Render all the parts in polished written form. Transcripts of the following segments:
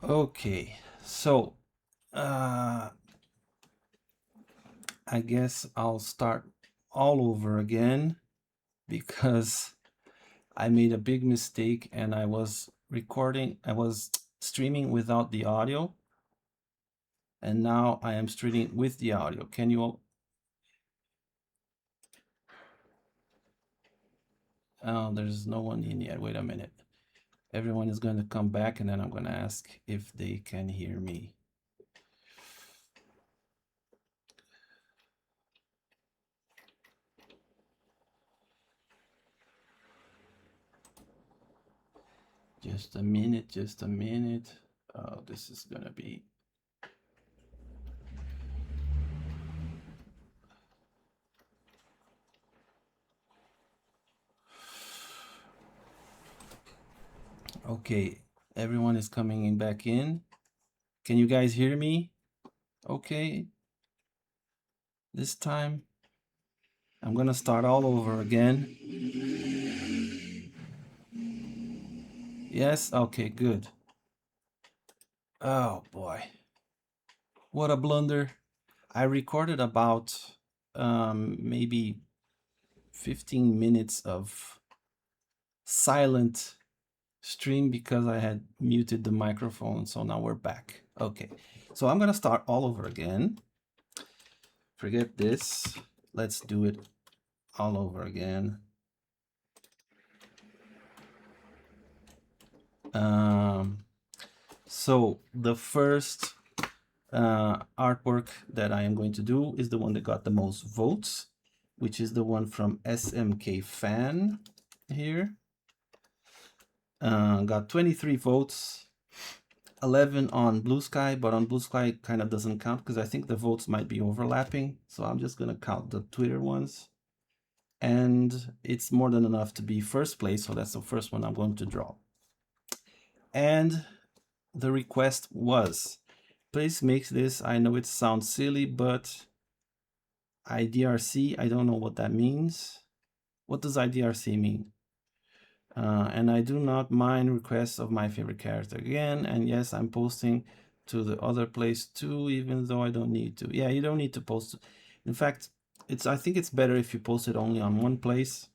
Okay, so I guess I'll start all over again because I made a big mistake and I was streaming without the audio, and now I am streaming with the audio. Can you all? Oh, there's no one in yet. Wait a minute. Everyone is going to come back and then I'm going to ask if they can hear me. Just a minute, just a minute. Oh, this is going to be. Okay, everyone is coming in back in. Can you guys hear me? Okay. This time, I'm gonna start all over again. Yes? Okay, good. Oh boy. What a blunder. I recorded about maybe 15 minutes of silent stream because I had muted the microphone, so now we're back. Okay, so I'm gonna start all over again. Forget this. Let's do it all over again. So the first artwork that I am going to do is the one that got the most votes, which is the one from SMK Fan here. Got 23 votes, 11 on Blue Sky, but on Blue Sky kind of doesn't count because I think the votes might be overlapping. So I'm just going to count the Twitter ones. And it's more than enough to be first place. So that's the first one I'm going to draw. And the request was, please make this. I know it sounds silly, but IDRC, I don't know what that means. What does IDRC mean? And I do not mind requests of my favorite character again. And yes, I'm posting to the other place too, even though I don't need to. Yeah, you don't need to post. In fact, I think it's better if you post it only on one place.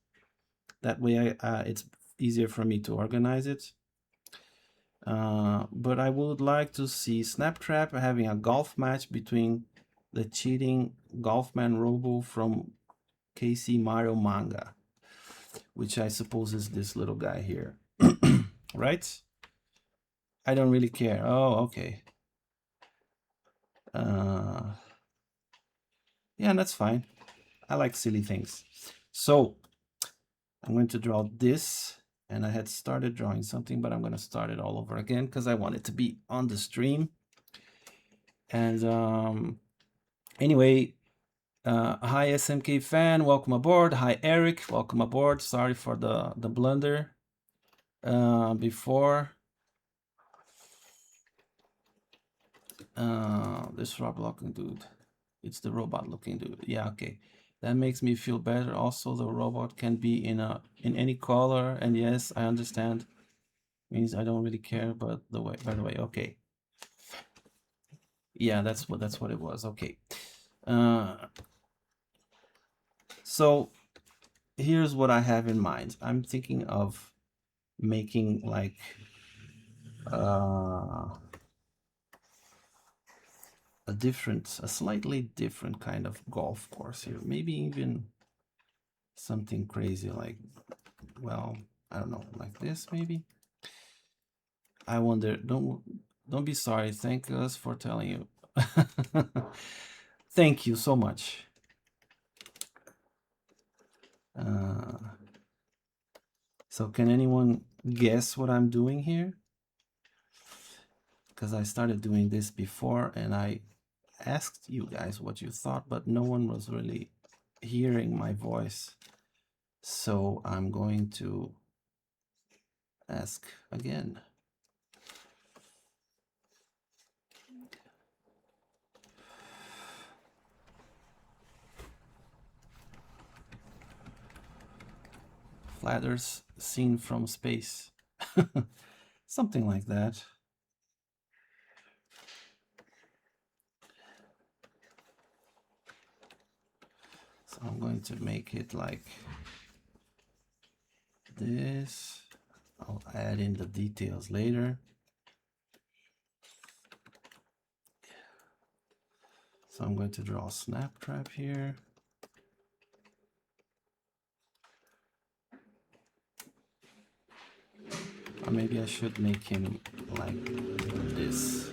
That way it's easier for me to organize it. But I would like to see Snaptrap having a golf match between the cheating Golfman Robo from KC Mario manga, which I suppose is this little guy here. Right? I don't really care. Oh, okay. Yeah, that's fine. I like silly things. So I'm going to draw this, and I had started drawing something, but I'm going to start it all over again because I want it to be on the stream. And anyway, hi SMK Fan, welcome aboard. Hi Eric, welcome aboard. Sorry for the blunder before. This robot looking dude. It's the robot looking dude. Yeah, okay. That makes me feel better. Also, the robot can be in any color, and yes, I understand. Means I don't really care, but by the way, okay. Yeah, that's what it was. Okay. So here's what I have in mind. I'm thinking of making like a slightly different kind of golf course here. Maybe even something crazy like, well, I don't know, like this maybe. I wonder, don't be sorry. Thank us for telling you. Thank you so much. So can anyone guess what I'm doing here? Because I started doing this before and I asked you guys what you thought, but no one was really hearing my voice. So I'm going to ask again. Flat Earth seen from space. Something like that. So I'm going to make it like this. I'll add in the details later. So I'm going to draw a snap trap here. Or maybe I should make him like this.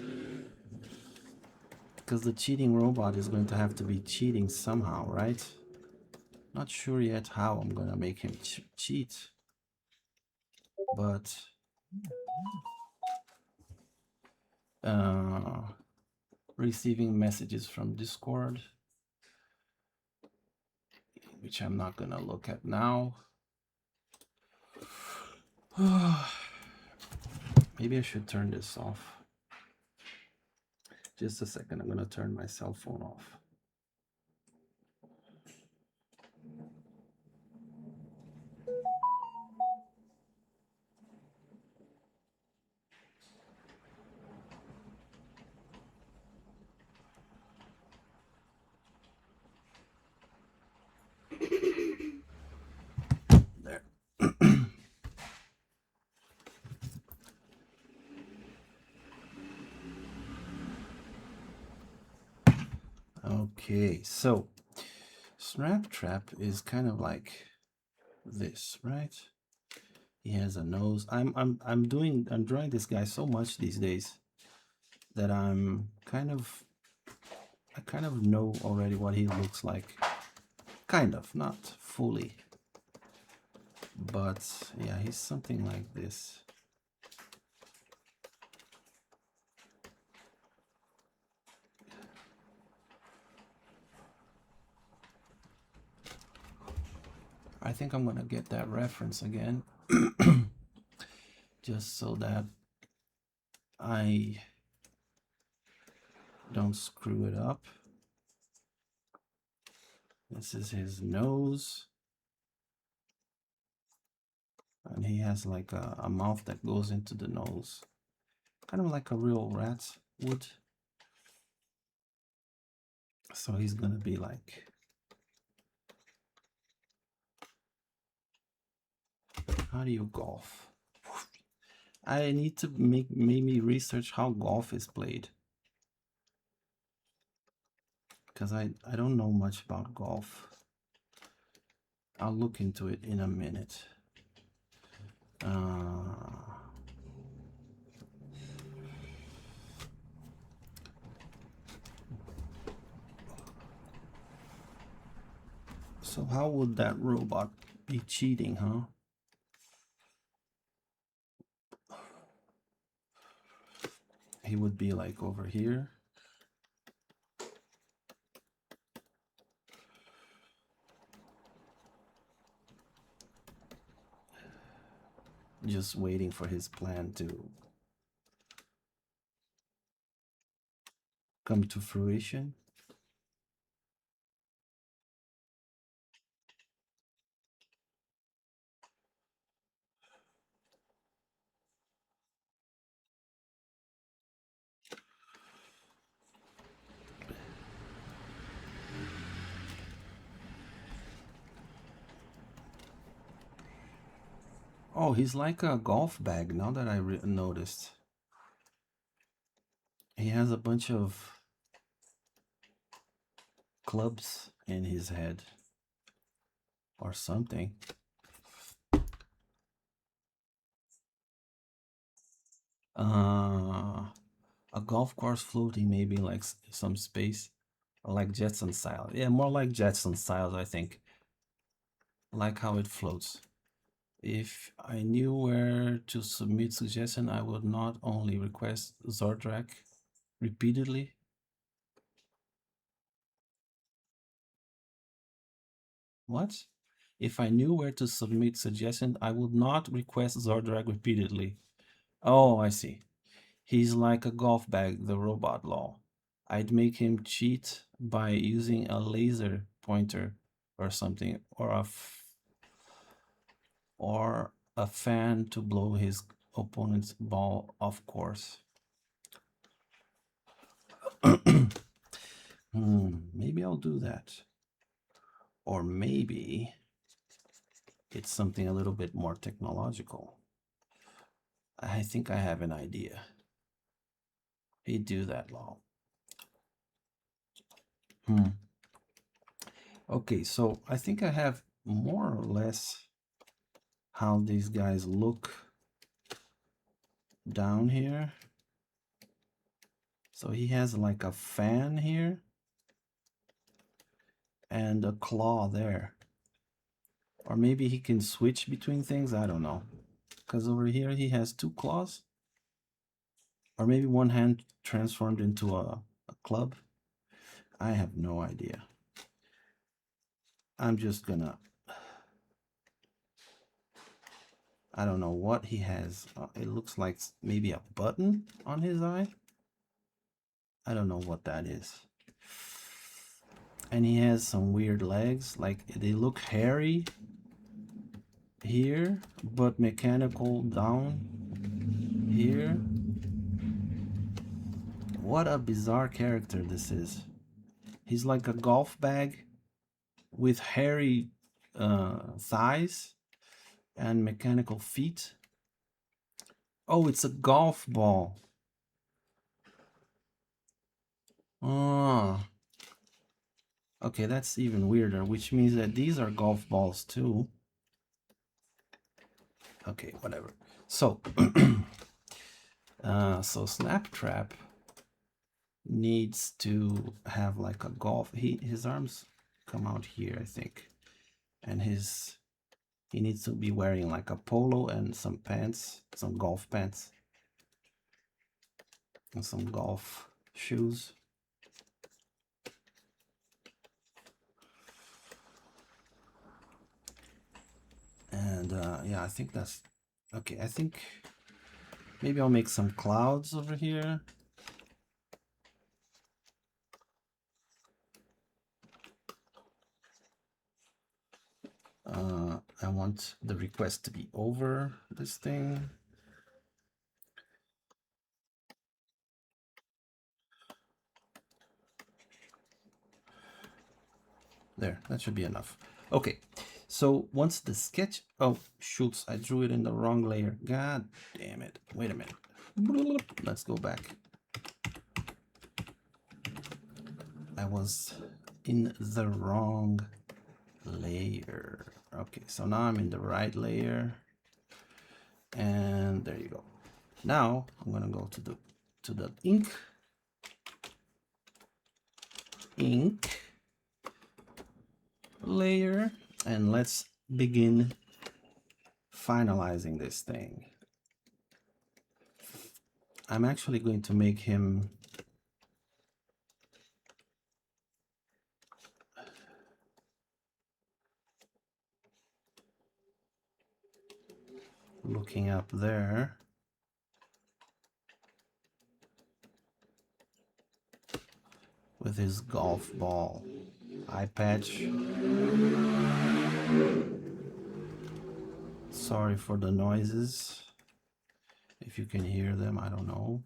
Because the cheating robot is going to have to be cheating somehow, right? Not sure yet how I'm gonna make him cheat. But receiving messages from Discord, which I'm not gonna look at now. Maybe I should turn this off. Just a second, I'm gonna turn my cell phone off. There. Okay, so Snap Trap is kind of like this, right? He has a nose. I'm drawing this guy so much these days that I kind of know already what he looks like. Kind of, not fully. But yeah, he's something like this. I think I'm gonna get that reference again. Just so that I don't screw it up. This is his nose. And he has like a mouth that goes into the nose. Kind of like a real rat would. So he's gonna be like, how do you golf? I need to make me research how golf is played. Because I don't know much about golf. I'll look into it in a minute. So how would that robot be cheating, huh? He would be like over here. Just waiting for his plan to come to fruition. Oh, he's like a golf bag now that I noticed. He has a bunch of clubs in his head or something. A golf course floating, maybe like some space, like Jetson style. Yeah, more like Jetson styles, I think. Like how it floats. If I knew where to submit suggestion, I would not only request Zordrak repeatedly. What? If I knew where to submit suggestion, I would not request Zordrak repeatedly. Oh, I see. He's like a golf bag, the robot law. I'd make him cheat by using a laser pointer or something, or a fan to blow his opponent's ball off course. Maybe I'll do that. Or maybe it's something a little bit more technological. I think I have an idea. He do that long. Okay, so I think I have more or less how these guys look down here. So he has like a fan here and a claw there. Or maybe he can switch between things, I don't know. Because over here he has two claws. Or maybe one hand transformed into a club. I have no idea. I'm just gonna... I don't know what he has. It looks like maybe a button on his eye. I don't know what that is. And he has some weird legs, like they look hairy here, but mechanical down here. What a bizarre character this is. He's like a golf bag with hairy thighs and mechanical feet. Oh, it's a golf ball. Ah. Okay, that's even weirder, which means that these are golf balls too. Okay, whatever. So, so Snaptrap needs to have like a golf. His arms come out here, I think, and he needs to be wearing like a polo and some pants, some golf pants, and some golf shoes. And yeah, I think that's okay. I think maybe I'll make some clouds over here. I want the request to be over this thing. There, that should be enough. Okay, so once the sketch... Oh, shoots, I drew it in the wrong layer. God damn it. Wait a minute. Let's go back. I was in the wrong layer. Okay, so now I'm in the right layer. And there you go. Now I'm gonna go to the ink layer, and let's begin finalizing this thing. I'm actually going to make him looking up there. With his golf ball eye patch. Sorry for the noises. If you can hear them, I don't know.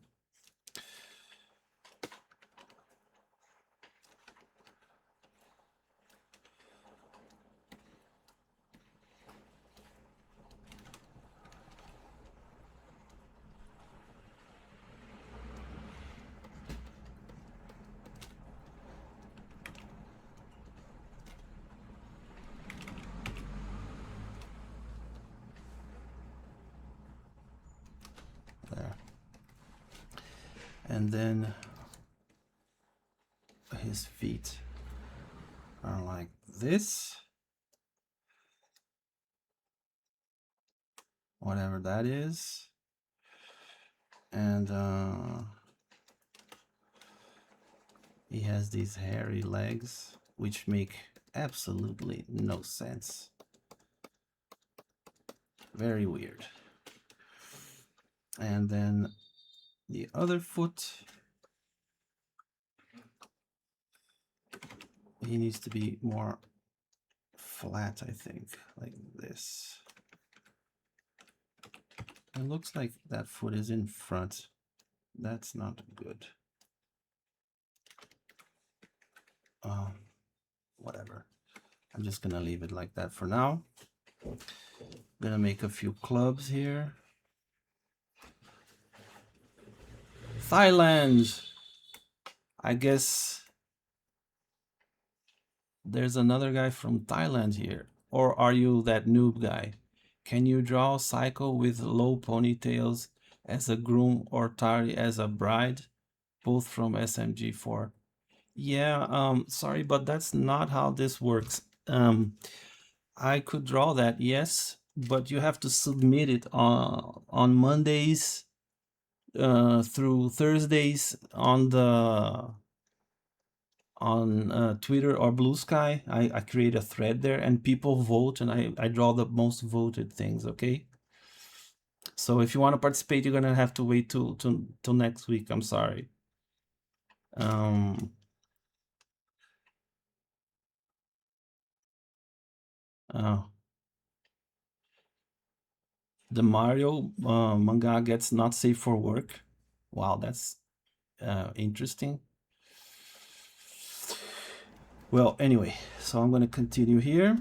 There. And then his feet are like this. Whatever that is. And he has these hairy legs, which make absolutely no sense. Very weird. And then the other foot, he needs to be more flat, I think, like this. It looks like that foot is in front. That's not good. Whatever. I'm just gonna leave it like that for now. Gonna make a few clubs here. Thailand. I guess there's another guy from Thailand here. Or are you that noob guy? Can you draw Psycho with low ponytails as a groom or Tari as a bride? Both from SMG4. Yeah, sorry, but that's not how this works. I could draw that, yes, but you have to submit it on Mondays through Thursdays on the on Twitter or Blue Sky. I create a thread there and people vote and I draw the most voted things, okay? So if you want to participate, you're gonna have to wait till next week. I'm sorry. Uh, the Mario manga gets not safe for work. Wow, that's interesting. Well, anyway, so I'm gonna continue here.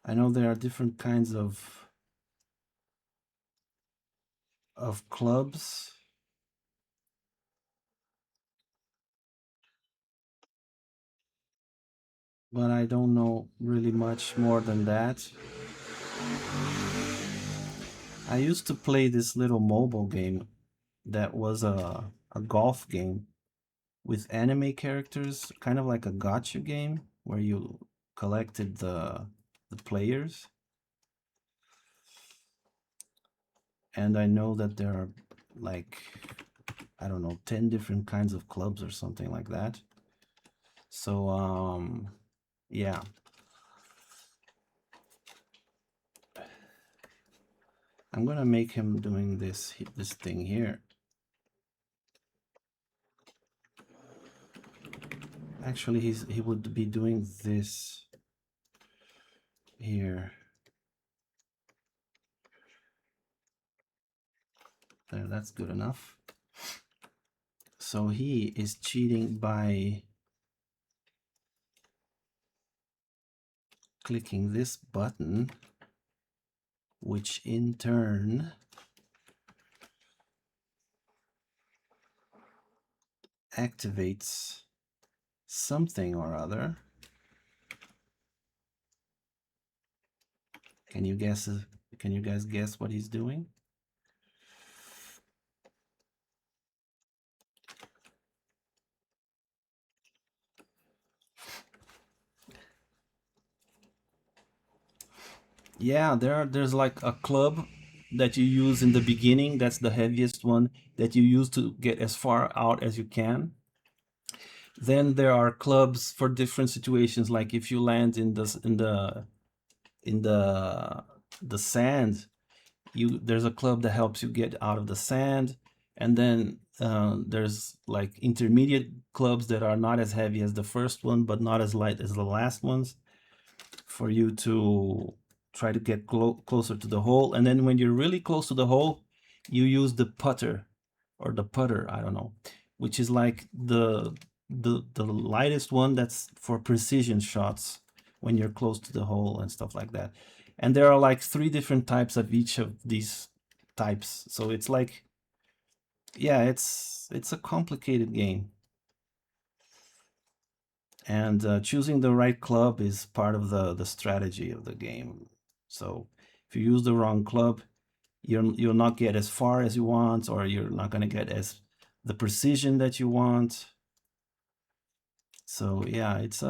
I know there are different kinds of clubs. But I don't know really much more than that. I used to play this little mobile game that was a golf game with anime characters, kind of like a gacha game where you collected the players. And I know that there are like, I don't know, 10 different kinds of clubs or something like that. So yeah. I'm gonna make him doing this thing here. Actually, he would be doing this here. There, that's good enough. So he is cheating by clicking this button, which in turn activates something or other. Can you guess? Can you guys guess what he's doing? Yeah, there's like a club that you use in the beginning. That's the heaviest one that you use to get as far out as you can. Then there are clubs for different situations, like if you land in the sand, there's a club that helps you get out of the sand, and then there's like intermediate clubs that are not as heavy as the first one, but not as light as the last ones, for you to try to get closer to the hole. And then when you're really close to the hole, you use the putter or the putter, I don't know, which is like the lightest one that's for precision shots when you're close to the hole and stuff like that. And there are like 3 different types of each of these types. So it's like, yeah, it's a complicated game. And choosing the right club is part of the strategy of the game. So if you use the wrong club, you'll not get as far as you want, or you're not going to get as the precision that you want. So yeah, it's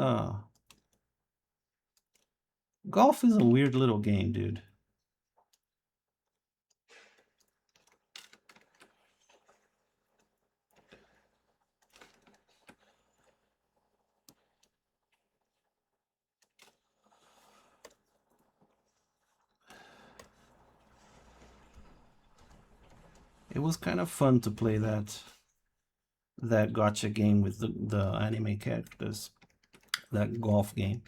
golf is a weird little game, dude. It was kind of fun to play that gacha game with the anime characters, that golf game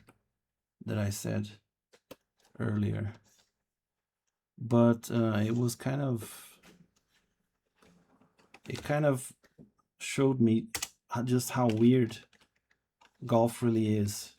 that I said earlier. But it was kind of it kind of showed me just how weird golf really is.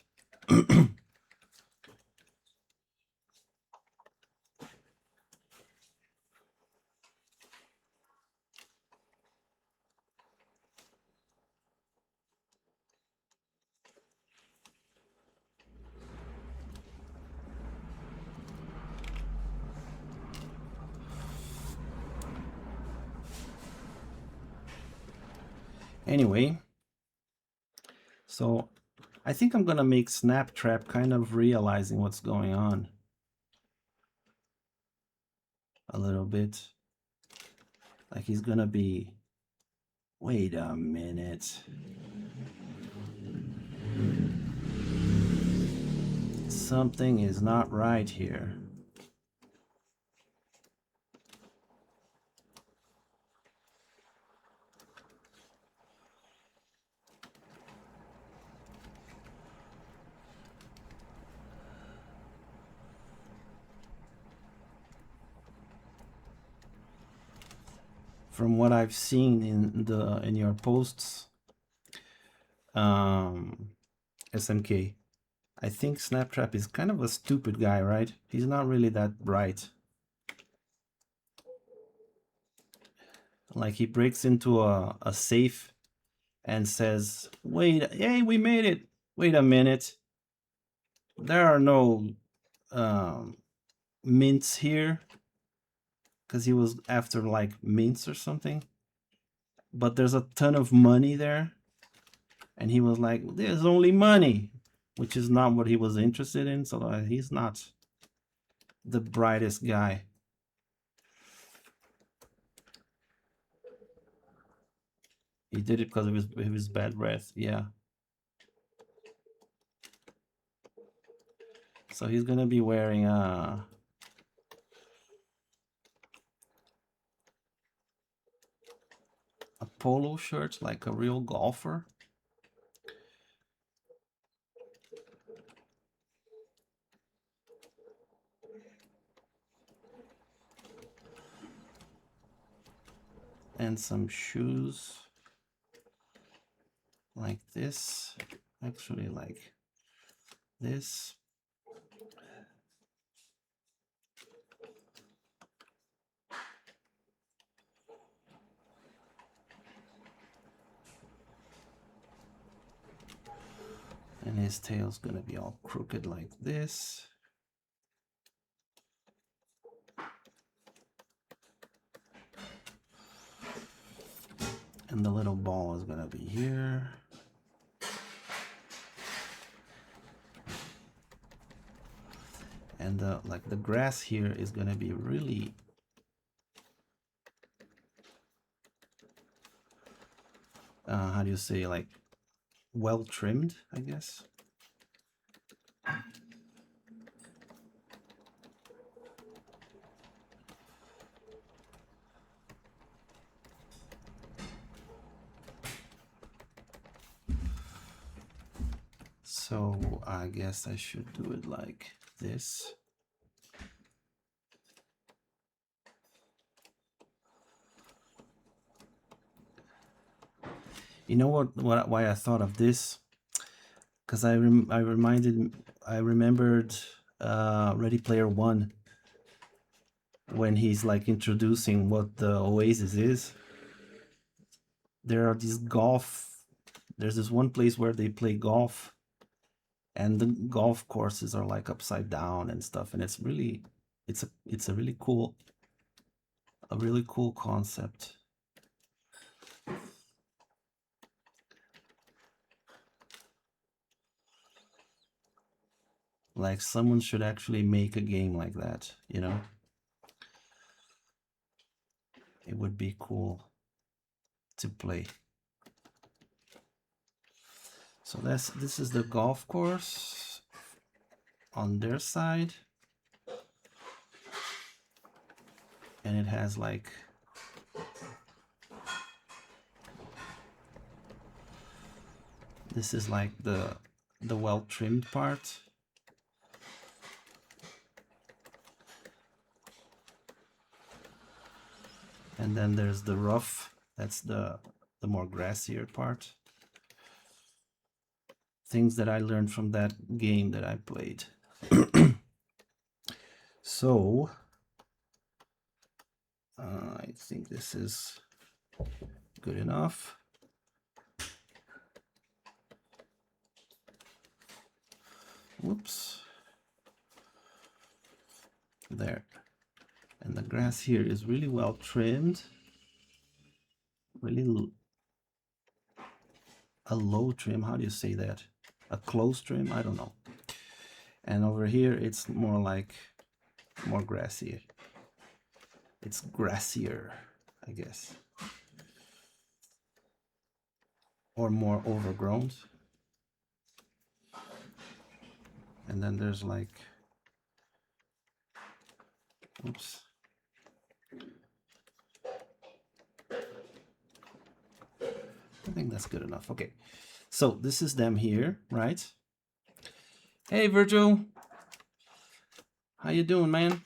Anyway, so I think I'm gonna make Snaptrap kind of realizing what's going on a little bit. Like he's gonna be, wait a minute. Something is not right here. From what I've seen in your posts, SMK, I think Snaptrap is kind of a stupid guy, right? He's not really that bright. Like he breaks into a safe and says, wait, hey, we made it. Wait a minute. There are no mints here. Because he was after like mints or something. But there's a ton of money there. And he was like, there's only money. Which is not what he was interested in. So he's not the brightest guy. He did it because of his bad breath. Yeah. So he's gonna be wearing a polo shirt like a real golfer. And some shoes like this. Actually, like this. And his tail's gonna be all crooked like this. And the little ball is gonna be here. And like the grass here is gonna be really how do you say, like well trimmed, I guess. So I guess I should do it like this. You know why I thought of this? Because I remembered Ready Player One, when he's like introducing what the Oasis is. There are these there's this one place where they play golf, and the golf courses are like upside down and stuff, and it's a really cool concept. Like someone should actually make a game like that, you know? It would be cool to play. So this is the golf course on their side. And it has like this is like the well trimmed part. And then there's the rough That's the more grassier part. Things that I learned from that game that I played. So I think this is good enough. Whoops. There. And the grass here is really well trimmed. Really a low trim. How do you say that? A close trim? I don't know. And over here, it's more like more grassy. It's grassier, I guess. Or more overgrown. And then there's like, oops. I think that's good enough. Okay. So this is them here, right? Hey, Virgil. How you doing, man?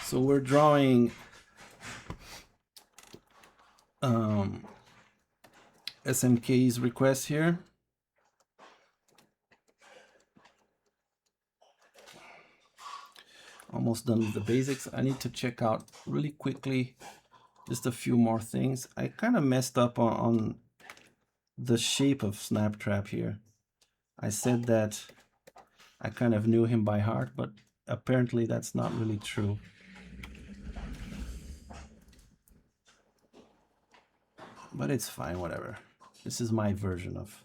So we're drawing SMK's request here. Almost done with the basics. I need to check out really quickly just a few more things. I kind of messed up on the shape of Snaptrap here. I said that I kind of knew him by heart, but apparently that's not really true. But it's fine, whatever. This is my version of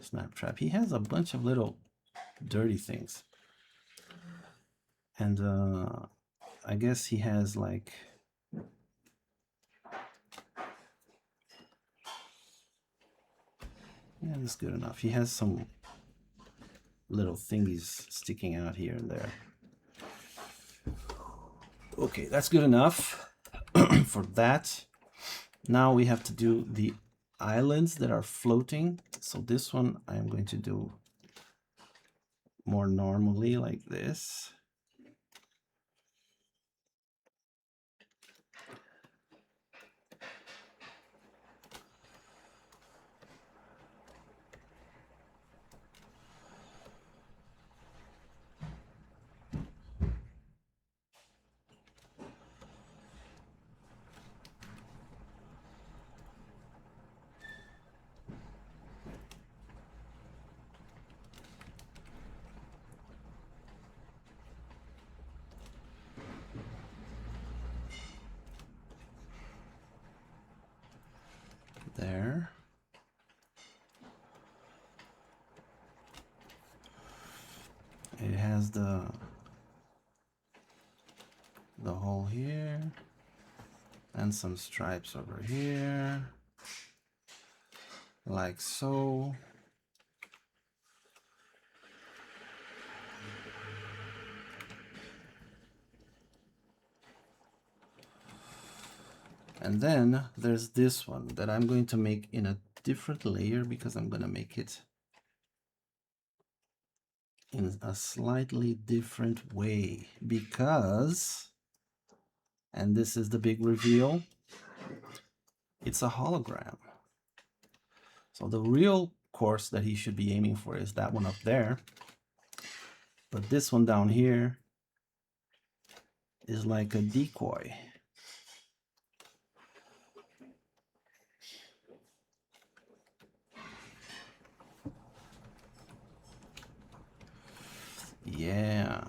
Snaptrap. He has a bunch of little dirty things. And I guess he has like... Yeah, that's good enough. He has some little thingies sticking out here and there. Okay, that's good enough for that. Now we have to do the islands that are floating. So this one I'm going to do more normally like this. There. It has the hole here and some stripes over here, like so. And then there's this one that I'm going to make in a different layer because I'm going to make it in a slightly different way because, and this is the big reveal, it's a hologram. So the real course that he should be aiming for is that one up there. But this one down here is like a decoy. Yeah.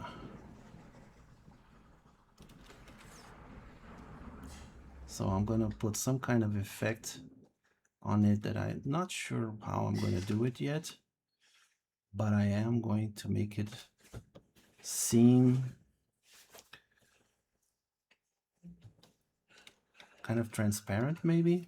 So I'm going to put some kind of effect on it that I'm not sure how I'm going to do it yet, but I am going to make it seem kind of transparent, maybe.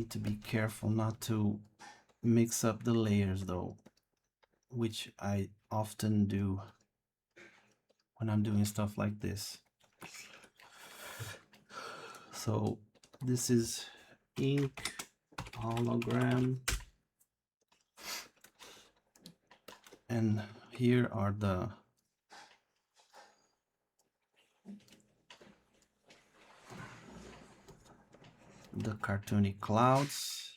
need to be careful not to mix up the layers though, which I often do when I'm doing stuff like this. So this is ink hologram, and here are the cartoony clouds.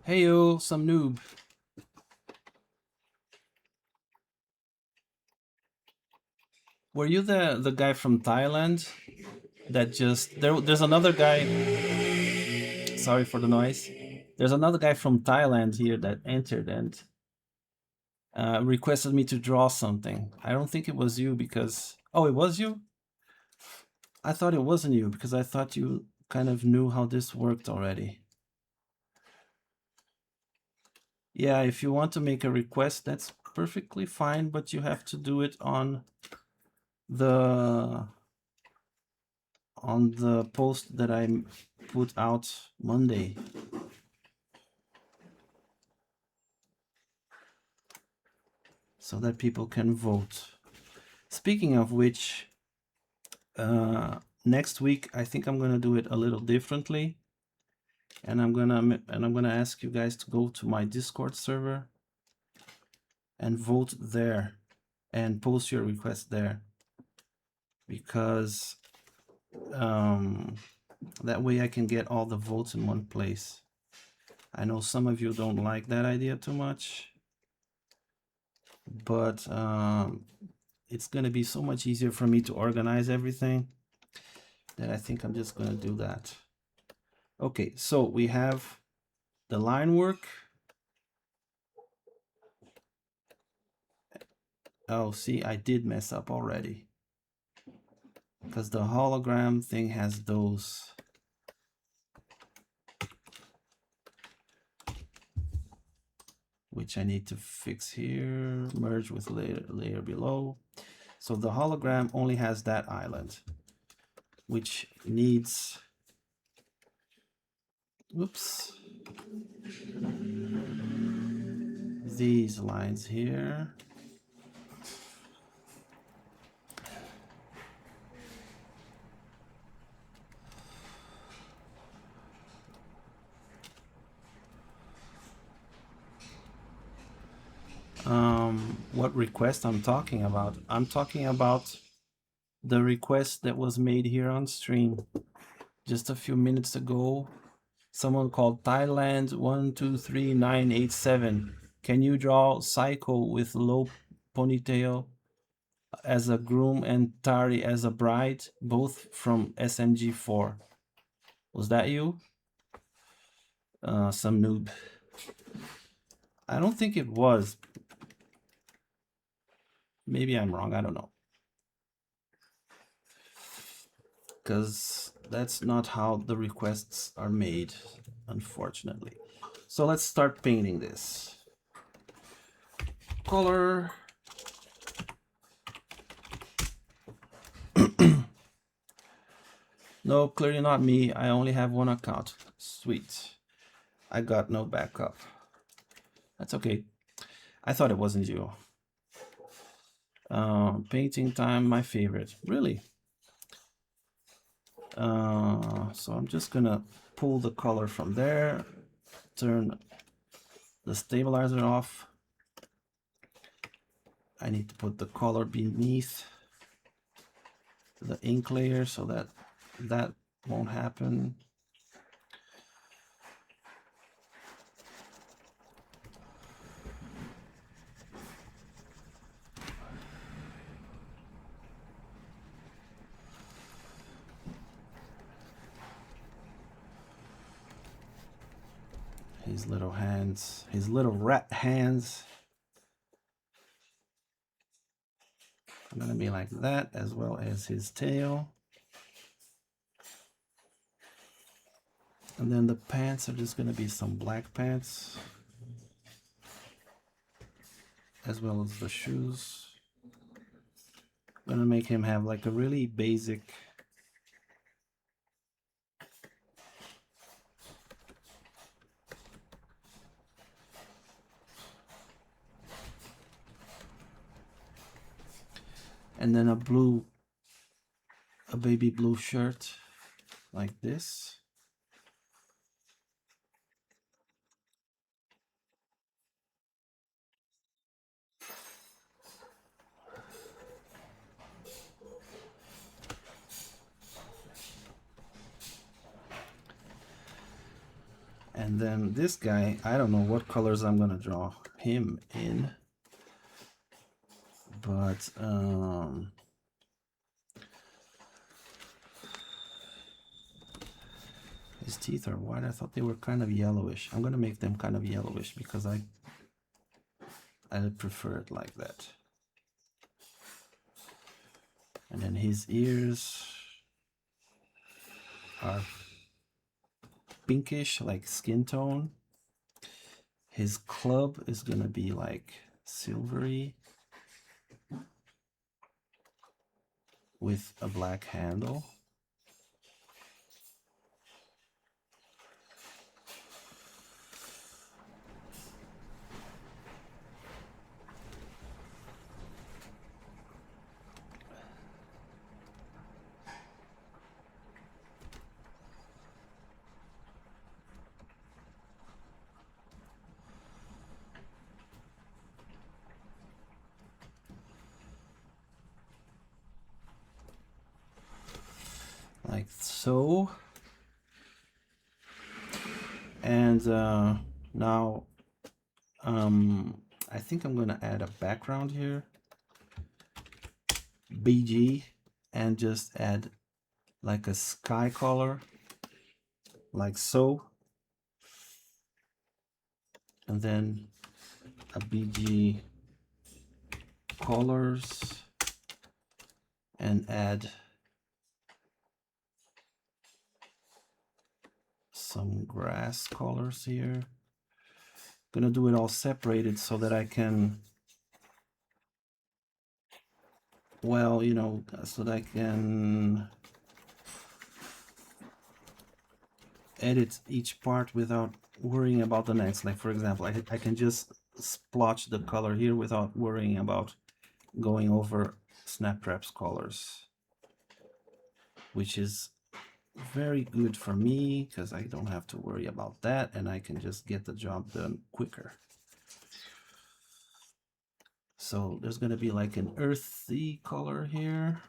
Hey yo, some noob. Were you the guy from Thailand that just there's another guy, sorry for the noise. There's another guy from Thailand here that entered and requested me to draw something. I don't think it was you because oh, it was you? I thought it wasn't you because I thought you kind of knew how this worked already. Yeah, if you want to make a request, that's perfectly fine, but you have to do it on the post that I put out Monday. So that people can vote. Speaking of which, next week I think I'm gonna do it a little differently, and I'm gonna ask you guys to go to my Discord server and vote there and post your request there, because that way I can get all the votes in one place. I know some of you don't like that idea too much, but it's gonna be so much easier for me to organize everything that I think I'm just gonna do that. Okay, so we have the line work. Oh, see, I did mess up already, because the hologram thing has those. Which I need to fix here, merge with layer below. So the hologram only has that island, which needs, oops, these lines here. What request I'm talking about? I'm talking about the request that was made here on stream just a few minutes ago. Someone called Thailand 123987. Can you draw Psycho with low ponytail as a groom and Tari as a bride, both from SMG4? Was that you? Some noob. I don't think it was. Maybe I'm wrong, I don't know. Because that's not how the requests are made, unfortunately. So let's start painting this. Color. No, clearly not me. I only have one account. Sweet. I got no backup. That's okay. I thought it wasn't you. Painting time, my favorite. Really? So I'm just gonna pull the color from there, turn the stabilizer off. I need to put the color beneath the ink layer so that that won't happen. his little hands, his little rat hands. Are gonna be like that, as well as his tail. And then the pants are just gonna be some black pants, as well as the shoes. I'm gonna make him have like a really basic and then a baby blue shirt like this. And then this guy, I don't know what colors I'm gonna draw him in, but his teeth are white. I thought they were kind of yellowish. I'm gonna make them kind of yellowish because I prefer it like that. And then his ears are pinkish, like skin tone. His club is gonna be like silvery with a black handle. Like so. And now I think I'm gonna add a background here, BG, and just add like a sky color, like so, and then a BG colors, and add some grass colors here. Gonna do it all separated so that I can, well, you know, so that I can edit each part without worrying about the next. Like for example, I can just splotch the color here without worrying about going over Snaptrap's colors, which is very good for me because I don't have to worry about that and I can just get the job done quicker. So there's going to be like an earthy color here,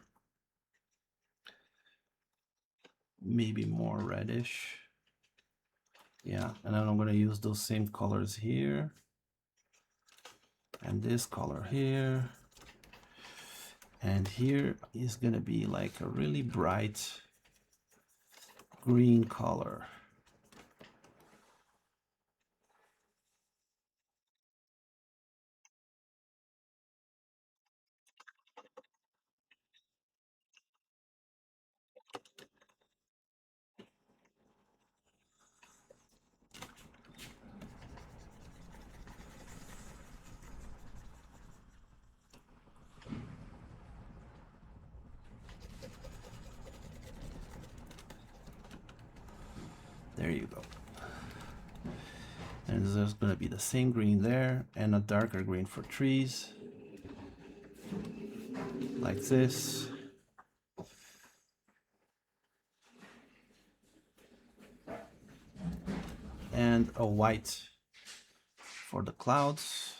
maybe more reddish. Yeah, and then I'm going to use those same colors here and this color here, and here is going to be like a really bright green color. There you go. And there's going to be the same green there and a darker green for trees, like this. And a white for the clouds.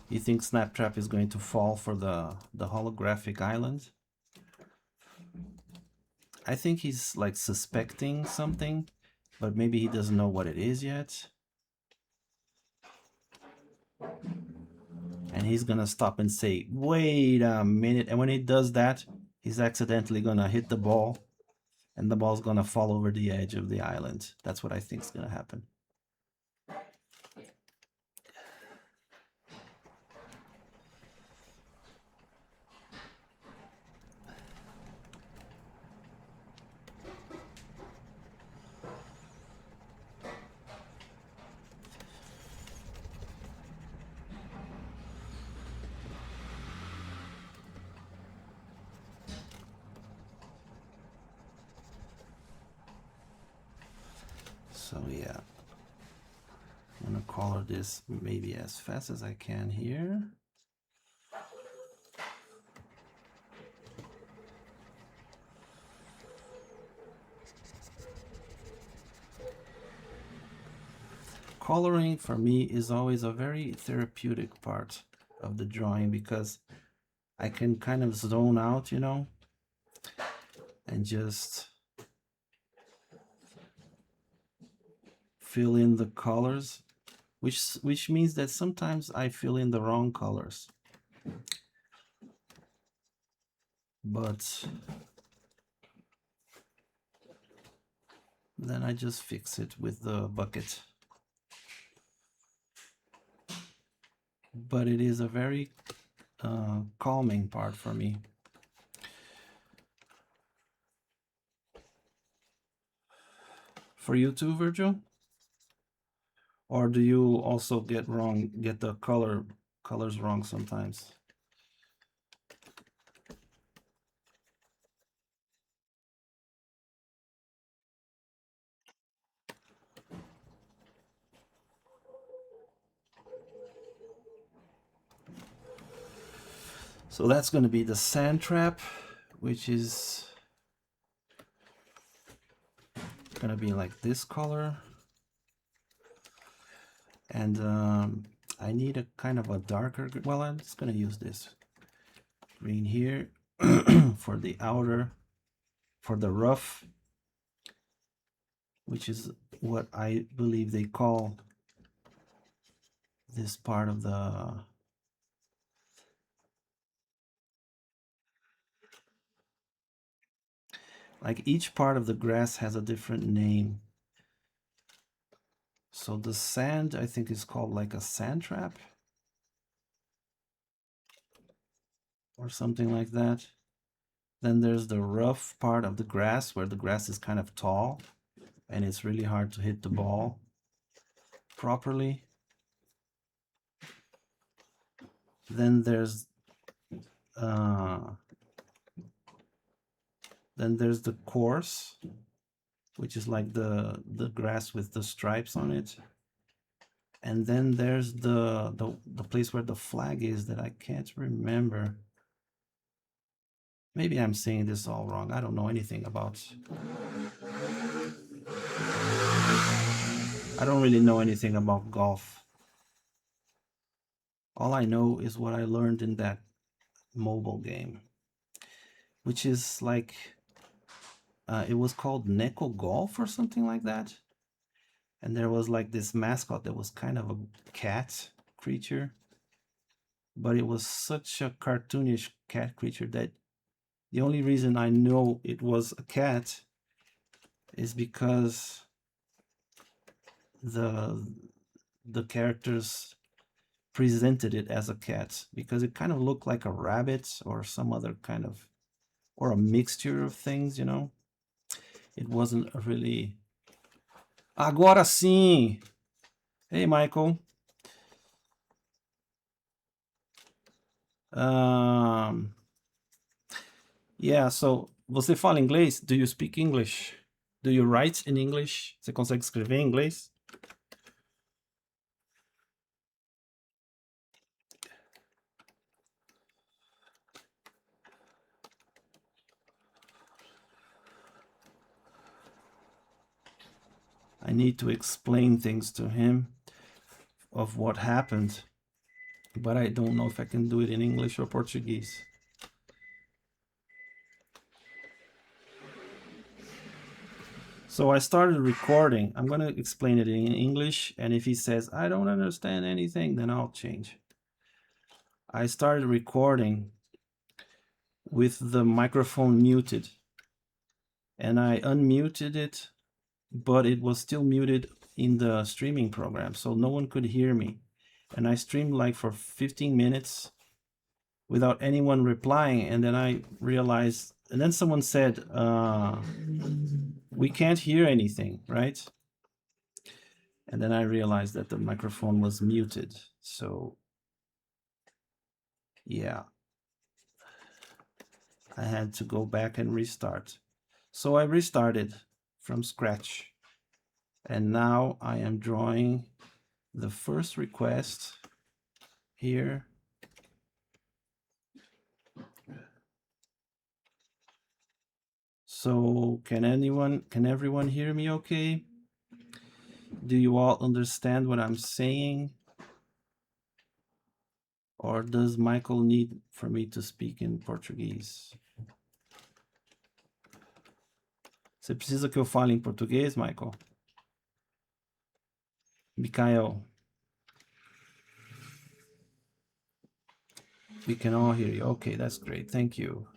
You think Snaptrap is going to fall for the holographic island? I think he's like suspecting something, but maybe he doesn't know what it is yet. and he's gonna stop and say, wait a minute. And when he does that, he's accidentally gonna hit the ball, and the ball's gonna fall over the edge of the island. That's what I think is gonna happen. So yeah, I'm gonna color this maybe as fast as I can here. Coloring for me is always a very therapeutic part of the drawing because I can kind of zone out, you know, and just fill in the colors, which means that sometimes I fill in the wrong colors. But then I just fix it with the bucket. But it is a very calming part for me. For you too, Virgil? Or do you also get the colors wrong sometimes? So that's going to be the sand trap, which is going to be like this color. And I need a kind of a darker, well, I'm just going to use this green here for the outer, for the rough, which is what I believe they call this part of the like each part of the grass has a different name. So the sand, I think, is called like a sand trap or something like that. Then there's the rough part of the grass where the grass is kind of tall and it's really hard to hit the ball properly. Then there's the coarse, which is like the grass with the stripes on it. And then there's the place where the flag is that I can't remember. Maybe I'm saying this all wrong. I don't know anything about. I don't really know anything about golf. All I know is what I learned in that mobile game, which is like, it was called Neko Golf or something like that. And there was like this mascot that was kind of a cat creature, but it was such a cartoonish cat creature that the only reason I know it was a cat is because the characters presented it as a cat, because it kind of looked like a rabbit or some other kind of, or a mixture of things, you know. It wasn't a really. Agora sim! Hey, Michael. Yeah, so você fala inglês? Do you speak English? Do you write in English? Você consegue escrever em inglês? I need to explain things to him of what happened, but I don't know if I can do it in English or Portuguese. So I started recording. I'm going to explain it in English, and if he says, I don't understand anything, then I'll change. I started recording with the microphone muted, and I unmuted it, but it was still muted in the streaming program, so no one could hear me. And I streamed like for 15 minutes without anyone replying, and then I realized, and then someone said, we can't hear anything, right? And then I realized that the microphone was muted. So yeah, I had to go back and restart. So I restarted from scratch. And now I am drawing the first request here. So can everyone hear me okay? Do you all understand what I'm saying? Or does Michael need for me to speak in Portuguese? Você precisa que eu fale em português, Michael? Mikael. We can all hear you. Okay, that's great. Thank you.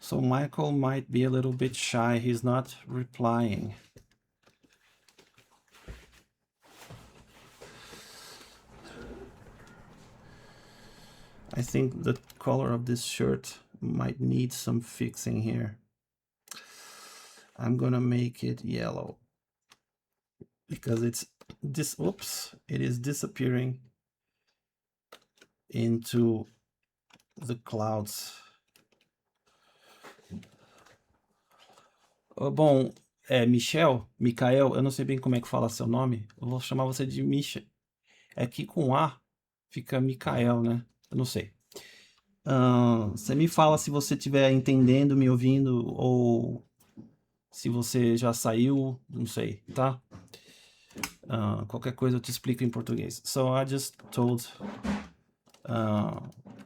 So Michael might be a little bit shy. He's not replying. I think the color of this shirt might need some fixing here. I'm gonna make it yellow because it's this, oops, it is disappearing into the clouds. Bom, Mikael, eu não sei bem como é que fala seu nome. Eu vou chamar você de Misha. É que com A fica Mikael, né? Eu não sei. Você me fala se você estiver entendendo, me ouvindo, ou se você já saiu, não sei, tá? Qualquer coisa eu te explico em português. So I just told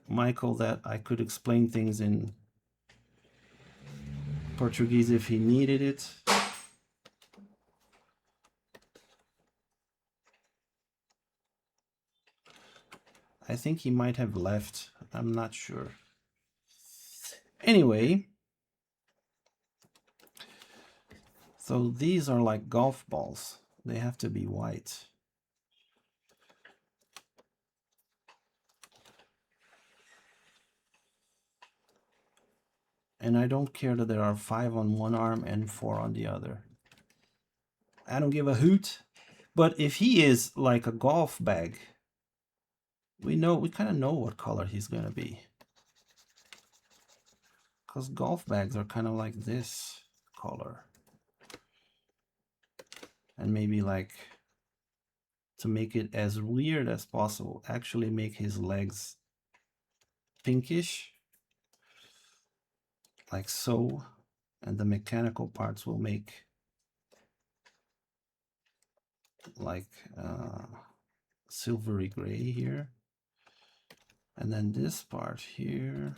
Michael that I could explain things in Portuguese if he needed it. I think he might have left. I'm not sure. Anyway, so these are like golf balls. They have to be white. And I don't care that there are 5 on one arm and 4 on the other. I don't give a hoot. But if he is like a golf bag, we kind of know what color he's gonna be. Because golf bags are kind of like this color. And maybe like, to make it as weird as possible, actually make his legs pinkish, like so, and the mechanical parts will make like silvery gray here, and then this part here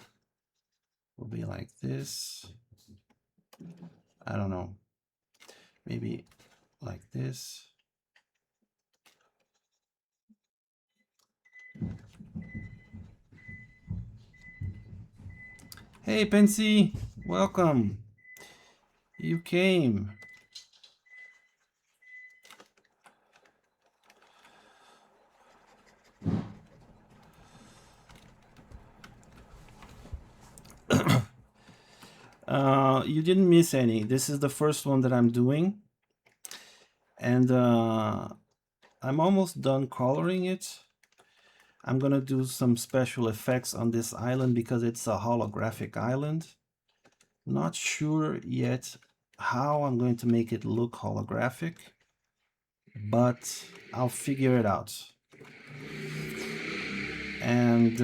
will be like this. I don't know, maybe like this. Hey Pensy, welcome. You came. You didn't miss any. This is the first one that I'm doing, and I'm almost done coloring it. I'm gonna do some special effects on this island because it's a holographic island. Not sure yet how I'm going to make it look holographic, but I'll figure it out. And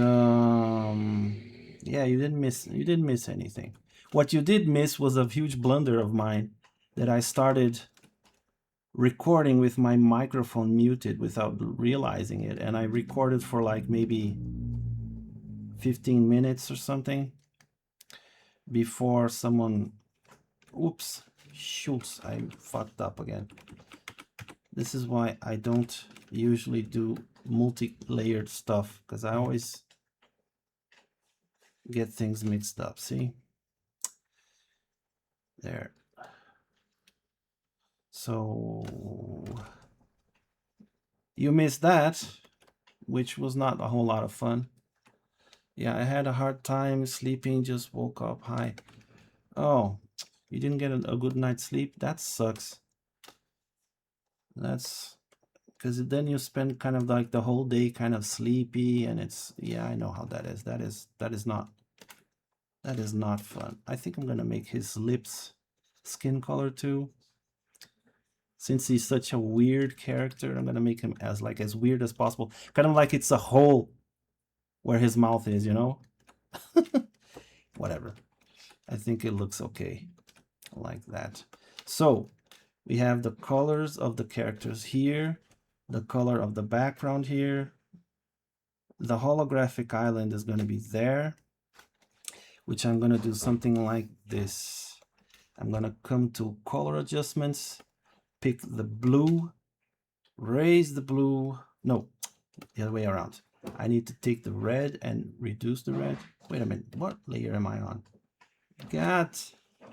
yeah, you didn't miss anything. What you did miss was a huge blunder of mine, that I started recording with my microphone muted without realizing it, and I recorded for like maybe 15 minutes or something before someone, oops, Shoots, I fucked up again. This is why I don't usually do multi-layered stuff, because I always get things mixed up. See? There. So you missed that, which was not a whole lot of fun. Yeah, I had a hard time sleeping, just woke up. Hi. Oh, you didn't get a good night's sleep? That sucks. That's because then you spend kind of like the whole day kind of sleepy, and it's, yeah, I know how that is. That is not fun. I think I'm gonna make his lips skin color too. Since he's such a weird character, I'm gonna make him as weird as possible. Kind of like it's a hole where his mouth is, you know? Whatever. I think it looks okay like that. So we have the colors of the characters here, the color of the background here. The holographic island is going to be there, which I'm going to do something like this. I'm going to come to color adjustments, pick the blue, raise the blue. No, the other way around. I need to take the red and reduce the red. Wait a minute, what layer am I on? God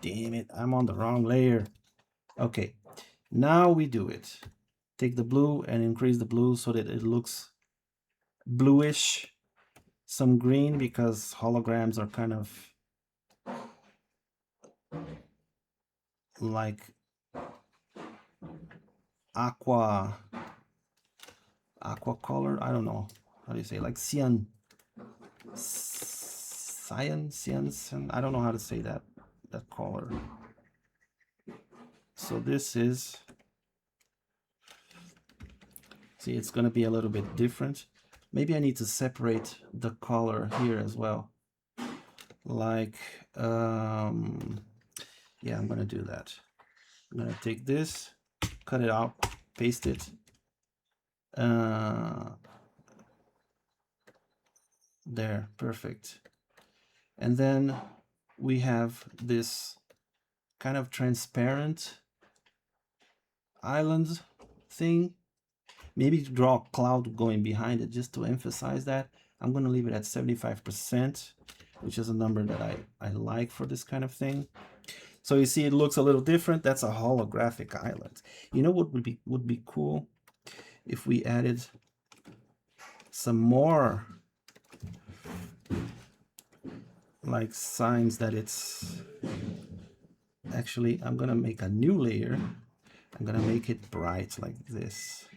damn it, I'm on the wrong layer. Okay, now we do it. Take the blue and increase the blue so that it looks bluish. Some green because holograms are kind of like aqua color. I don't know how do you say, like cyan. I don't know how to say that color. So this is, see, it's going to be a little bit different. Maybe I need to separate the color here as well. Like, yeah, I'm going to do that. I'm going to take this, cut it out, paste it. There, perfect. And then we have this kind of transparent island thing. Maybe draw a cloud going behind it just to emphasize that. I'm going to leave it at 75%, which is a number that I like for this kind of thing. So you see it looks a little different. That's a holographic island. You know what would be cool? If we added some more like signs that it's actually, I'm gonna make a new layer. I'm gonna make it bright like this.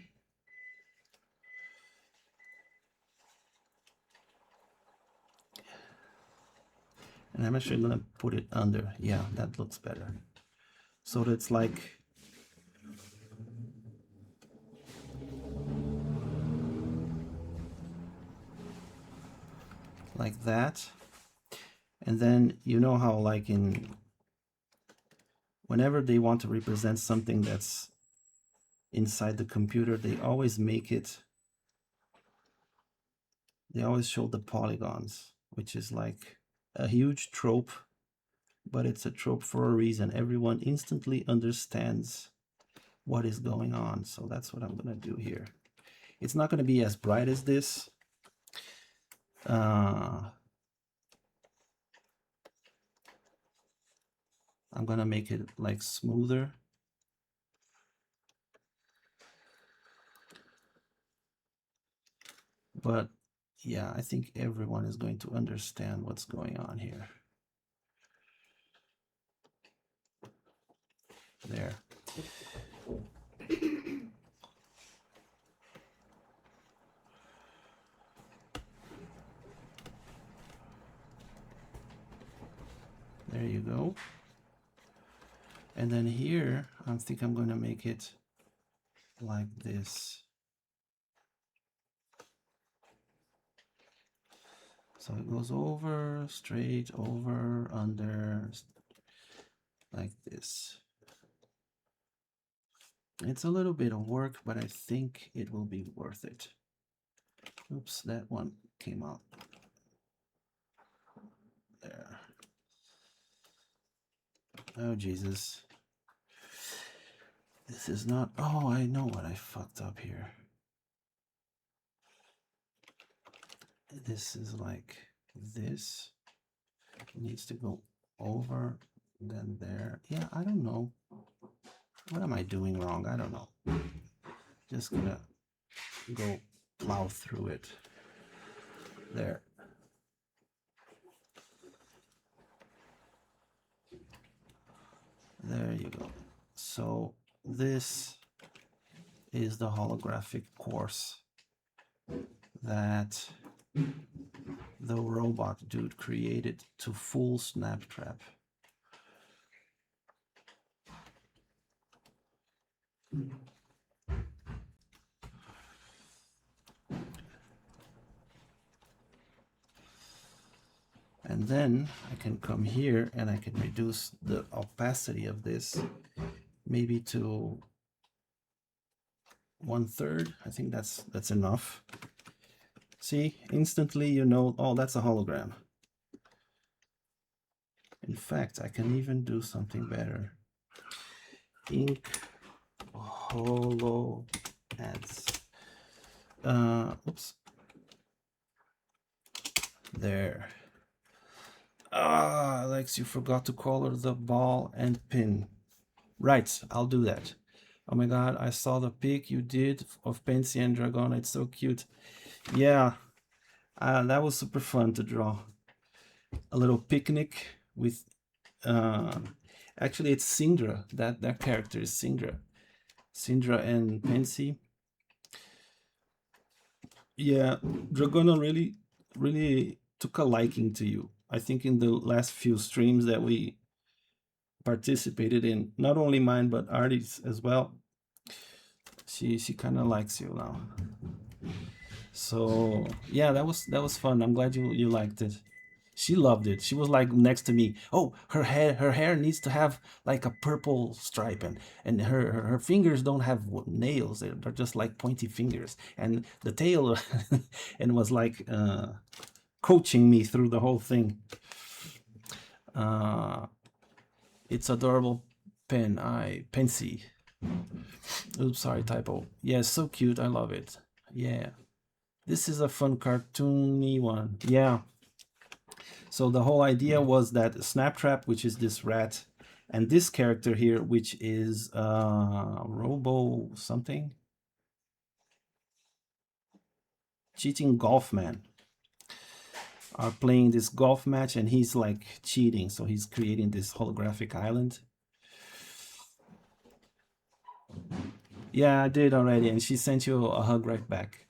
And I'm actually gonna put it under. Yeah, that looks better. So that's like that. And then you know how like whenever they want to represent something that's inside the computer, they always show the polygons, which is like a huge trope, but it's a trope for a reason. Everyone instantly understands what is going on. So that's what I'm gonna do here. It's not gonna be as bright as this. I'm gonna make it like smoother. But yeah, I think everyone is going to understand what's going on here. There. There you go. And then here, I think I'm going to make it like this. So it goes over, straight, over, under, like this. It's a little bit of work, but I think it will be worth it. Oops, that one came out. There. Oh, Jesus. This is not, oh, I know what I fucked up here. This is like this. It needs to go over, then there. Yeah, I don't know. What am I doing wrong? I don't know. Just gonna go plow through it. There. There you go. So this is the holographic course that the robot dude created to fool Snaptrap. And then I can come here and I can reduce the opacity of this maybe to 1/3. I think that's enough. See, instantly you know, oh, that's a hologram. In fact, I can even do something better. Ink holo ads. Oops. There. Ah, Alex, you forgot to color the ball and pin. Right, I'll do that. Oh my god, I saw the pic you did of Pensy and Dragon. It's so cute. Yeah, that was super fun to draw. A little picnic with... actually, it's Syndra. That character is Syndra. Syndra and Pensy. Yeah, Dragona really took a liking to you. I think in the last few streams that we participated in, not only mine but Artie's as well, she kind of likes you now. So yeah, that was fun. I'm glad you liked it. She loved it. She was like next to me. Oh, her hair needs to have like a purple stripe, and her fingers don't have nails. They're just like pointy fingers, and the tail, and was like coaching me through the whole thing. It's adorable pen. Pensy. Oops, sorry, typo. Yeah, so cute. I love it. Yeah. This is a fun cartoony one. Yeah. So the whole idea was that Snaptrap, which is this rat, and this character here, which is Robo something. Cheating Golf Man. Are playing this golf match and he's like cheating. So he's creating this holographic island. Yeah, I did already. And she sent you a hug right back.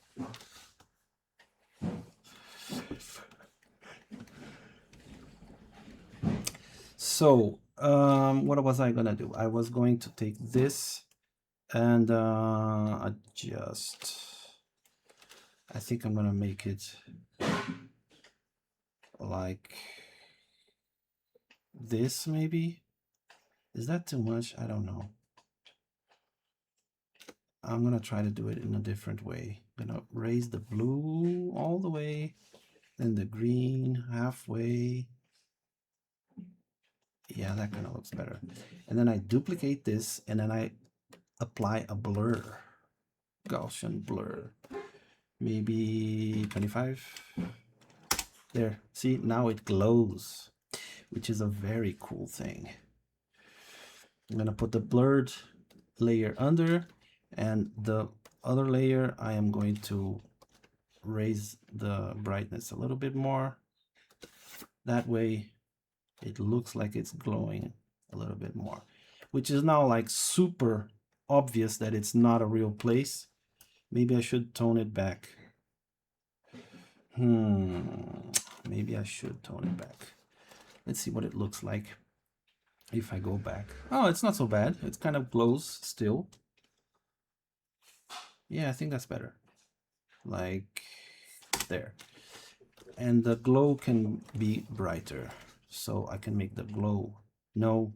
So what was I gonna do? I was going to take this and adjust. I think I'm gonna make it like this, maybe. Is that too much? I don't know. I'm gonna try to do it in a different way. I'm gonna raise the blue all the way, then the green halfway. Yeah, that kind of looks better. And then I duplicate this and then I apply a blur, Gaussian blur, maybe 25. There, see, now it glows, which is a very cool thing. I'm gonna put the blurred layer under, and the other layer I am going to raise the brightness a little bit more. That way it looks like it's glowing a little bit more, which is now like super obvious that it's not a real place. Maybe I should tone it back. Maybe I should tone it back. Let's see what it looks like if I go back. Oh, it's not so bad. It kind of glows still. Yeah, I think that's better. Like there. And the glow can be brighter. So I can make the glow. No,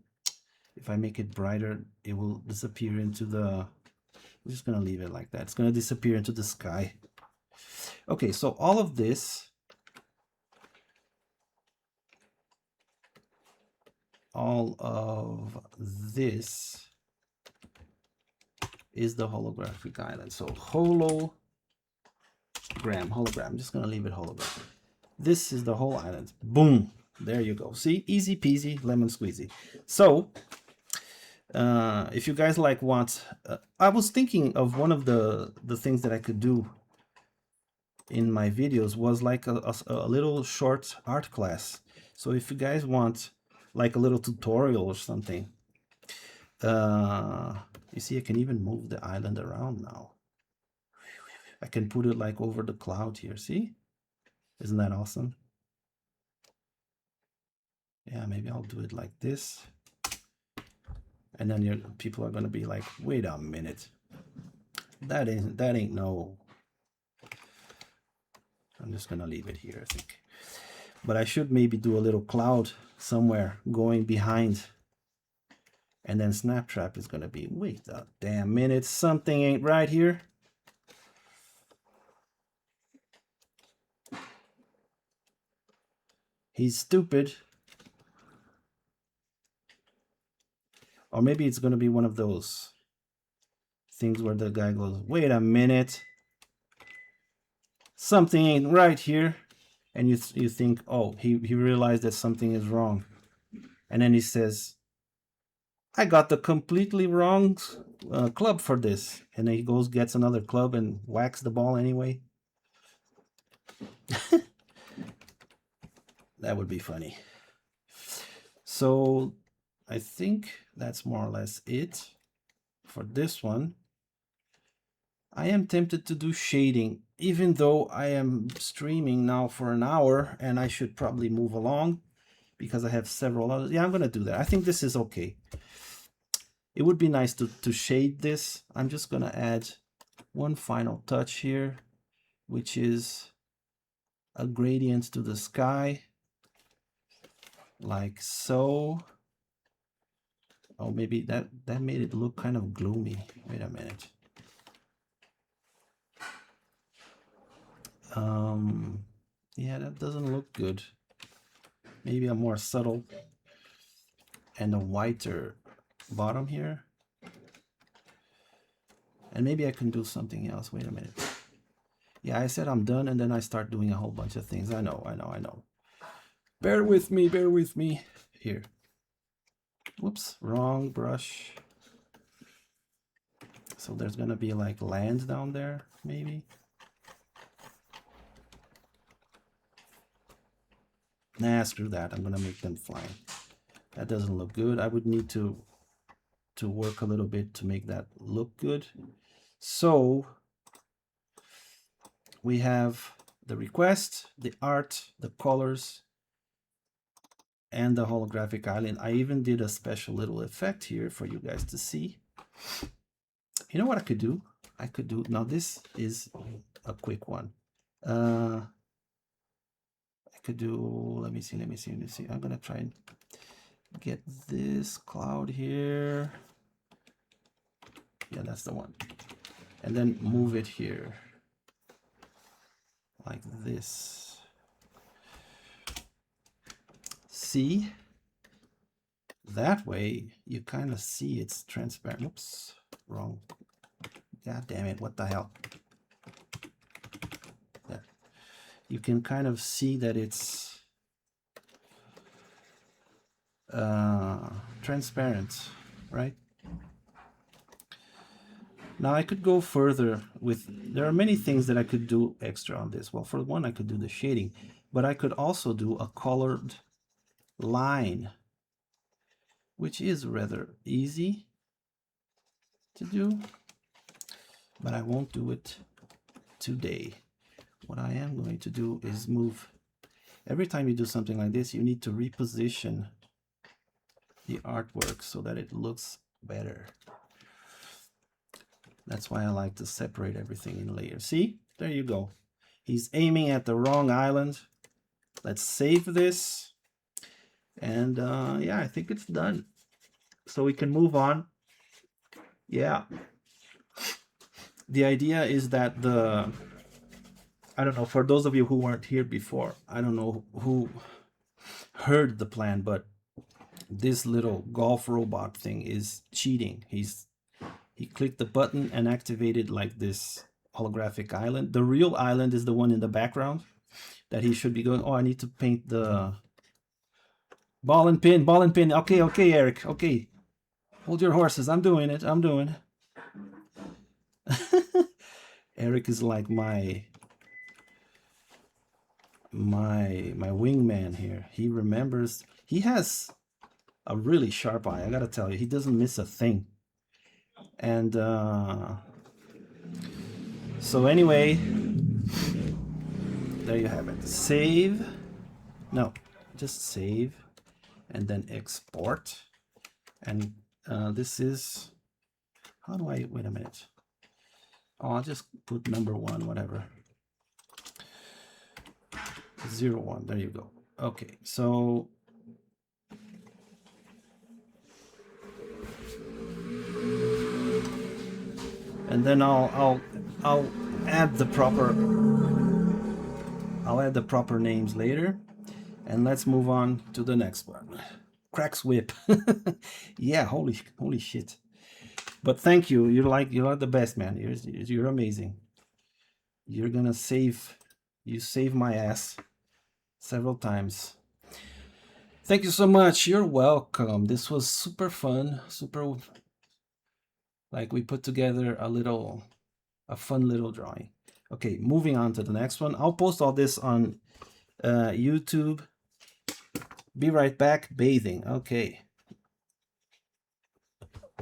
if I make it brighter, it will disappear into the... I'm just gonna leave it like that. It's gonna disappear into the sky. Okay, so all of this, is the holographic island. So hologram. I'm just gonna leave it hologram. This is the whole island. Boom. There you go. See, easy peasy, lemon squeezy. So if you guys like want, I was thinking of one of the things that I could do in my videos was like a little short art class. So if you guys want like a little tutorial or something, you see I can even move the island around now. I can put it like over the cloud here. See, isn't that awesome? Yeah, maybe I'll do it like this, and then people are gonna be like, wait a minute, that ain't no. I'm just gonna leave it here, I think. But I should maybe do a little cloud somewhere going behind. And then Snaptrap is gonna be, wait a damn minute, something ain't right here. He's stupid. Or maybe it's gonna be one of those things where the guy goes, wait a minute, something ain't right here. And you think, oh, he realized that something is wrong. And then he says, I got the completely wrong club for this. And then he goes, gets another club and whacks the ball anyway. That would be funny. So I think that's more or less it for this one. I am tempted to do shading, even though I am streaming now for an hour and I should probably move along because I have several others. Yeah, I'm going to do that. I think this is okay. It would be nice to shade this. I'm just going to add one final touch here, which is a gradient to the sky, like so. Oh, maybe that made it look kind of gloomy. Wait a minute. Yeah, that doesn't look good. Maybe a more subtle and a whiter bottom here. And maybe I can do something else. Wait a minute. Yeah, I said I'm done, and then I start doing a whole bunch of things. I know. Bear with me. Here. Whoops, wrong brush. So there's gonna be like land down there, maybe. Nah, screw that. I'm gonna make them fly. That doesn't look good. I would need to work a little bit to make that look good. So we have the request, the art, the colors, and the holographic island. I even did a special little effect here for you guys to see. You know what I could do? Now this is a quick one. I could do, let me see. I'm gonna try and get this cloud here. Yeah, that's the one. And then move it here like this. See? That way you kind of see it's transparent. Oops, wrong. God damn it, what the hell? Yeah. You can kind of see that it's transparent, right? Now I could go further with, there are many things that I could do extra on this. Well, for one, I could do the shading, but I could also do a colored line, which is rather easy to do, but I won't do it today. What I am going to do is move. Every time you do something like this, you need to reposition the artwork so that it looks better. That's why I like to separate everything in layers. See, there you go. He's aiming at the wrong island. Let's save this. And yeah, I think it's done. So we can move on. Yeah. The idea is that I don't know, for those of you who weren't here before, I don't know who heard the plan, but this little golf robot thing is cheating. He's He clicked the button and activated like this holographic island. The real island is the one in the background that he should be going. Oh, I need to paint the ball and pin, ball and pin. Okay, okay, Eric. Okay. Hold your horses. I'm doing it. I'm doing it. Eric is like my wingman here. He remembers. He has a really sharp eye. I gotta tell you, he doesn't miss a thing. And so anyway, there you have it. Save. No, just save, and then export. And this is. How do I? Wait a minute. Oh, I'll just put number 1, whatever. 01. There you go. Okay, so and then I'll add the proper names later, and let's move on to the next one. Cracks whip. Yeah, holy shit. But thank you. You're the best, man. You're amazing. You're gonna you saved my ass several times. Thank you so much. You're welcome. This was super fun. Super, like, we put together a fun little drawing. Okay, moving on to the next one. I'll post all this on YouTube. Be right back. Bathing. Okay.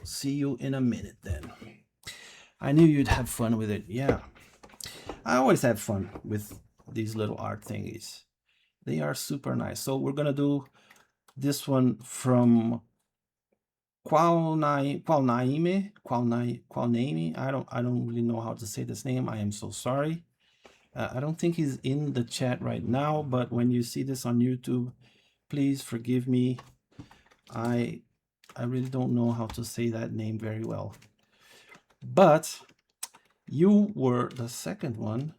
See you in a minute then. I knew you'd have fun with it. Yeah. I always have fun with these little art thingies. They are super nice. So we're gonna do this one from Qualnaime. I don't really know how to say this name. I am so sorry. I don't think he's in the chat right now, but when you see this on YouTube, please forgive me. I really don't know how to say that name very well. But you were the second one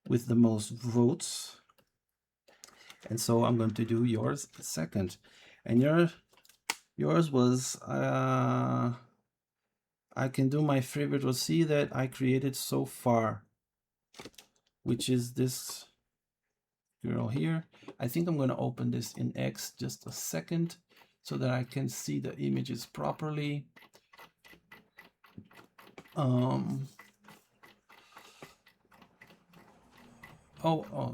with the most votes. And so I'm going to do yours second. And yours was, I can do my favorite. We'll see that I created so far, which is this girl here. I think I'm going to open this in X just a second so that I can see the images properly.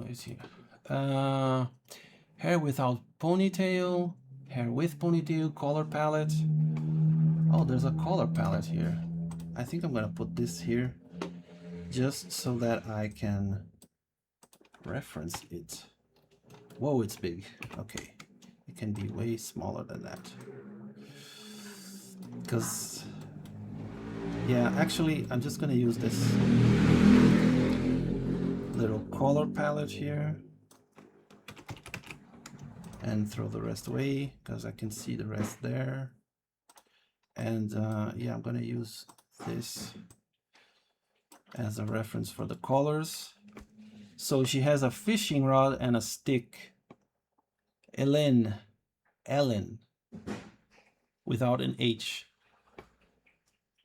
It's here. Hair without ponytail, hair with ponytail, color palette. Oh, there's a color palette here. I think I'm gonna put this here just so that I can reference it. Whoa, it's big. Okay, it can be way smaller than that. Because, yeah, actually, I'm just gonna use this little color palette here and throw the rest away because I can see the rest there. And yeah, I'm gonna use this as a reference for the colors. So she has a fishing rod and a stick. Ellen, without an H.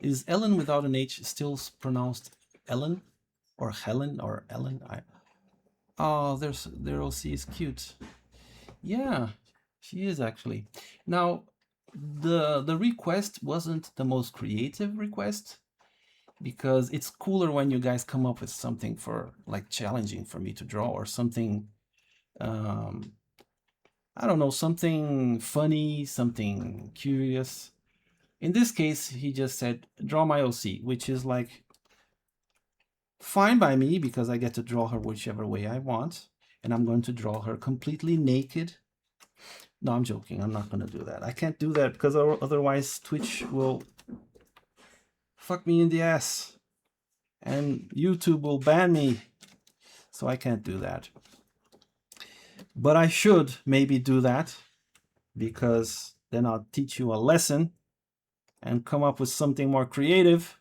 Is Ellen without an H still pronounced Ellen or Helen or Ellen? Oh, their OC is cute. Yeah, she is actually. Now, the request wasn't the most creative request because it's cooler when you guys come up with something for like challenging for me to draw or something. I don't know, something funny, something curious. In this case, he just said, draw my OC, which is like fine by me because I get to draw her whichever way I want. And I'm going to draw her completely naked. No, I'm joking. I'm not going to do that. I can't do that because otherwise Twitch will fuck me in the ass. And YouTube will ban me. So I can't do that. But I should maybe do that because then I'll teach you a lesson and come up with something more creative.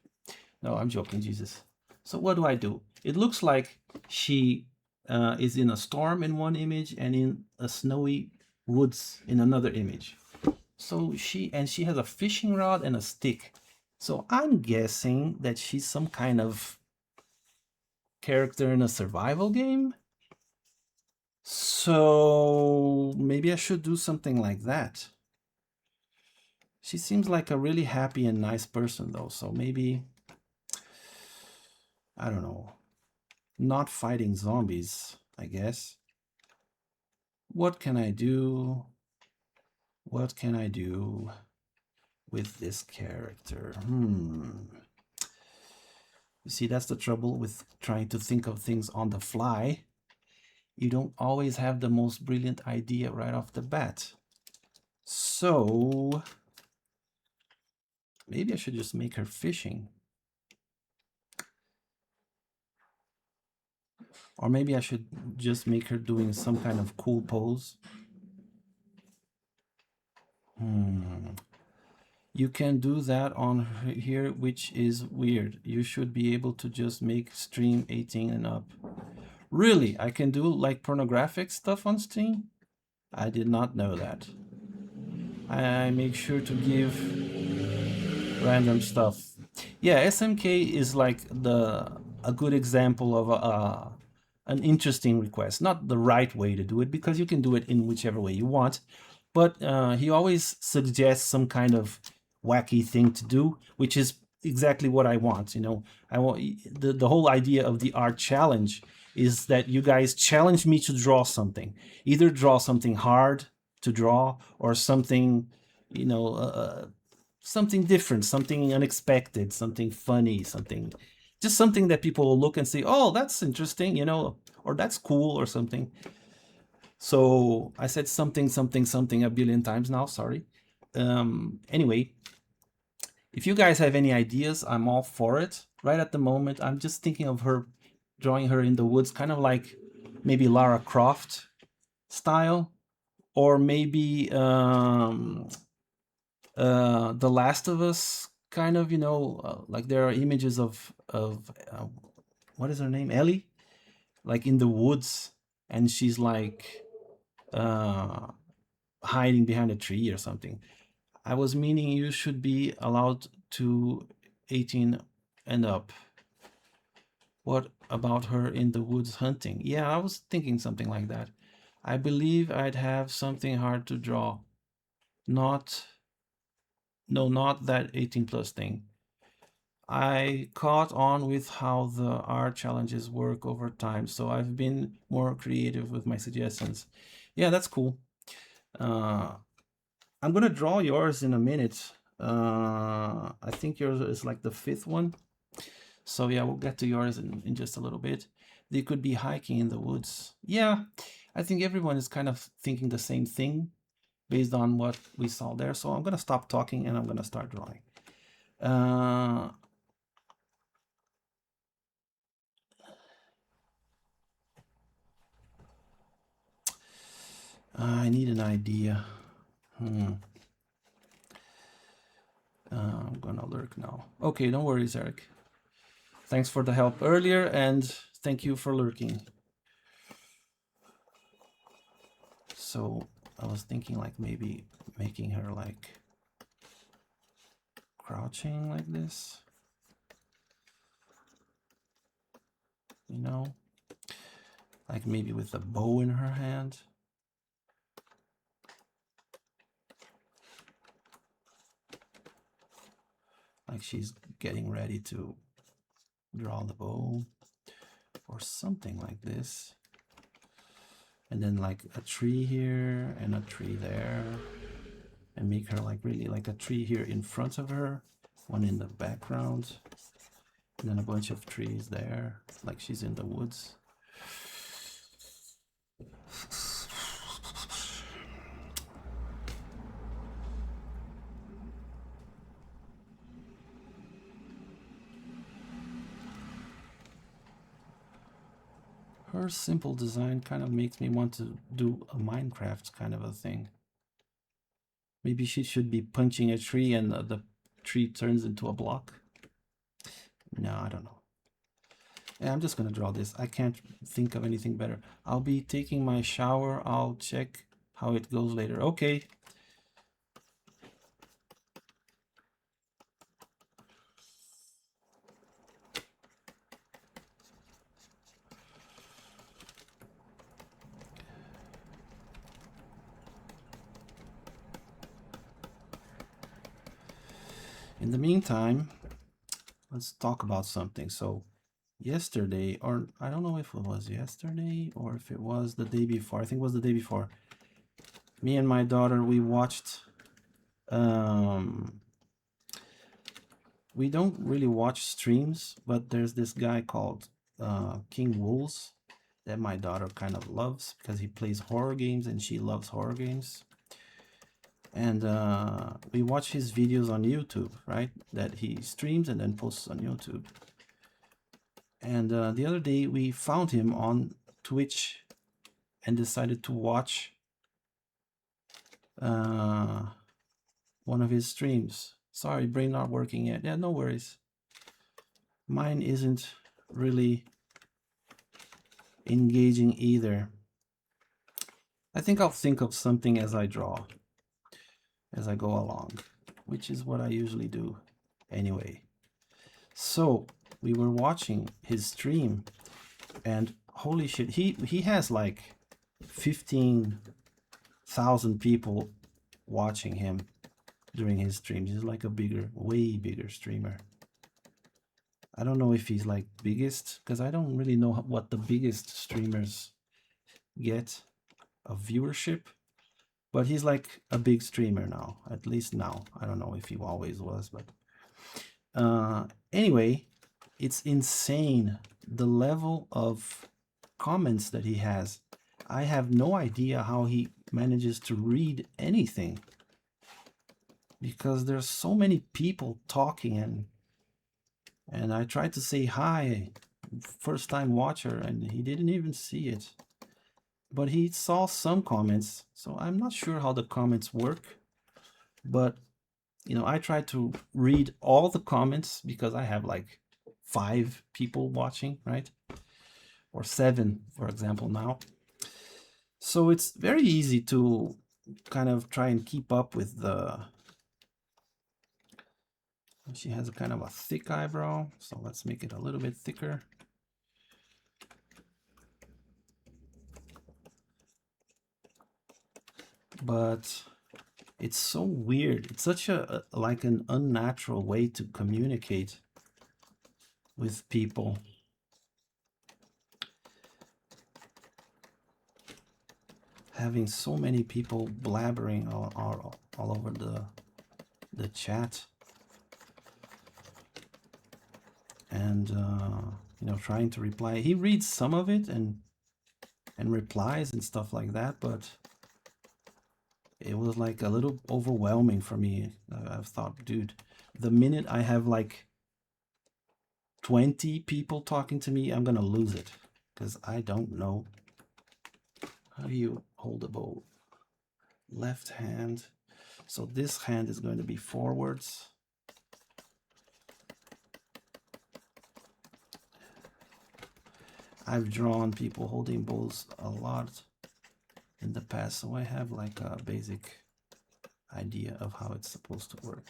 No, I'm joking, Jesus. So what do? It looks like she is in a storm in one image and in a snowy woods in another image. So she has a fishing rod and a stick. So I'm guessing that she's some kind of character in a survival game. So maybe I should do something like that. She seems like a really happy and nice person though, so maybe, I don't know, not fighting zombies, I guess. What can I do? What can I do with this character? You see, that's the trouble with trying to think of things on the fly. You don't always have the most brilliant idea right off the bat. So maybe I should just make her fishing. Or maybe I should just make her doing some kind of cool pose. You can do that on here, which is weird. You should be able to just make stream 18 and up. Really? I can do like pornographic stuff on Steam? I did not know that. I make sure to give random stuff. Yeah, SMK is like a good example of an interesting request. Not the right way to do it, because you can do it in whichever way you want. But he always suggests some kind of wacky thing to do, which is exactly what I want. You know, I want the whole idea of the art challenge is that you guys challenge me to draw something, either draw something hard to draw or something, you know, something different, something unexpected, something funny, something, just something that people will look and say, oh, that's interesting, you know, or that's cool or something. So I said something, something, something a billion times now, sorry. Anyway, if you guys have any ideas, I'm all for it. Right at the moment, I'm just thinking of her, drawing her in the woods, kind of like maybe Lara Croft style, or maybe The Last of Us, kind of, you know, like there are images of what is her name, Ellie, like in the woods, and she's like hiding behind a tree or something. I was meaning you should be allowed to 18 and up. What about her in the woods hunting? Yeah, I was thinking something like that. I believe I'd have something hard to draw. Not, no, not that 18 plus thing. I caught on with how the art challenges work over time, so I've been more creative with my suggestions. Yeah, that's cool. I'm gonna draw yours in a minute. I think yours is like the fifth one. So yeah, we'll get to yours in just a little bit. They could be hiking in the woods. Yeah, I think everyone is kind of thinking the same thing based on what we saw there. So I'm gonna stop talking and I'm gonna start drawing. I need an idea. I'm gonna lurk now. Okay, don't worry, Zarek. Thanks for the help earlier, and thank you for lurking. So I was thinking like maybe making her like crouching like this. You know? Like maybe with a bow in her hand. Like she's getting ready to draw the bow or something like this. And then like a tree here and a tree there, and make her like really like a tree here in front of her, one in the background, and then a bunch of trees there, like she's in the woods. Her simple design kind of makes me want to do a Minecraft kind of a thing. Maybe she should be punching a tree and the tree turns into a block. No, I don't know. Yeah, I'm just gonna draw this. I can't think of anything better. I'll be taking my shower. I'll check how it goes later. Okay. In the meantime, let's talk about something. So yesterday, or I don't know if it was yesterday or if it was the day before. I think it was the day before. Me and my daughter, we watched we don't really watch streams, but there's this guy called King Wools that my daughter kind of loves because he plays horror games and she loves horror games. And we watch his videos on YouTube, right? That he streams and then posts on YouTube. And the other day we found him on Twitch and decided to watch one of his streams. Sorry, brain not working yet. Yeah, no worries. Mine isn't really engaging either. I think I'll think of something as I draw, as I go along, which is what I usually do anyway. So we were watching his stream and holy shit, he has like 15,000 people watching him during his streams. He's like a bigger, way bigger streamer. I don't know if he's like biggest, because I don't really know what the biggest streamers get of viewership, but he's like a big streamer now, at least now. I don't know if he always was, but anyway, it's insane the level of comments that he has. I have no idea how he manages to read anything because there's so many people talking, and I tried to say hi, first time watcher, and he didn't even see it. But he saw some comments, so I'm not sure how the comments work. But you know, I try to read all the comments because I have like 5 people watching, right? Or 7, for example, now. So it's very easy to kind of try and keep up with the... She has a kind of a thick eyebrow, so let's make it a little bit thicker. But it's so weird. It's such a like an unnatural way to communicate with people. Having so many people blabbering all over the chat, and you know, trying to reply. He reads some of it and replies and stuff like that, but it was like a little overwhelming for me. I've thought, dude, the minute I have like 20 people talking to me, I'm gonna lose it because I don't know. How do you hold a bow? Left hand. So this hand is going to be forwards. I've drawn people holding bows a lot in the past, so I have like a basic idea of how it's supposed to work.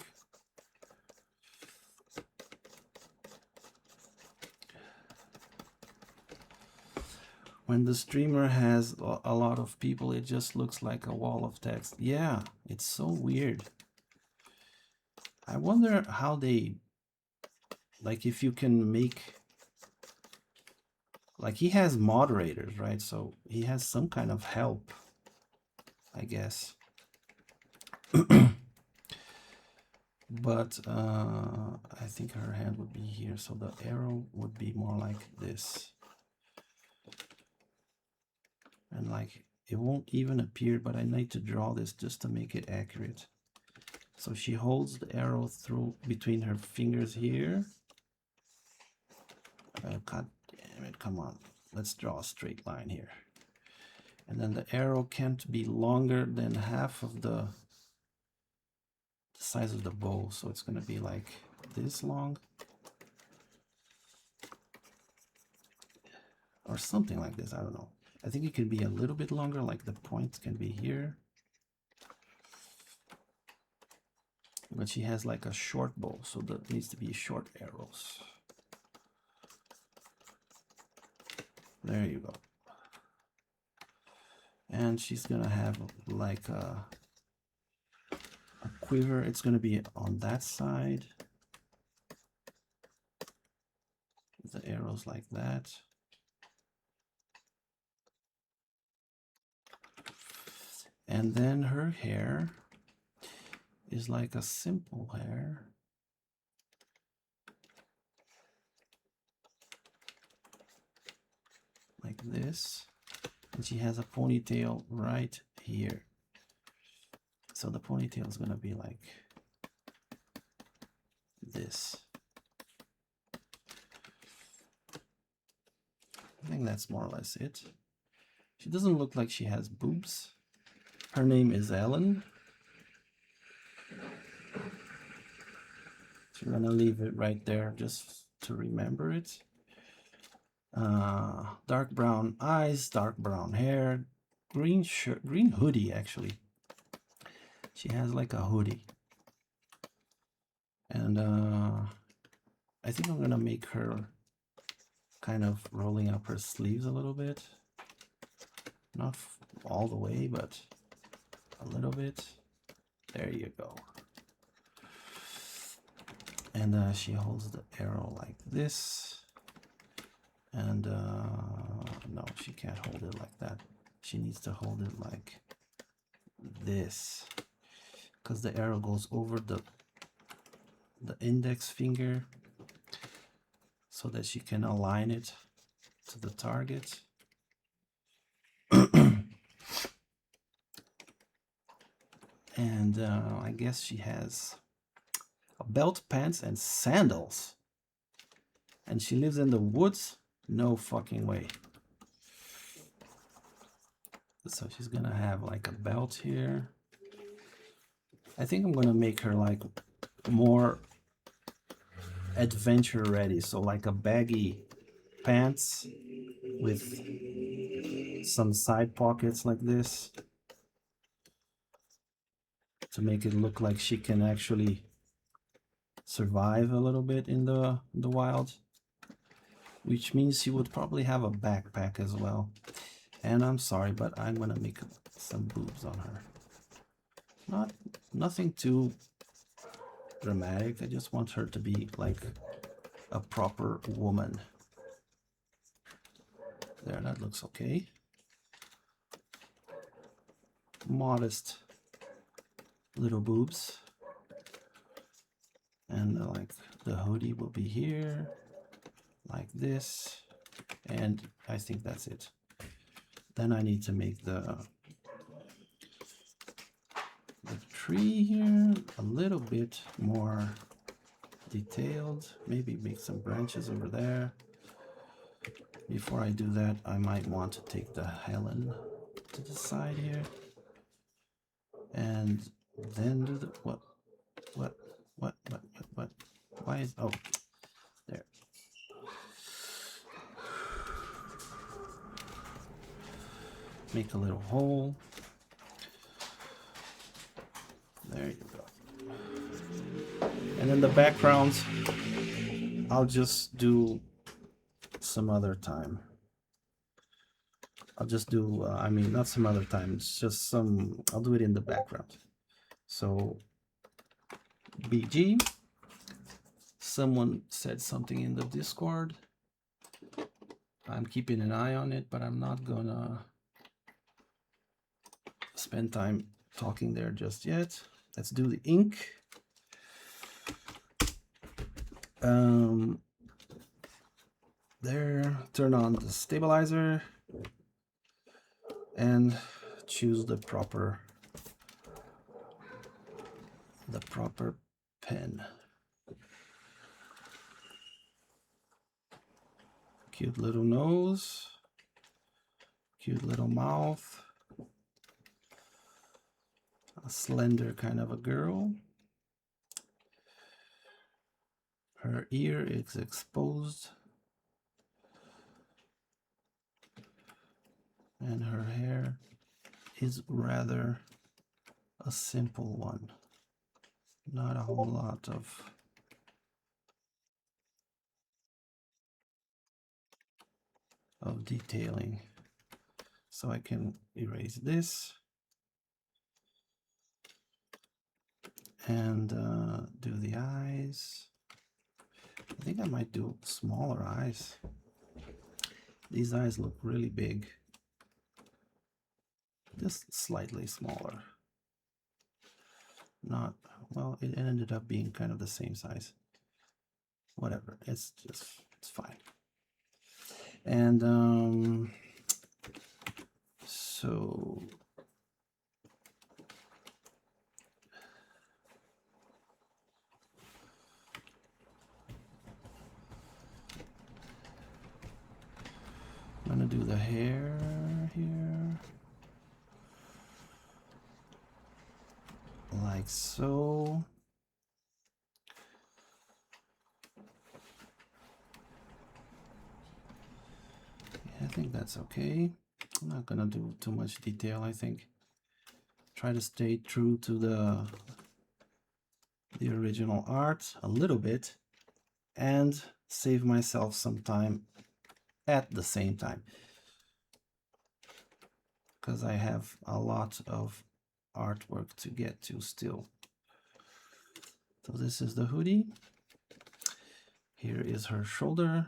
When the streamer has a lot of people, it just looks like a wall of text. Yeah, it's so weird. I wonder how they, like, if you can make, like, he has moderators, right? So he has some kind of help, I guess. But I think her hand would be here, so the arrow would be more like this. And like, it won't even appear, but I need to draw this just to make it accurate. So she holds the arrow through between her fingers here. God damn it, come on. Let's draw a straight line here. And then the arrow can't be longer than half of the size of the bow. So it's going to be like this long. Or something like this, I don't know. I think it could be a little bit longer, like the point can be here. But she has like a short bow, so that needs to be short arrows. There you go. And she's gonna have like a a quiver. It's going to be on that side. The arrows like that. And then her hair is like a simple hair. Like this. And she has a ponytail right here. So the ponytail is going to be like this. I think that's more or less it. She doesn't look like she has boobs. Her name is Ellen. So we're gonna leave it right there just to remember it. Dark brown eyes, dark brown hair, green shirt, green hoodie actually. She has like a hoodie. And I think I'm gonna make her kind of rolling up her sleeves a little bit. Not all the way, but a little bit. There you go. And she holds the arrow like this. And no, she can't hold it like that. She needs to hold it like this, because the arrow goes over the index finger so that she can align it to the target. And I guess she has a belt, pants, and sandals. And she lives in the woods? No fucking way. So she's gonna have like a belt here. I think I'm gonna make her like more adventure ready. So like a baggy pants with some side pockets like this to make it look like she can actually survive a little bit in the wild, which means she would probably have a backpack as well. And I'm sorry, but I'm gonna make some boobs on her. Nothing too dramatic. I just want her to be like a proper woman. There, that looks okay. Modest little boobs. And like the hoodie will be here, like this. And I think that's it. Then I need to make the tree here a little bit more detailed. Maybe make some branches over there. Before I do that, I might want to take the Helen to the side here. And then do the what? Why is, oh, there. Make a little hole. There you go. And then the background, I'll just do some other time. I'll just do, I mean, not some other time, it's just some, I'll do it in the background. So, BG, someone said something in the Discord. I'm keeping an eye on it, but I'm not gonna spend time talking there just yet. Let's do the ink. There, turn on the stabilizer and choose the proper pen. Cute little nose, cute little mouth, a slender kind of a girl. Her ear is exposed, and her hair is rather a simple one. Not a whole lot of detailing. So I can erase this. and do the eyes. I think I might do smaller eyes. These eyes look really big. Just slightly smaller. Not, well, it ended up being kind of the same size. Whatever, it's fine. And so I'm gonna do the hair here, like so. I think that's okay. I'm not gonna do too much detail. I think try to stay true to the original art a little bit and save myself some time at the same time, because I have a lot of artwork to get to still. So this is the hoodie. Here is her shoulder,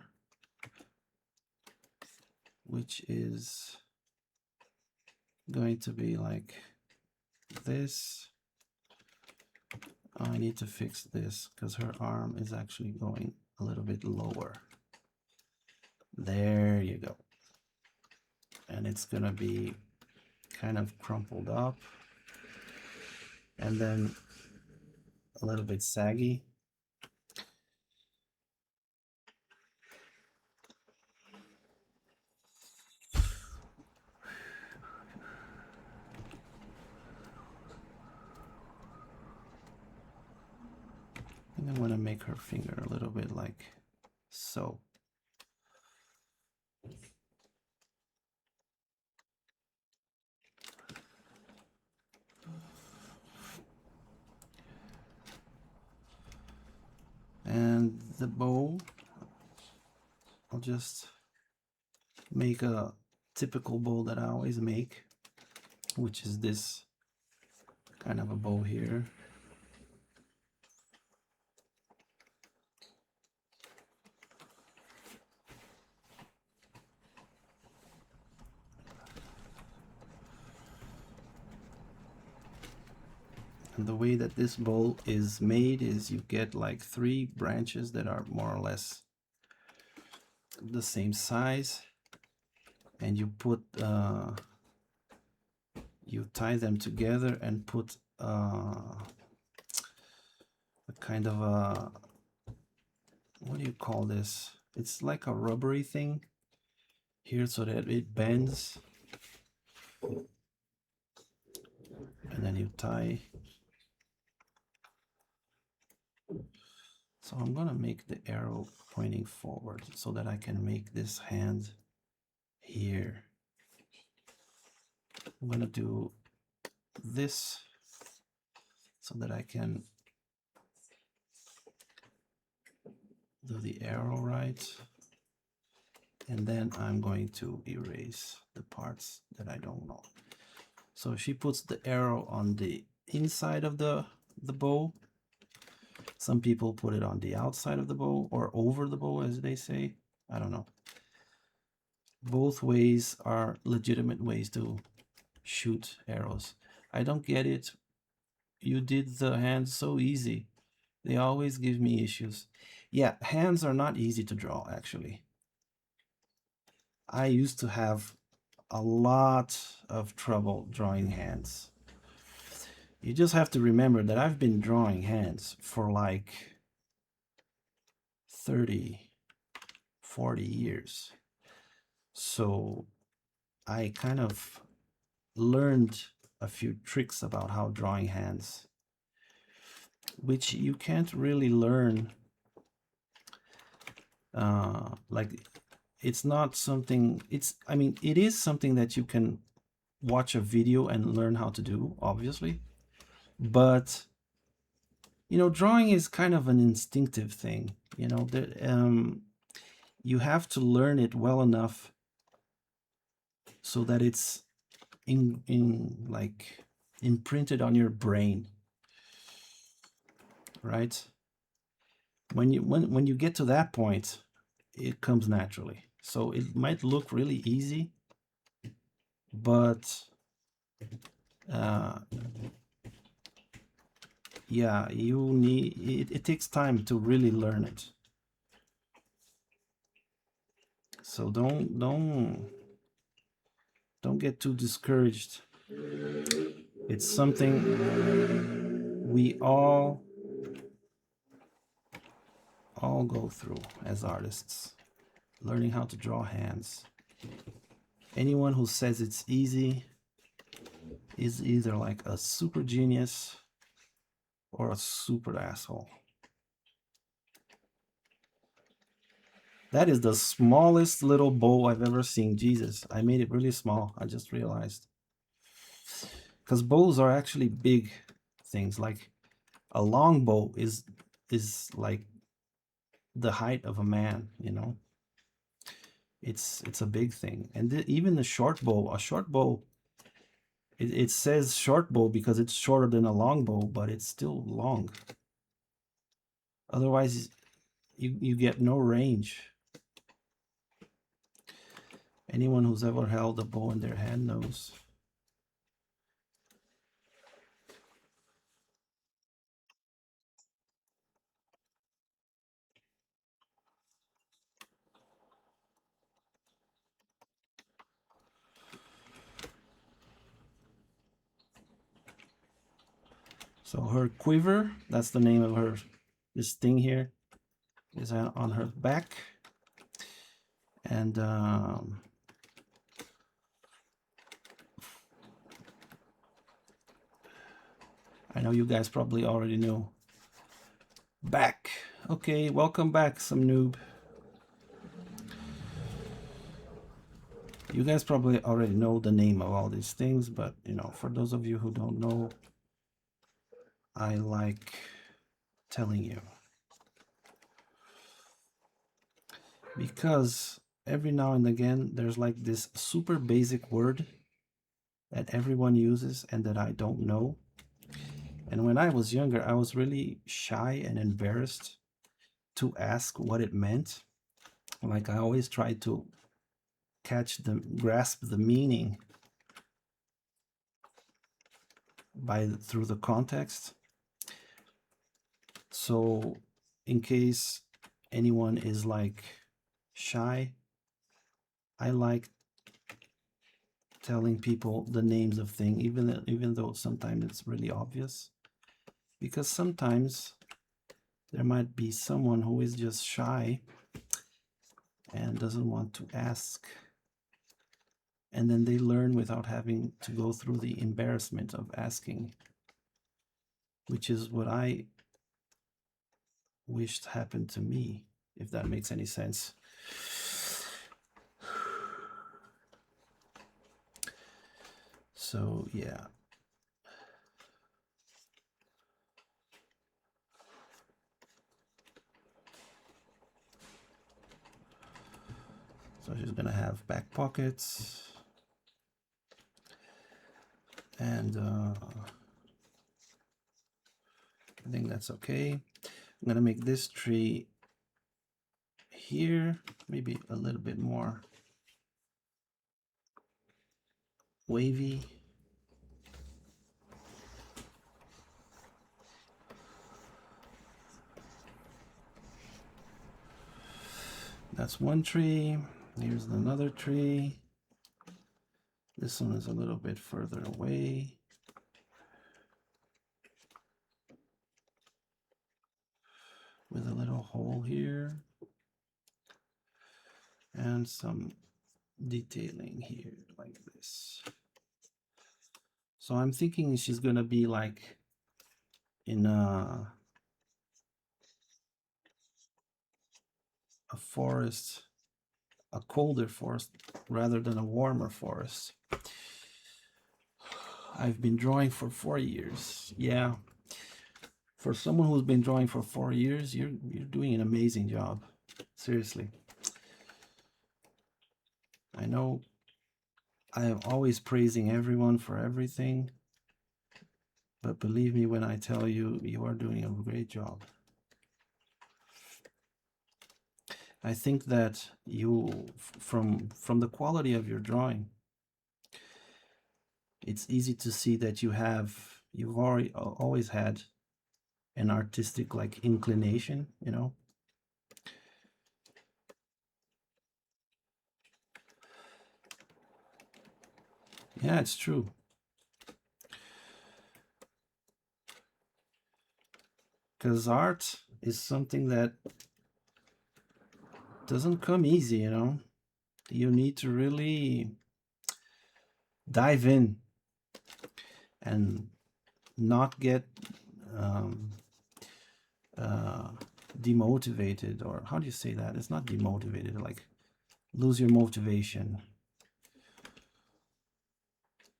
which is going to be like this. Oh, I need to fix this because her arm is actually going a little bit lower. There you go. And it's gonna be kind of crumpled up and then a little bit saggy. And I want to make her finger a little bit like so. And the bow, I'll just make a typical bow that I always make, which is this kind of a bow here. And the way that this bowl is made is you get like 3 branches that are more or less the same size, and you put you tie them together and put a kind of a, what do you call this? It's like a rubbery thing here so that it bends, and then you tie. So I'm gonna make the arrow pointing forward so that I can make this hand here. I'm gonna do this so that I can do the arrow right, and then I'm going to erase the parts that I don't know. So she puts the arrow on the inside of the bow. Some people put it on the outside of the bow or over the bow, as they say. I don't know. Both ways are legitimate ways to shoot arrows. I don't get it. You did the hands so easy. They always give me issues. Yeah, hands are not easy to draw, actually. I used to have a lot of trouble drawing hands. You just have to remember that I've been drawing hands for like 30, 40 years. So I kind of learned a few tricks about how drawing hands, which you can't really learn. Like, it's not something, I mean, it is something that you can watch a video and learn how to do, obviously. But, you know, drawing is kind of an instinctive thing, you know, that you have to learn it well enough so that it's like imprinted on your brain. right? When you get to that point, it comes naturally. So it might look really easy, but uh, yeah, it takes time to really learn it. So don't get too discouraged. It's something we all go through as artists, learning how to draw hands. Anyone who says it's easy is either like a super genius or a super asshole. That is the smallest little bow I've ever seen. Jesus, I made it really small. I just realized. Because bows are actually big things. Like a long bow is like the height of a man, you know. It's a big thing. And even the short bow, a short bow, it says short bow because it's shorter than a long bow, but it's still long. Otherwise, you get no range. Anyone who's ever held a bow in their hand knows. So her quiver, that's the name of her, this thing here, is on her back. And I know you guys probably already know. Back. Okay, welcome back, some noob. You guys probably already know the name of all these things, but you know, for those of you who don't know, I like telling you. Because every now and again, there's like this super basic word that everyone uses and that I don't know. And when I was younger, I was really shy and embarrassed to ask what it meant. Like I always tried to grasp the meaning through the context. So in case anyone is like shy, I like telling people the names of things, even though sometimes it's really obvious, because sometimes there might be someone who is just shy and doesn't want to ask, and then they learn without having to go through the embarrassment of asking, which is what I wished happened to me, if that makes any sense. So yeah. So she's gonna have back pockets, and I think that's okay. I'm gonna make this tree here maybe a little bit more wavy. That's one tree. Here's another tree. This one is a little bit further away. With a little hole here. And some detailing here like this. So I'm thinking she's gonna be like in a forest, a colder forest rather than a warmer forest. I've been drawing for 4 years. Yeah. For someone who's been drawing for 4 years, you're doing an amazing job. Seriously. I know I am always praising everyone for everything, But believe me when I tell you, you are doing a great job. I think that you, from the quality of your drawing, it's easy to see that you've already always had an artistic like inclination, you know. Yeah, it's true. Because art is something that doesn't come easy, you know. You need to really dive in and not get um, uh, demotivated, or how do you say that? It's not demotivated, like lose your motivation.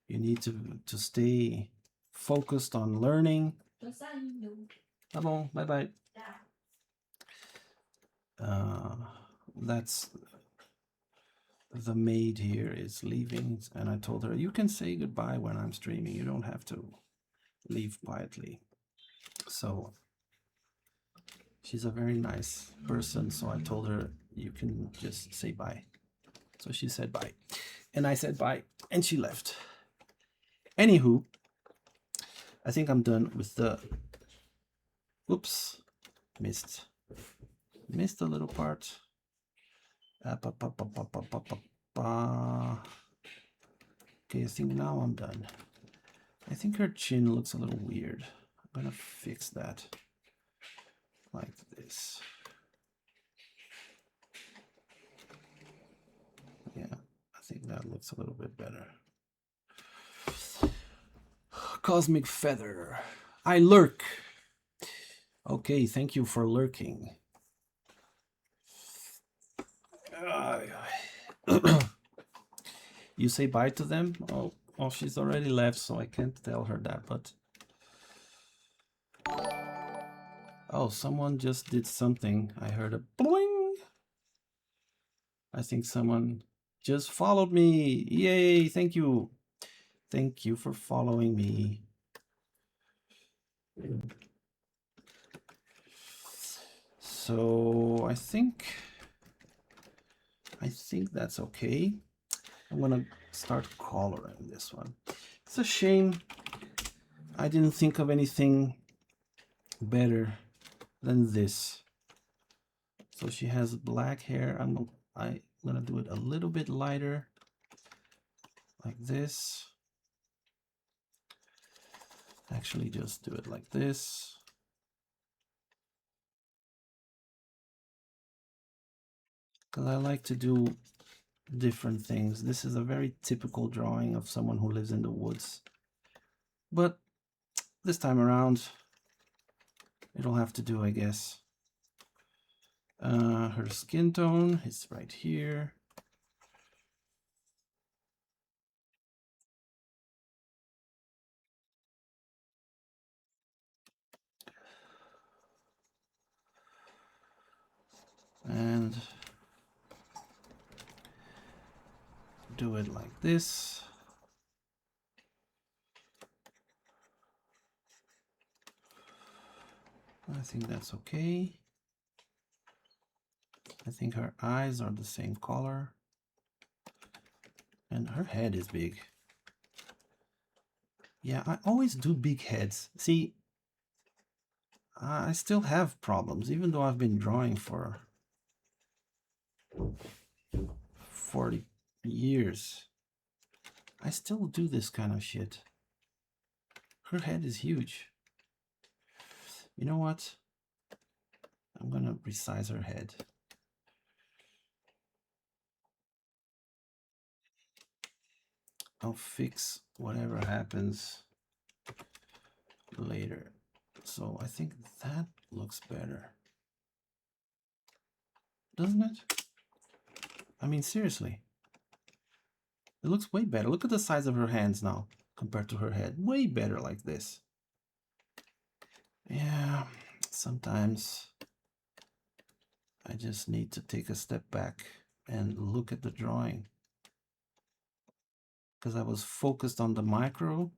You need to stay focused on learning. Tá bom, bye bye. That's the maid here is leaving, and I told her, you can say goodbye when I'm streaming. You don't have to leave quietly. So she's a very nice person, so I told her you can just say bye. So she said bye, and I said bye, and she left. Anywho, I think I'm done with the. Oops, missed a little part. Okay, I think now I'm done. I think her chin looks a little weird. I'm gonna fix that like this. Yeah, I think that looks a little bit better. Cosmic Feather. I lurk. Okay, thank you for lurking. You say bye to them? Oh, she's already left, so I can't tell her that, but... Oh, someone just did something. I heard a boing. I think someone just followed me. Yay, thank you. Thank you for following me. So I think that's okay. I'm gonna start coloring this one. It's a shame I didn't think of anything better than this. So she has black hair. I'm gonna do it a little bit lighter, like this. Actually, just do it like this. Because I like to do different things. This is a very typical drawing of someone who lives in the woods. But this time around, it'll have to do, I guess. Her skin tone is right here. And do it like this. I think that's okay. I think her eyes are the same color. And her head is big. Yeah, I always do big heads. See, I still have problems, even though I've been drawing for 40 years. I still do this kind of shit. Her head is huge. You know what? I'm gonna resize her head. I'll fix whatever happens later. So I think that looks better. Doesn't it? I mean, seriously. It looks way better. Look at the size of her hands now compared to her head. Way better like this. Yeah, sometimes I just need to take a step back and look at the drawing. Because I was focused on the micro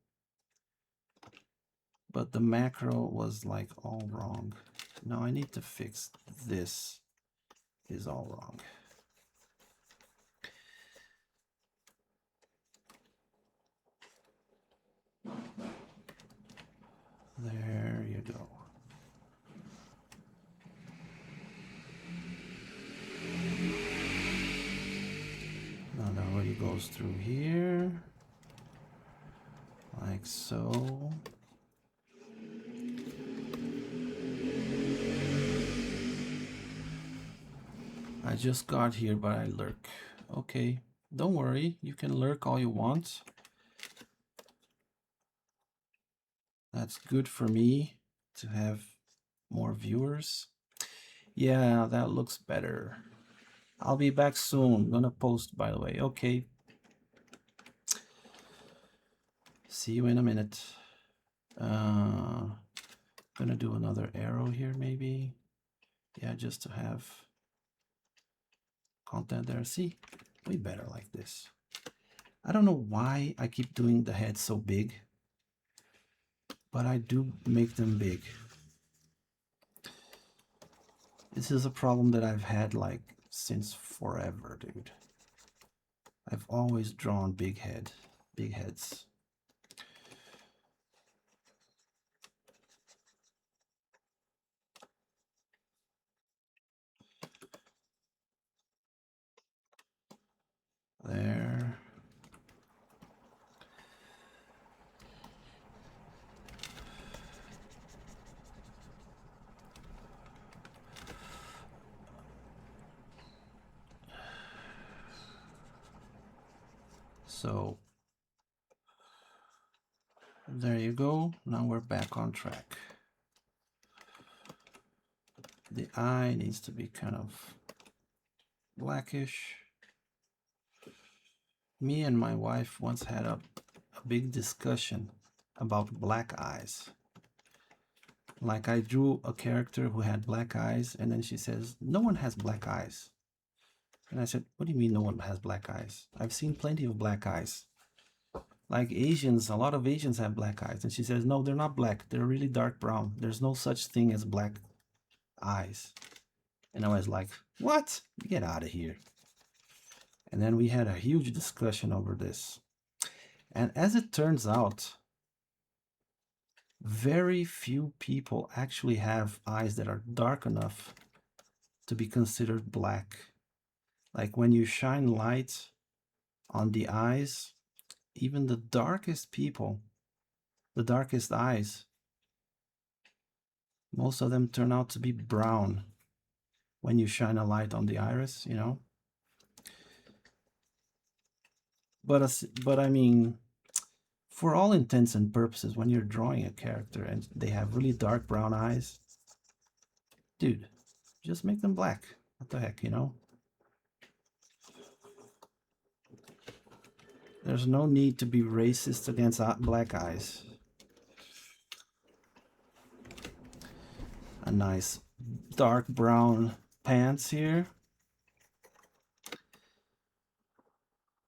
but the macro was like all wrong. Now I need to fix this. Is all wrong. There you go. Now it goes through here, like so. I just got here, but I lurk. Okay, don't worry, you can lurk all you want. That's good for me to have more viewers. Yeah, that looks better. I'll be back soon. Gonna post, by the way. Okay. See you in a minute. Gonna do another arrow here, maybe. Yeah, just to have content there. See, way better like this. I don't know why I keep doing the head so big, but I do make them big. This is a problem that I've had like since forever, dude. I've always drawn big heads. There. So there you go. Now we're back on track. The eye needs to be kind of blackish. Me and my wife once had a big discussion about black eyes. Like I drew a character who had black eyes, and then she says, "No one has black eyes." And I said, "What do you mean no one has black eyes? I've seen plenty of black eyes. Like Asians, a lot of Asians have black eyes." And she says, "No, they're not black. They're really dark brown. There's no such thing as black eyes." And I was like, "What? Get out of here." And then we had a huge discussion over this. And as it turns out, very few people actually have eyes that are dark enough to be considered black. Like when you shine light on the eyes, even the darkest people, the darkest eyes, most of them turn out to be brown when you shine a light on the iris, you know. But I mean, for all intents and purposes, when you're drawing a character and they have really dark brown eyes, dude, just make them black. What the heck, you know? There's no need to be racist against black eyes. A nice dark brown pants here.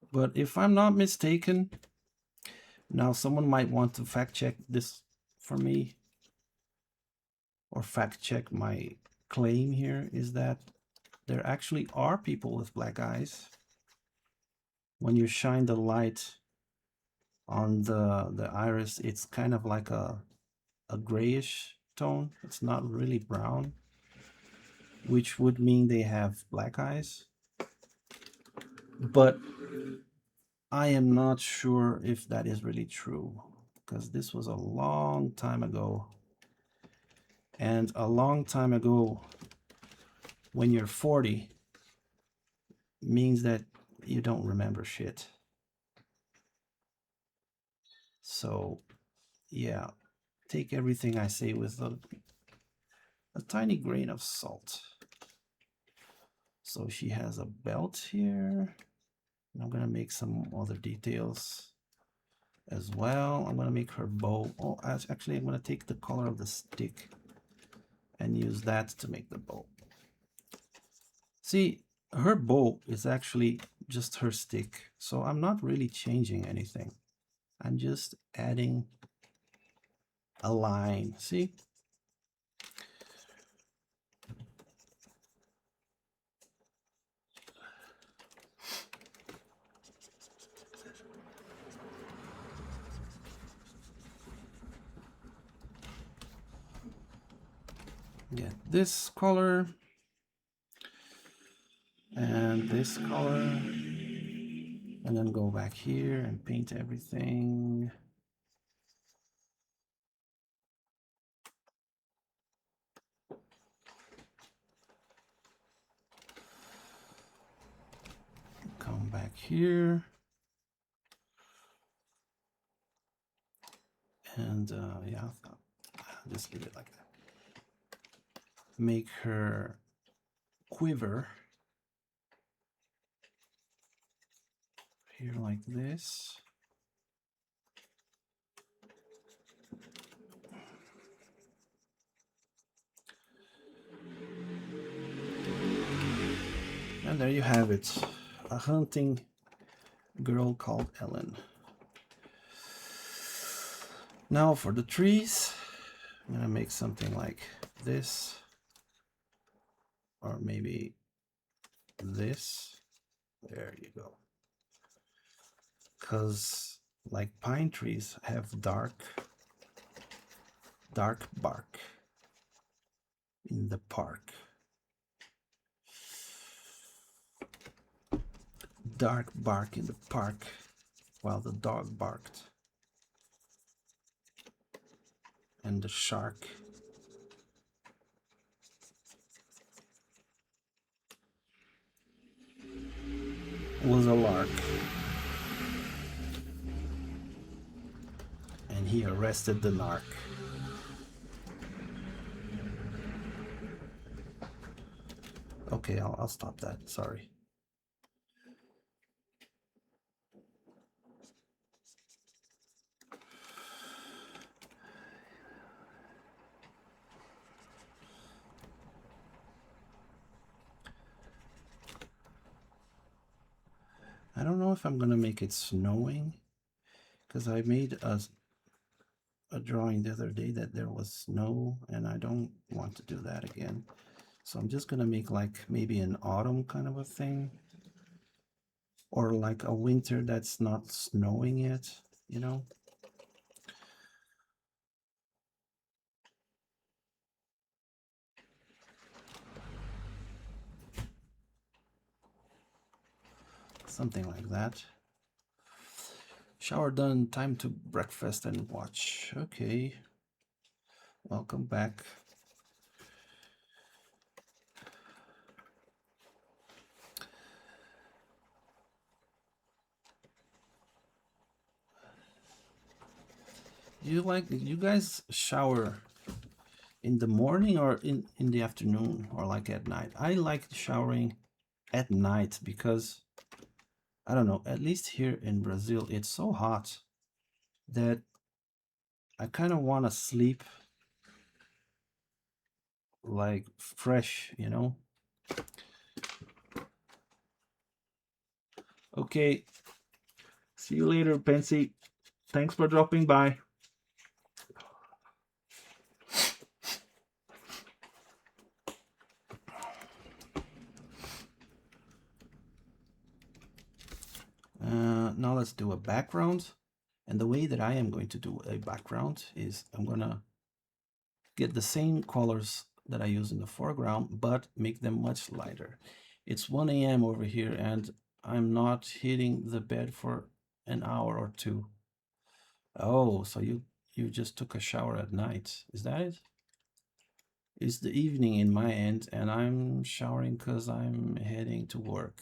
But if I'm not mistaken, now someone might want to fact check this for me, or fact check my claim here, is that there actually are people with black eyes. When you shine the light on the iris, it's kind of like a grayish tone. It's not really brown, which would mean they have black eyes. But I am not sure if that is really true, because this was a long time ago. And a long time ago, when you're 40, means that you don't remember shit. So, yeah, take everything I say with a tiny grain of salt. So she has a belt here. And I'm gonna make some other details as well. I'm gonna make her bow. Oh, actually, I'm gonna take the color of the stick and use that to make the bow. See, her bow is actually just her stick, so I'm not really changing anything. I'm just adding a line. See? Get this color and this color, and then go back here and paint everything. Come back here. And yeah, I'll just leave it like that. Make her quiver here like this. And there you have it, a hunting girl called Ellen. Now for the trees, I'm gonna make something like this, or maybe this. There you go. Because like pine trees have dark bark in the park. Dark bark in the park while the dog barked. And the shark was a lark. And he arrested the narc. Okay, I'll stop that. Sorry. I don't know if I'm gonna make it snowing, because I made a drawing the other day that there was snow, and I don't want to do that again. So I'm just gonna make like maybe an autumn kind of a thing, or like a winter that's not snowing yet, you know? Something like that. Shower done, time to breakfast and watch. Okay. Welcome back. You guys shower in the morning or in the afternoon or like at night? I like showering at night because I don't know, at least here in Brazil it's so hot that I kind of want to sleep like fresh, you know? Okay. See you later, Pensy. Thanks for dropping by. Now let's do a background. And the way that I am going to do a background is I'm gonna get the same colors that I use in the foreground, but make them much lighter. It's 1 a.m. over here and I'm not hitting the bed for an hour or two. Oh, so you just took a shower at night. Is that it? It's the evening in my end and I'm showering because I'm heading to work.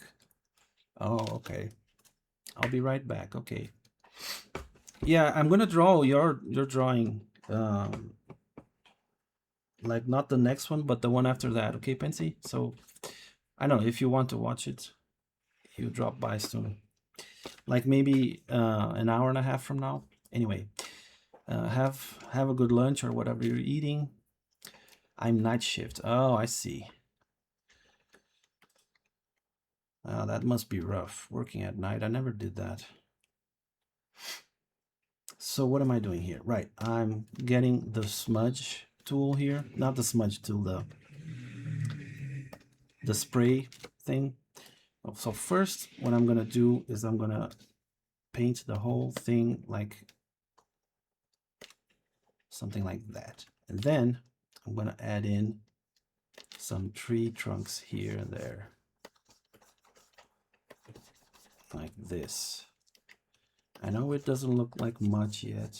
Oh, okay. I'll be right back. Okay. Yeah, I'm gonna draw your drawing. Like not the next one, but the one after that. Okay, Pensy? So I don't know if you want to watch it, you drop by soon. Like maybe an hour and a half from now. Anyway, have a good lunch or whatever you're eating. I'm night shift. Oh, I see. That must be rough working at night. I never did that. So what am I doing here? Right, I'm getting the smudge tool here, not the smudge tool, the spray thing. So first, what I'm gonna do is I'm gonna paint the whole thing like something like that. And then I'm gonna add in some tree trunks here and there, like this. I know it doesn't look like much yet,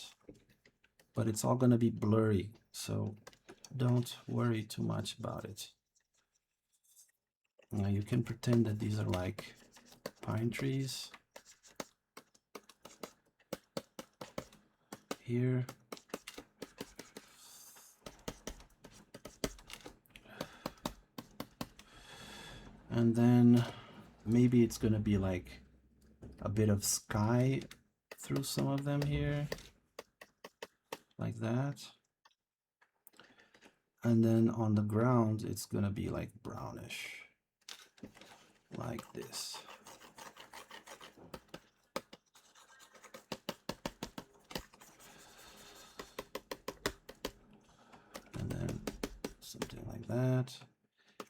but it's all gonna be blurry, so don't worry too much about it. Now you can pretend that these are like pine trees here. And then maybe it's gonna be like a bit of sky through some of them here, like that. And then on the ground, it's gonna be like brownish, like this. And then something like that.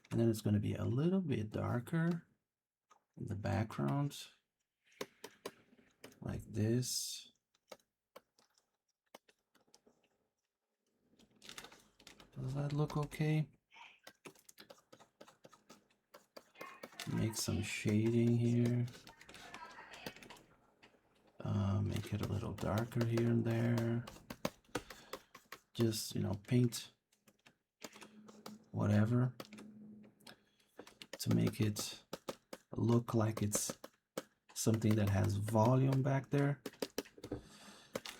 And then it's gonna be a little bit darker in the background, like this. Does that look okay? Make some shading here. Make it a little darker here and there. Just, you know, paint whatever to make it look like it's something that has volume back there.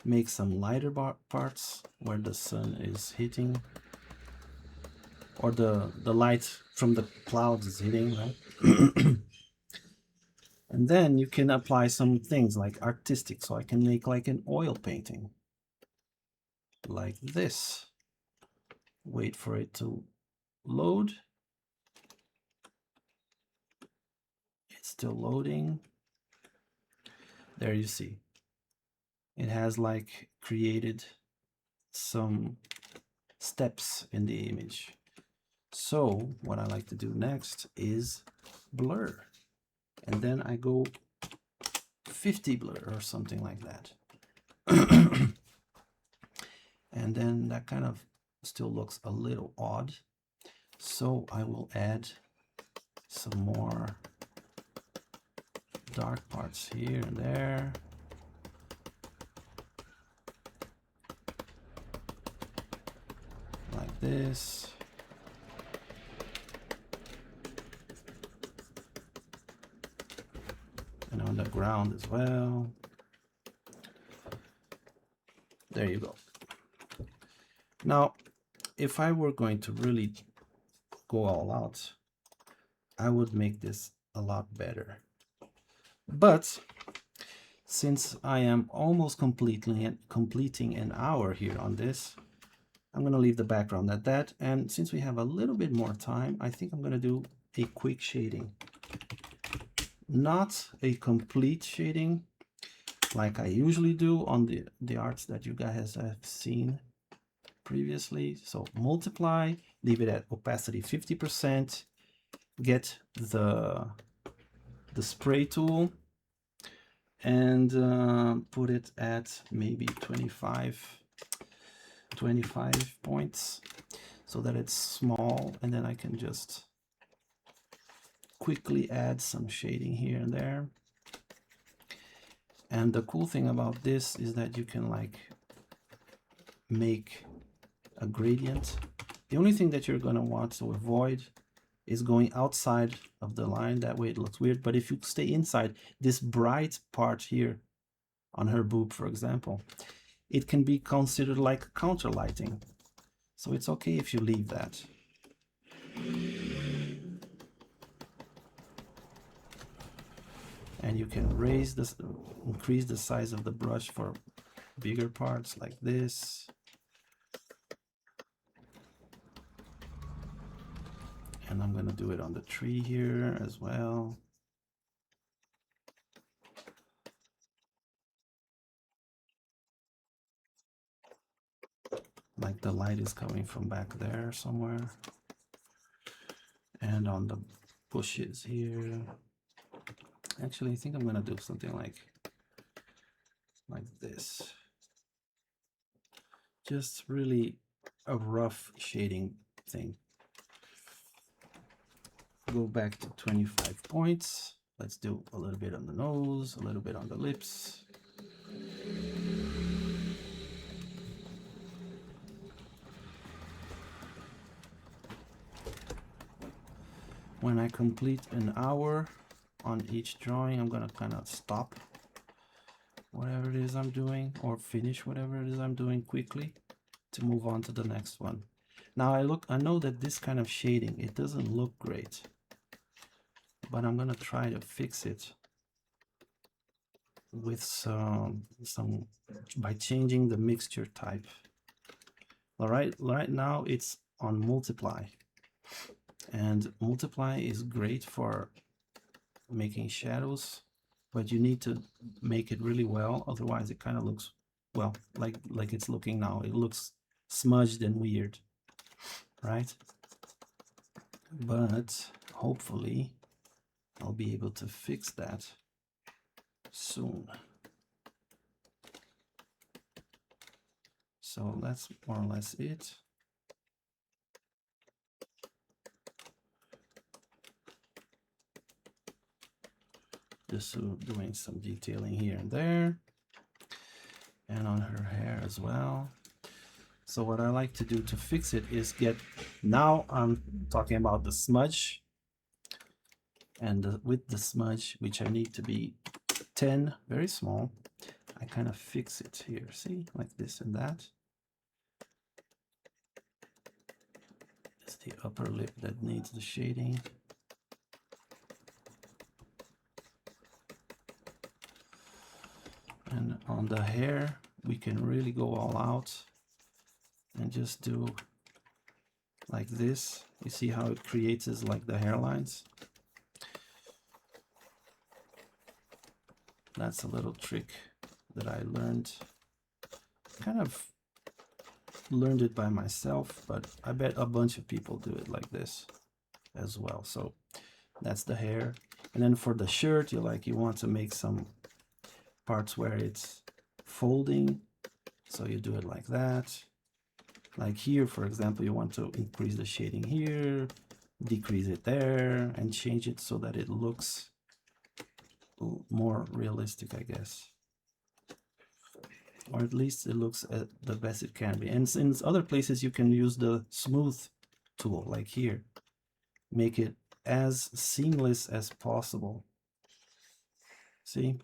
Make some lighter parts where the sun is hitting, or the light from the clouds is hitting, right? And then you can apply some things like artistic. So I can make like an oil painting like this. Wait for it to load. It's still loading. There you see. It has like created some steps in the image. So what I like to do next is blur. And then I go 50 blur or something like that. And then that kind of still looks a little odd. So I will add some more dark parts here and there. Like this. And on the ground as well. There you go. Now, if I were going to really go all out, I would make this a lot better. But since I am almost completing an hour here on this, I'm going to leave the background at that. And since we have a little bit more time, I think I'm going to do a quick shading. Not a complete shading like I usually do on the arts that you guys have seen previously. So multiply, leave it at opacity 50%, get the spray tool and put it at maybe 25 points so that it's small, and then I can just quickly add some shading here and there. And the cool thing about this is that you can like make a gradient. The only thing that you're going to want to avoid is going outside of the line. That way it looks weird. But if you stay inside, this bright part here on her boob, for example, it can be considered like counter lighting. So it's okay if you leave that. And you can raise this, increase the size of the brush for bigger parts like this. And I'm going to do it on the tree here as well. like the light is coming from back there somewhere. And on the bushes here. Actually, I think I'm gonna do something like this. Just really a rough shading thing. Go back to 25 points. Let's do a little bit on the nose, a little bit on the lips. When I complete an hour on each drawing, I'm gonna kind of stop whatever it is I'm doing or finish whatever it is I'm doing quickly to move on to the next one. Now I know that this kind of shading, it doesn't look great, but I'm gonna try to fix it with some by changing the mixture type. All right now it's on multiply, and multiply is great for making shadows, but you need to make it really well, otherwise it kind of looks, well, like it's looking now. It looks smudged and weird, right? But hopefully I'll be able to fix that soon. So that's more or less it. Just doing some detailing here and there, and on her hair as well. So what I like to do to fix it is now I'm talking about the smudge, and with the smudge, which I need to be 10, very small, I kind of fix it here, see, like this and that. It's the upper lip that needs the shading. And on the hair, we can really go all out and just do like this. You see how it creates is like the hairlines. That's a little trick that I learned. Kind of learned it by myself, but I bet a bunch of people do it like this as well. So that's the hair. And then for the shirt, you want to make some parts where it's folding, so you do it like that. Like here, for example, you want to increase the shading here, decrease it there, and change it so that it looks more realistic, I guess. Or at least it looks the best it can be. And in other places, you can use the smooth tool, like here. Make it as seamless as possible. See?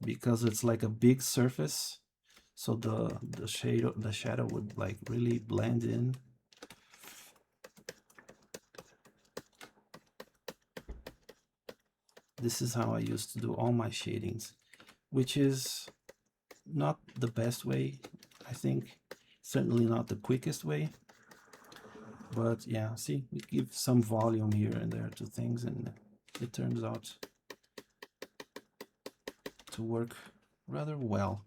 Because it's like a big surface, so the shadow would like really blend in. This is how I used to do all my shadings, which is not the best way, I think. Certainly not the quickest way. But yeah, see, we give some volume here and there to things, and it turns out to work rather well.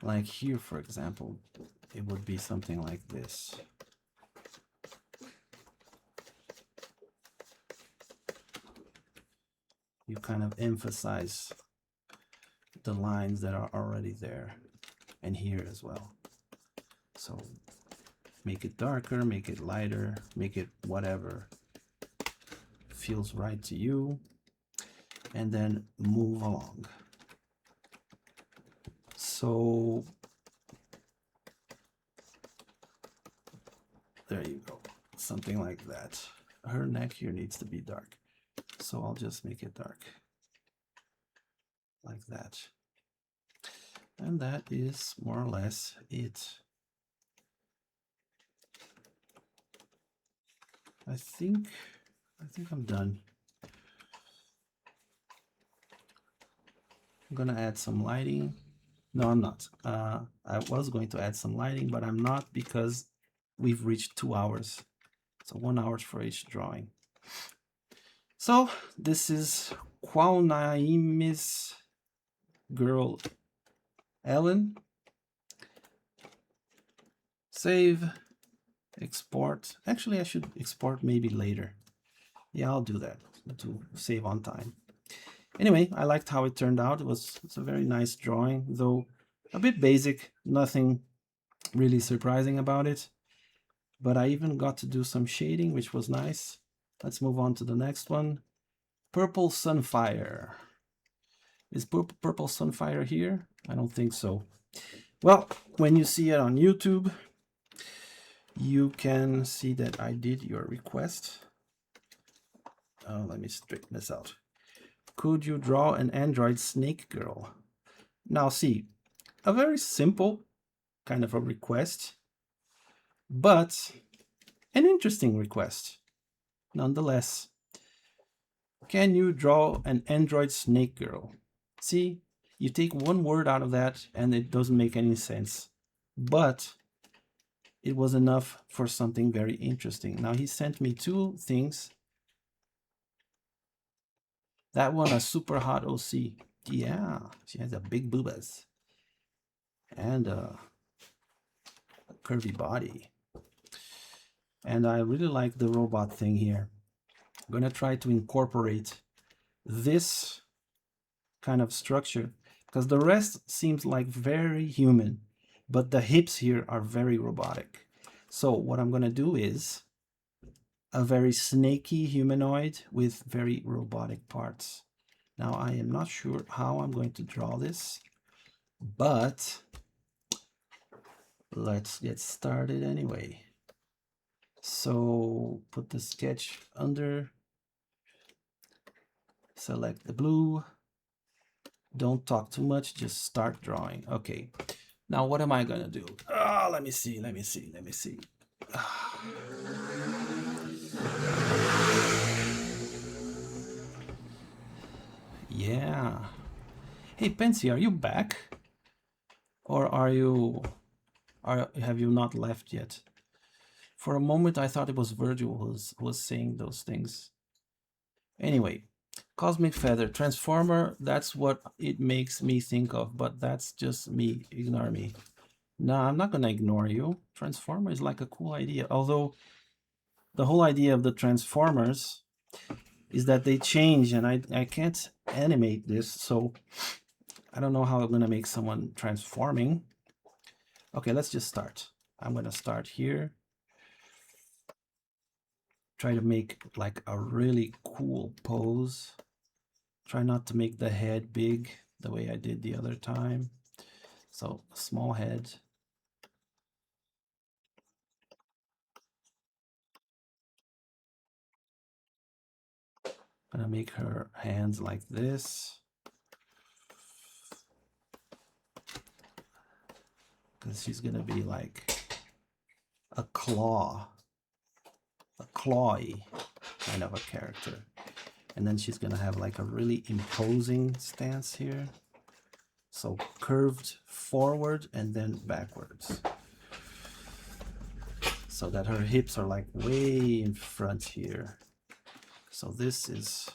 Like here, for example, it would be something like this. You kind of emphasize the lines that are already there, and here as well. So make it darker, make it lighter, make it whatever feels right to you, and then move along. So there you go, something like that. Her neck here needs to be dark, so I'll just make it dark like that. And that is more or less it. I think I'm done. I'm gonna add some lighting. No, I'm not. I was going to add some lighting, but I'm not, because we've reached 2 hours. So 1 hour for each drawing. So this is Quaunaimis girl Ellen. Save, export. Actually, I should export maybe later. Yeah, I'll do that to save on time. Anyway, I liked how it turned out. It's a very nice drawing, though a bit basic, nothing really surprising about it. But I even got to do some shading, which was nice. Let's move on to the next one. Purple Sunfire. Is Purple Sunfire here? I don't think so. Well, when you see it on YouTube, you can see that I did your request. Oh, let me straighten this out. Could you draw an android snake girl? Now see, a very simple kind of a request, but an interesting request nonetheless. Can you draw an android snake girl? See, you take one word out of that and it doesn't make any sense, but it was enough for something very interesting. Now he sent me two things. That one, a super hot OC. Yeah, she has a big boobas and a curvy body. And I really like the robot thing here. I'm gonna try to incorporate this kind of structure because the rest seems like very human, but the hips here are very robotic. So what I'm gonna do is a very snaky humanoid with very robotic parts. Now I am not sure how I'm going to draw this, but let's get started anyway. So put the sketch under, select the blue, don't talk too much, just start drawing. Okay, now what am I gonna do? Let me see. Yeah. Hey Pensy, are you back? Or have you not left yet? For a moment I thought it was Virgil who was saying those things. Anyway, Cosmic Feather, Transformer, that's what it makes me think of, but that's just me. Ignore me. No, I'm not gonna ignore you. Transformer is like a cool idea, although the whole idea of the Transformers is that they change, and I can't animate this, so I don't know how I'm gonna make someone transforming. Okay, let's just start. I'm gonna start here. Try to make like a really cool pose. Try not to make the head big the way I did the other time. So small head. Gonna make her hands like this. Because she's gonna be like a clawy kind of a character. And then she's gonna have like a really imposing stance here. So curved forward and then backwards. So that her hips are like way in front here. So this is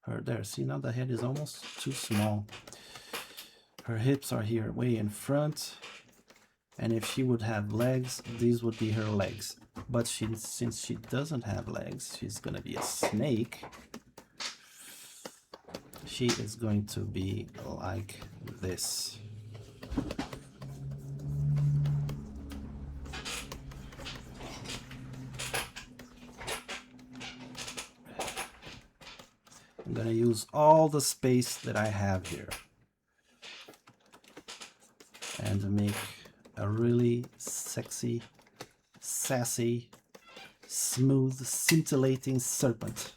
her there. See, now the head is almost too small. Her hips are here way in front. And if she would have legs, these would be her legs. But since she doesn't have legs, she's gonna be a snake. She is going to be like this. I'm gonna use all the space that I have here and make a really sexy, sassy, smooth, scintillating serpent.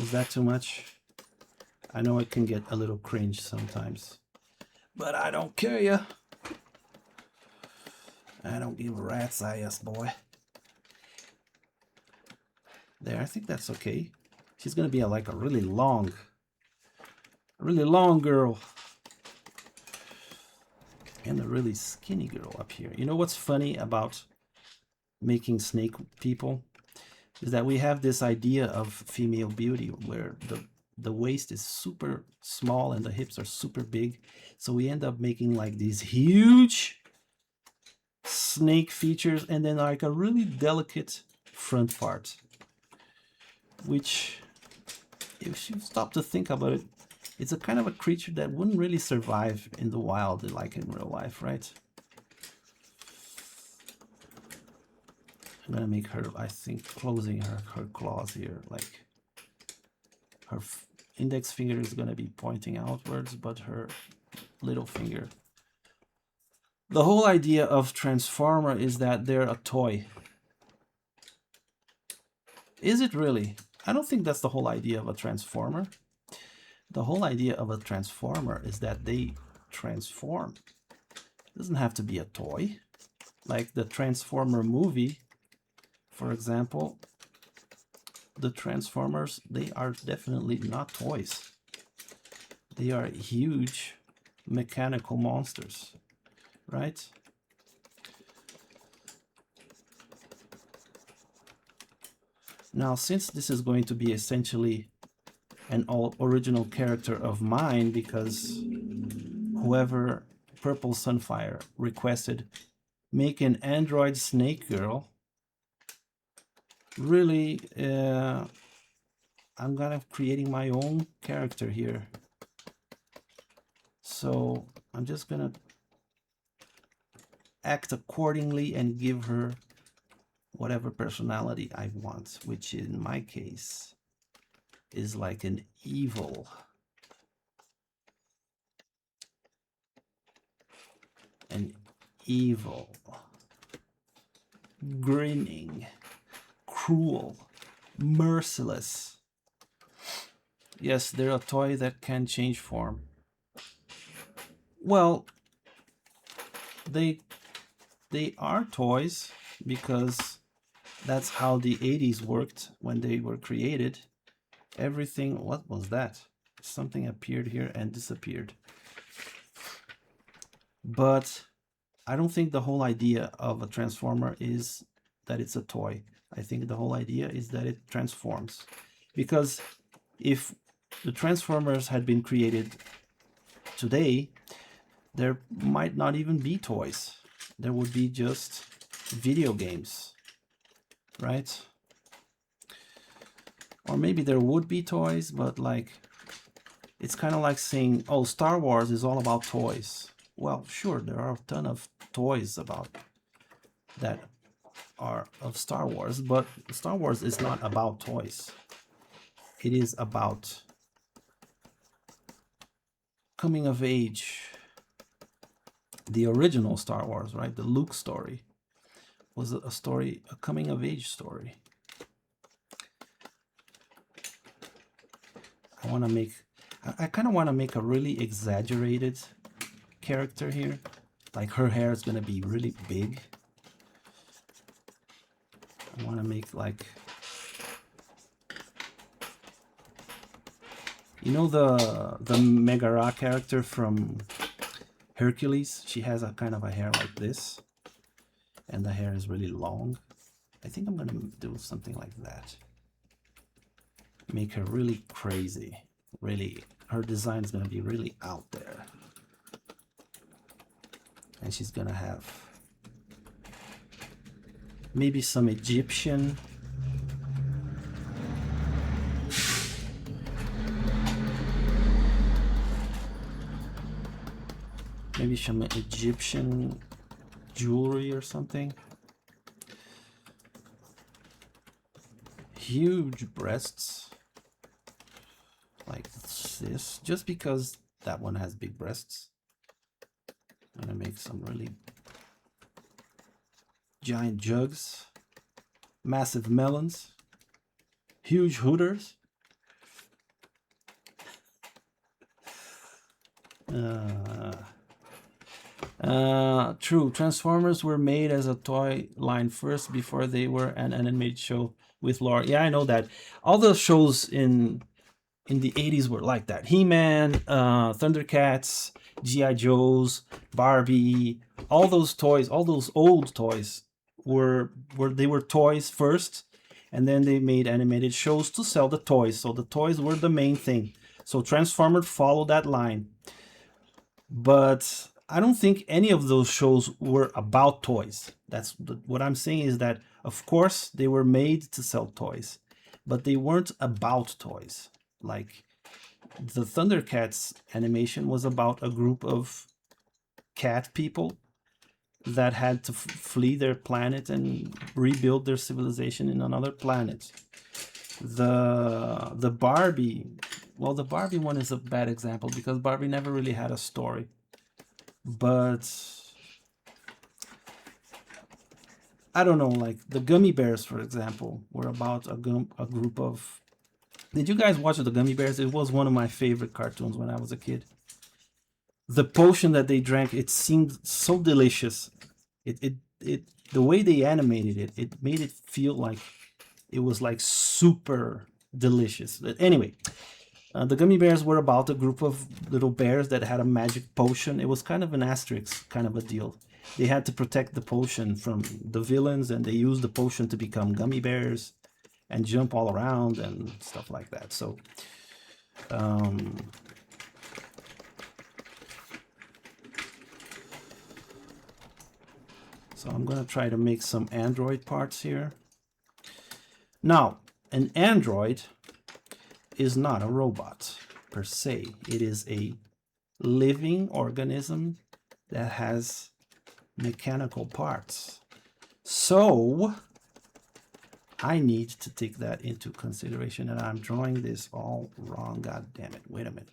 Is that too much? I know it can get a little cringe sometimes, but I don't care ya. I don't give a rat's ass, boy. There, I think that's okay. She's gonna be like a really long girl. And a really skinny girl up here. You know what's funny about making snake people? is that we have this idea of female beauty where the waist is super small and the hips are super big. So we end up making like these huge snake features and then like a really delicate front part, which, if you stop to think about it, it's a kind of a creature that wouldn't really survive in the wild like in real life, right? I'm gonna make her, I think, closing her claws here, like her index finger is gonna be pointing outwards, but her little finger. The whole idea of Transformer is that they're a toy. Is it really? I don't think that's the whole idea of a Transformer. The whole idea of a Transformer is that they transform. It doesn't have to be a toy. Like the Transformer movie, for example, the Transformers, they are definitely not toys. They are huge mechanical monsters, right? Now, since this is going to be essentially an all original character of mine, because whoever Purple Sunfire requested make an android snake girl, really, I'm gonna creating my own character here. So I'm just gonna act accordingly and give her whatever personality I want, which in my case is like an evil, grinning, cruel, merciless. Yes, they're a toy that can change form. Well, they are toys because that's how the 80s worked when they were created. Everything, what was that? Something appeared here and disappeared. But I don't think the whole idea of a Transformer is that it's a toy. I think the whole idea is that it transforms. Because if the Transformers had been created today, there might not even be toys. There would be just video games, right? Or maybe there would be toys, but like, it's kind of like saying, oh, Star Wars is all about toys. Well, sure, there are a ton of toys about that are of Star Wars, but Star Wars is not about toys. It is about coming of age. The original Star Wars, right? The Luke story was a story, a coming of age story. I kind of want to make a really exaggerated character here. Like her hair is going to be really big. I want to make like, you know, the Megara character from Hercules? She has a kind of a hair like this. And the hair is really long. I think I'm going to do something like that. Make her really crazy. Really, her design is going to be really out there. And she's going to have maybe some Egyptian. Maybe some Egyptian jewelry or something. Huge breasts. Like this. Just because that one has big breasts. I'm gonna make some really giant jugs. Massive melons. Huge hooters. True. Transformers were made as a toy line first before they were an animated show with lore. Yeah, I know that. All the shows in the 80s were like that. He-Man, Thundercats, G.I. Joes, Barbie, all those toys, all those old toys were toys first, and then they made animated shows to sell the toys. So the toys were the main thing. So Transformers followed that line. But I don't think any of those shows were about toys. What I'm saying is that, of course, they were made to sell toys, but they weren't about toys. Like the Thundercats animation was about a group of cat people that had to flee their planet and rebuild their civilization in another planet. The Barbie, well, the Barbie one is a bad example because Barbie never really had a story. But I don't know, like the Gummy Bears, for example, were about a group of. Did you guys watch the Gummy Bears? It was one of my favorite cartoons when I was a kid. The potion that they drank, it seemed so delicious. The way they animated it, it made it feel like it was like super delicious. But anyway, the Gummy Bears were about a group of little bears that had a magic potion. It was kind of an Asterix kind of a deal. They had to protect the potion from the villains, and they used the potion to become gummy bears and jump all around and stuff like that. So so I'm gonna try to make some android parts here. Now, an android is not a robot per se. It is a living organism that has mechanical parts. So I need to take that into consideration, and I'm drawing this all wrong. God damn it. Wait a minute.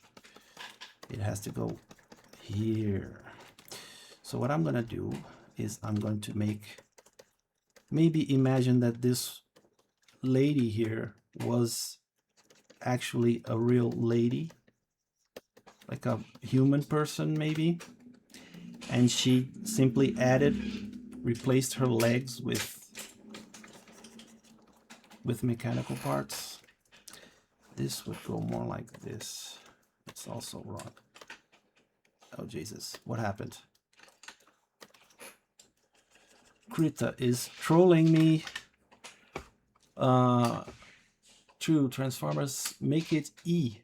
It has to go here. So what I'm going to do is I'm going to maybe imagine that this lady here was actually a real lady, like a human person maybe, and she simply replaced her legs with mechanical parts. This would go more like this. It's also wrong. Oh Jesus, what happened? Krita is trolling me. True, Transformers, make it E.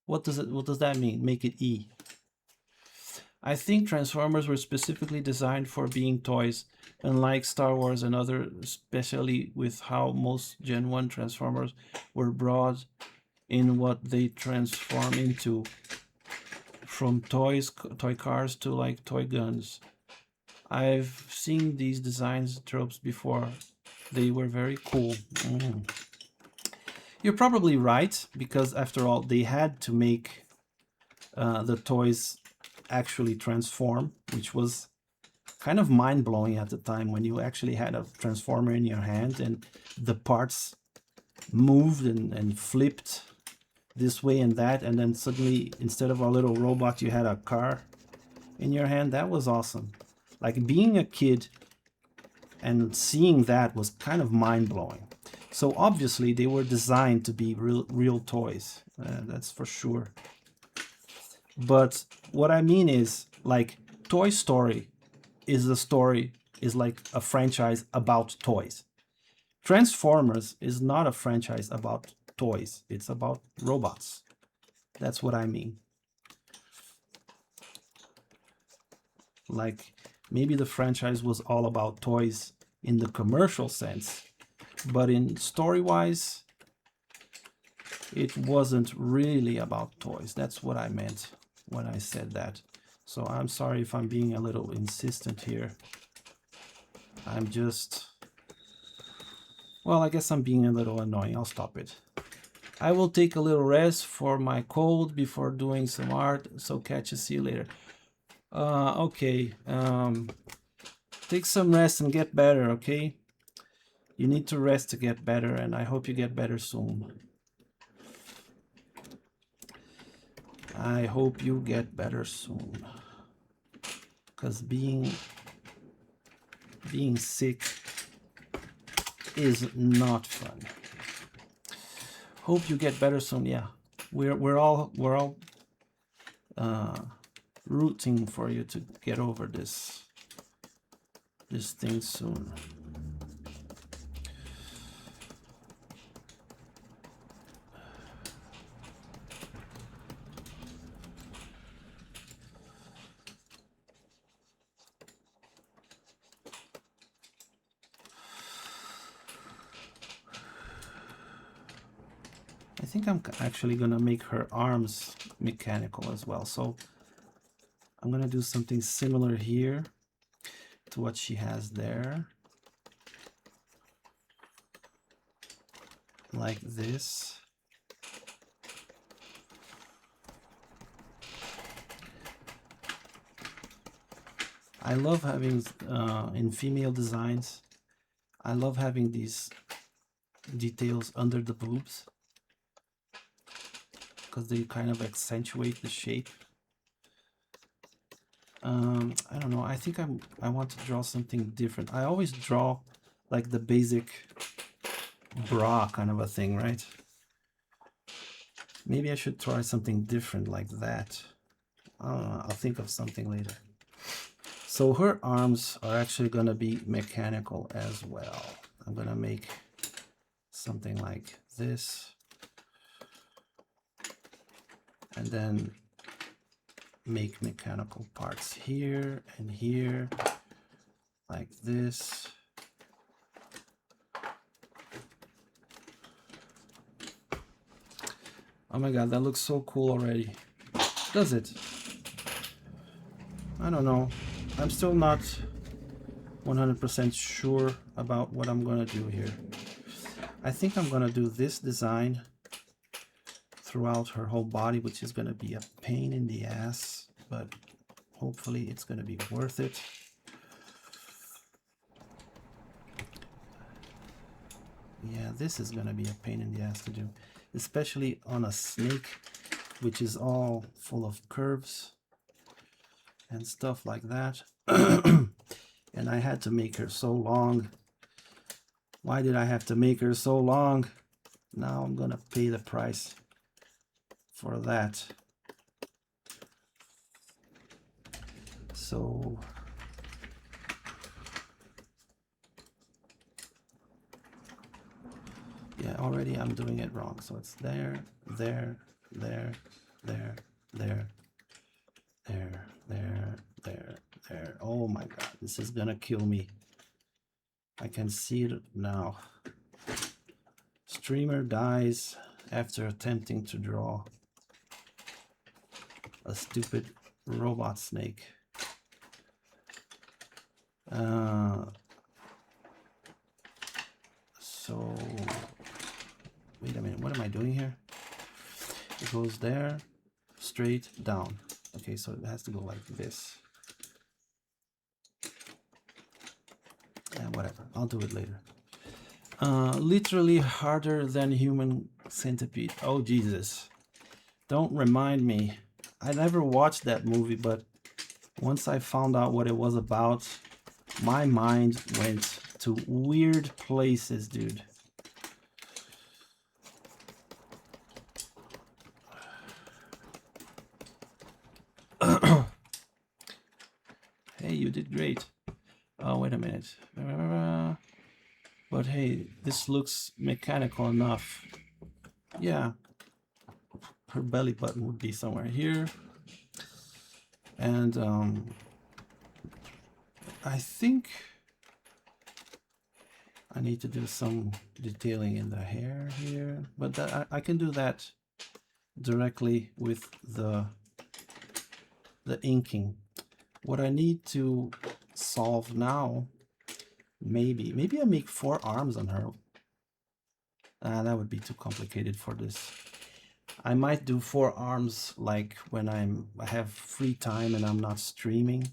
What does that mean? Make it E. I think Transformers were specifically designed for being toys, unlike Star Wars and other, especially with how most Gen 1 Transformers were broad in what they transform into, from toy cars to like toy guns. I've seen these designs tropes before. They were very cool. You're probably right, because after all, they had to make the toys actually transform, which was kind of mind-blowing at the time when you actually had a transformer in your hand and the parts moved and flipped this way and that, and then suddenly instead of a little robot you had a car in your hand. That was awesome. Like being a kid and seeing that was kind of mind-blowing. So obviously they were designed to be real toys, that's for sure. But what I mean is, like, Toy Story is like a franchise about toys. Transformers is not a franchise about toys. It's about robots. That's what I mean. Like, maybe the franchise was all about toys in the commercial sense, but in story-wise, it wasn't really about toys. That's what I meant when I said that. So I'm sorry if I'm being a little insistent here. I'm just... Well, I guess I'm being a little annoying. I'll stop it. I will take a little rest for my cold before doing some art. So catch you, see you later. Okay. Take some rest and get better, okay? You need to rest to get better, and I hope you get better soon. I hope you get better soon. Because being sick is not fun. Hope you get better soon. Yeah, we're all rooting for you to get over this thing soon. think I'm actually gonna make her arms mechanical as well. So I'm gonna do something similar here to what she has there. Like this. I love having, in female designs, I love having these details under the boobs because they kind of accentuate the shape. I don't know, I think I want to draw something different. I always draw like the basic bra kind of a thing, right? Maybe I should try something different like that. I don't know, I'll think of something later. So her arms are actually going to be mechanical as well. I'm going to make something like this. And then make mechanical parts here and here, like this. Oh my god, that looks so cool already. Does it? I don't know. I'm still not 100% sure about what I'm gonna do here. I think I'm gonna do this design throughout her whole body, which is gonna be a pain in the ass, but hopefully it's gonna be worth it. Yeah, this is gonna be a pain in the ass to do, especially on a snake, which is all full of curves and stuff like that. And I had to make her so long. Why did I have to make her so long? Now I'm gonna pay the price for that. So yeah, already I'm doing it wrong. So it's there, there, there, there, there, there, there, there, there. Oh my god, this is gonna kill me. I can see it now. Streamer dies after attempting to draw a stupid robot snake. So wait a minute, what am I doing here? It goes there, straight down. Okay, so it has to go like this. And whatever, I'll do it later. Literally harder than Human Centipede. Oh Jesus, don't remind me. I never watched that movie, but once I found out what it was about, my mind went to weird places, dude. Hey, you did great. Oh, wait a minute. But hey, this looks mechanical enough. Yeah. Her belly button would be somewhere here. And I think I need to do some detailing in the hair here, but that, I can do that directly with the inking. What I need to solve now, maybe I make 4 arms on her. That would be too complicated for this. I might do 4 arms like when I have free time and I'm not streaming,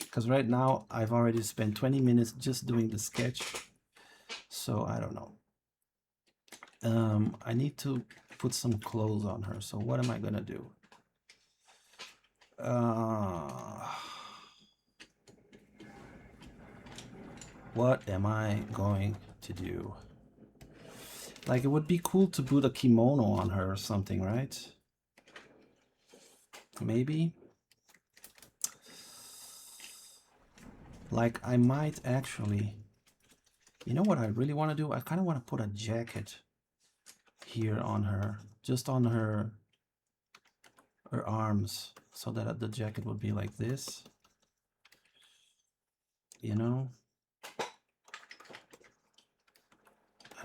because right now I've already spent 20 minutes just doing the sketch, so I don't know. I need to put some clothes on her, so what am I gonna do? What am I going to do? Like, it would be cool to put a kimono on her or something, right? Maybe. Like, I might actually... You know what I really want to do? I kind of want to put a jacket here on her. Just on her arms. So that the jacket would be like this. You know?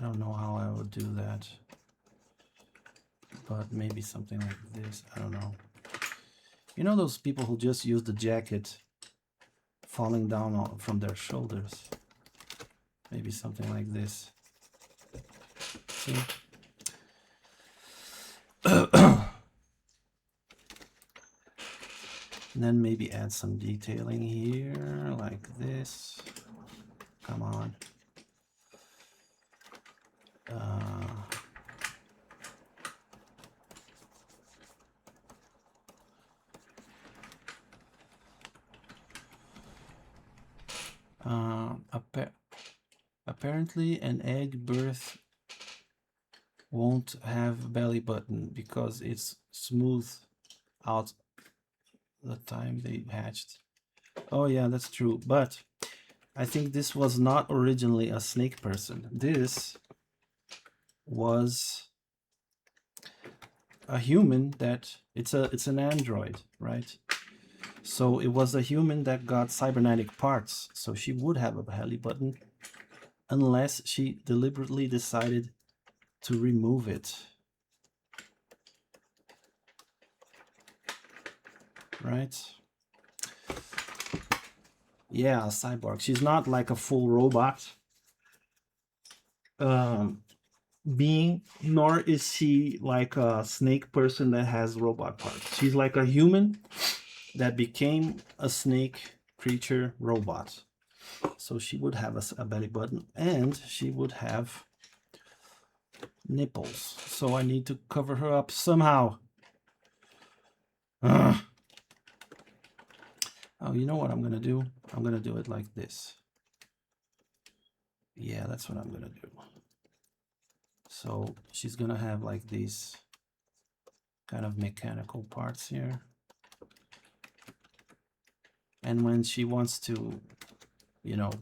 I don't know how I would do that. but maybe something like this. I don't know. You know those people who just use the jacket falling down from their shoulders? Maybe something like this. See? And then maybe add some detailing here, like this. Come on. Apparently an egg birth won't have belly button because it's smooth out the time they hatched. Oh yeah, that's true. But I think this was not originally a snake person. This was a human that it's an android, right? So it was a human that got cybernetic parts. So she would have a belly button unless she deliberately decided to remove it. Right? Yeah, a cyborg. She's not like a full robot being, nor is she like a snake person that has robot parts. She's like a human that became a snake creature robot. So she would have a belly button and she would have nipples. So I need to cover her up somehow. Ugh. Oh, you know what I'm gonna do? I'm gonna do it like this. Yeah, that's what I'm gonna do. So she's gonna have like these kind of mechanical parts here. And when she wants to, you know,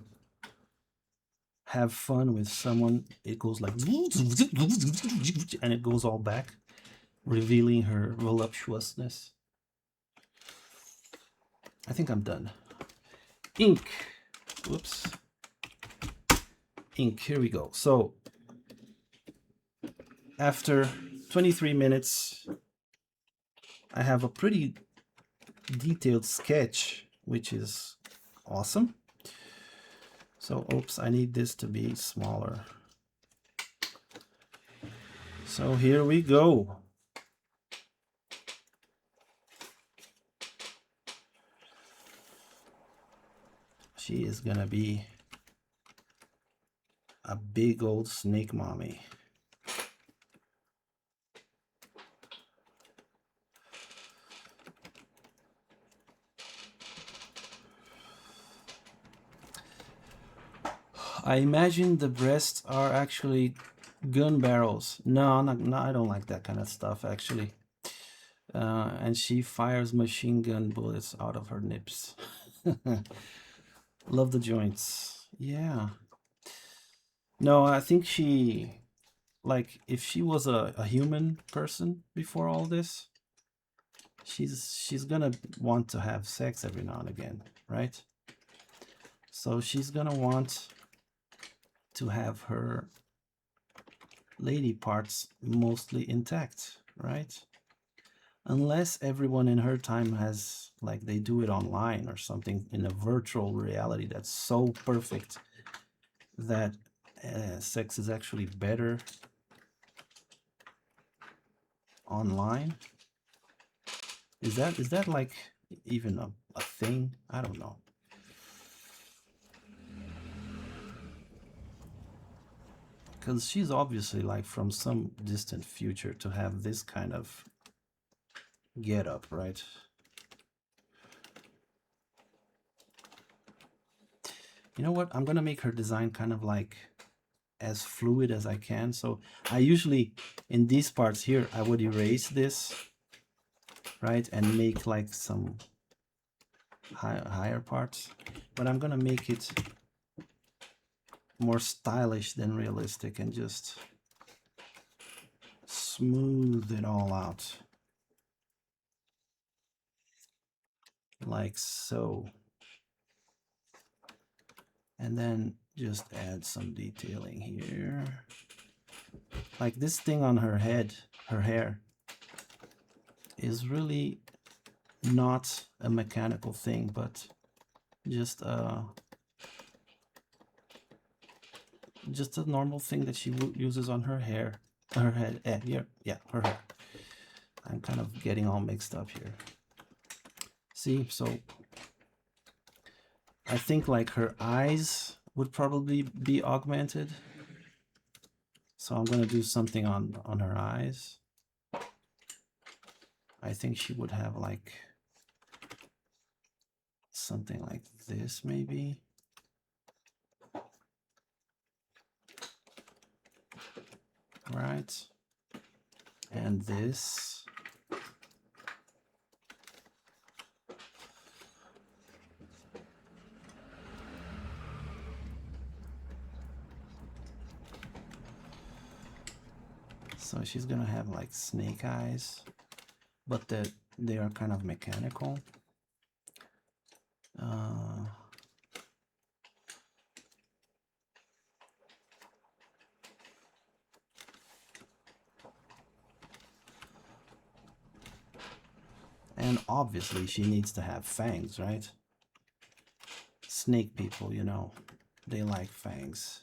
have fun with someone, it goes like, and it goes all back, revealing her voluptuousness. I think I'm done. Ink. Whoops. Ink. Here we go. So after 23 minutes, I have a pretty detailed sketch, which is awesome. So, oops, I need this to be smaller. So here we go. She is gonna be a big old snake mommy. I imagine the breasts are actually gun barrels. No, I don't like that kind of stuff actually. And she fires machine gun bullets out of her nips. Love the joints. Yeah. No, I think she, like, if she was a human person before all this, she's gonna want to have sex every now and again, right? So she's gonna want to have her lady parts mostly intact, right? Unless everyone in her time has, like, they do it online or something in a virtual reality that's so perfect that sex is actually better online. Is that like even a thing? I don't know. Because she's obviously like from some distant future to have this kind of get up, right? You know what? I'm gonna make her design kind of like as fluid as I can. So I usually, in these parts here, I would erase this, right? And make like some higher parts. But I'm gonna make it more stylish than realistic and just smooth it all out. Like so. And then just add some detailing here. Like this thing on her head, her hair is really not a mechanical thing, but just just a normal thing that she uses on her hair, her head. Yeah, her hair. I'm kind of getting all mixed up here. See, so I think like her eyes would probably be augmented. So I'm gonna do something on her eyes. I think she would have like something like this maybe. Right. And this. So she's gonna have like snake eyes, but they are kind of mechanical. And obviously she needs to have fangs, right? Snake people, you know, they like fangs.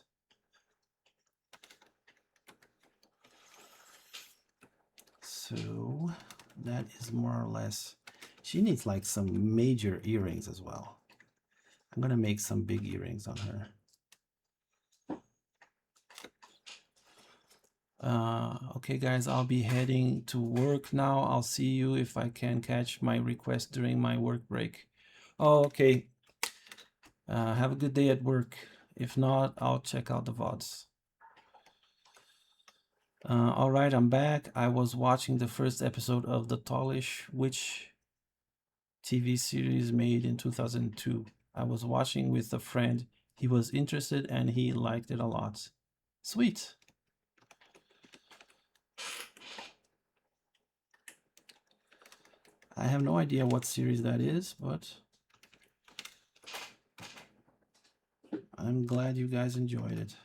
So that is more or less, she needs like some major earrings as well. I'm gonna make some big earrings on her. Okay guys, I'll be heading to work now. I'll see you if I can catch my request during my work break. Oh, okay. Have a good day at work. If not, I'll check out the VODs. All right, I'm back. I was watching the first episode of the Tallish Witch TV series made in 2002. I was watching with a friend. He was interested and he liked it a lot. Sweet. I have no idea what series that is, but I'm glad you guys enjoyed it.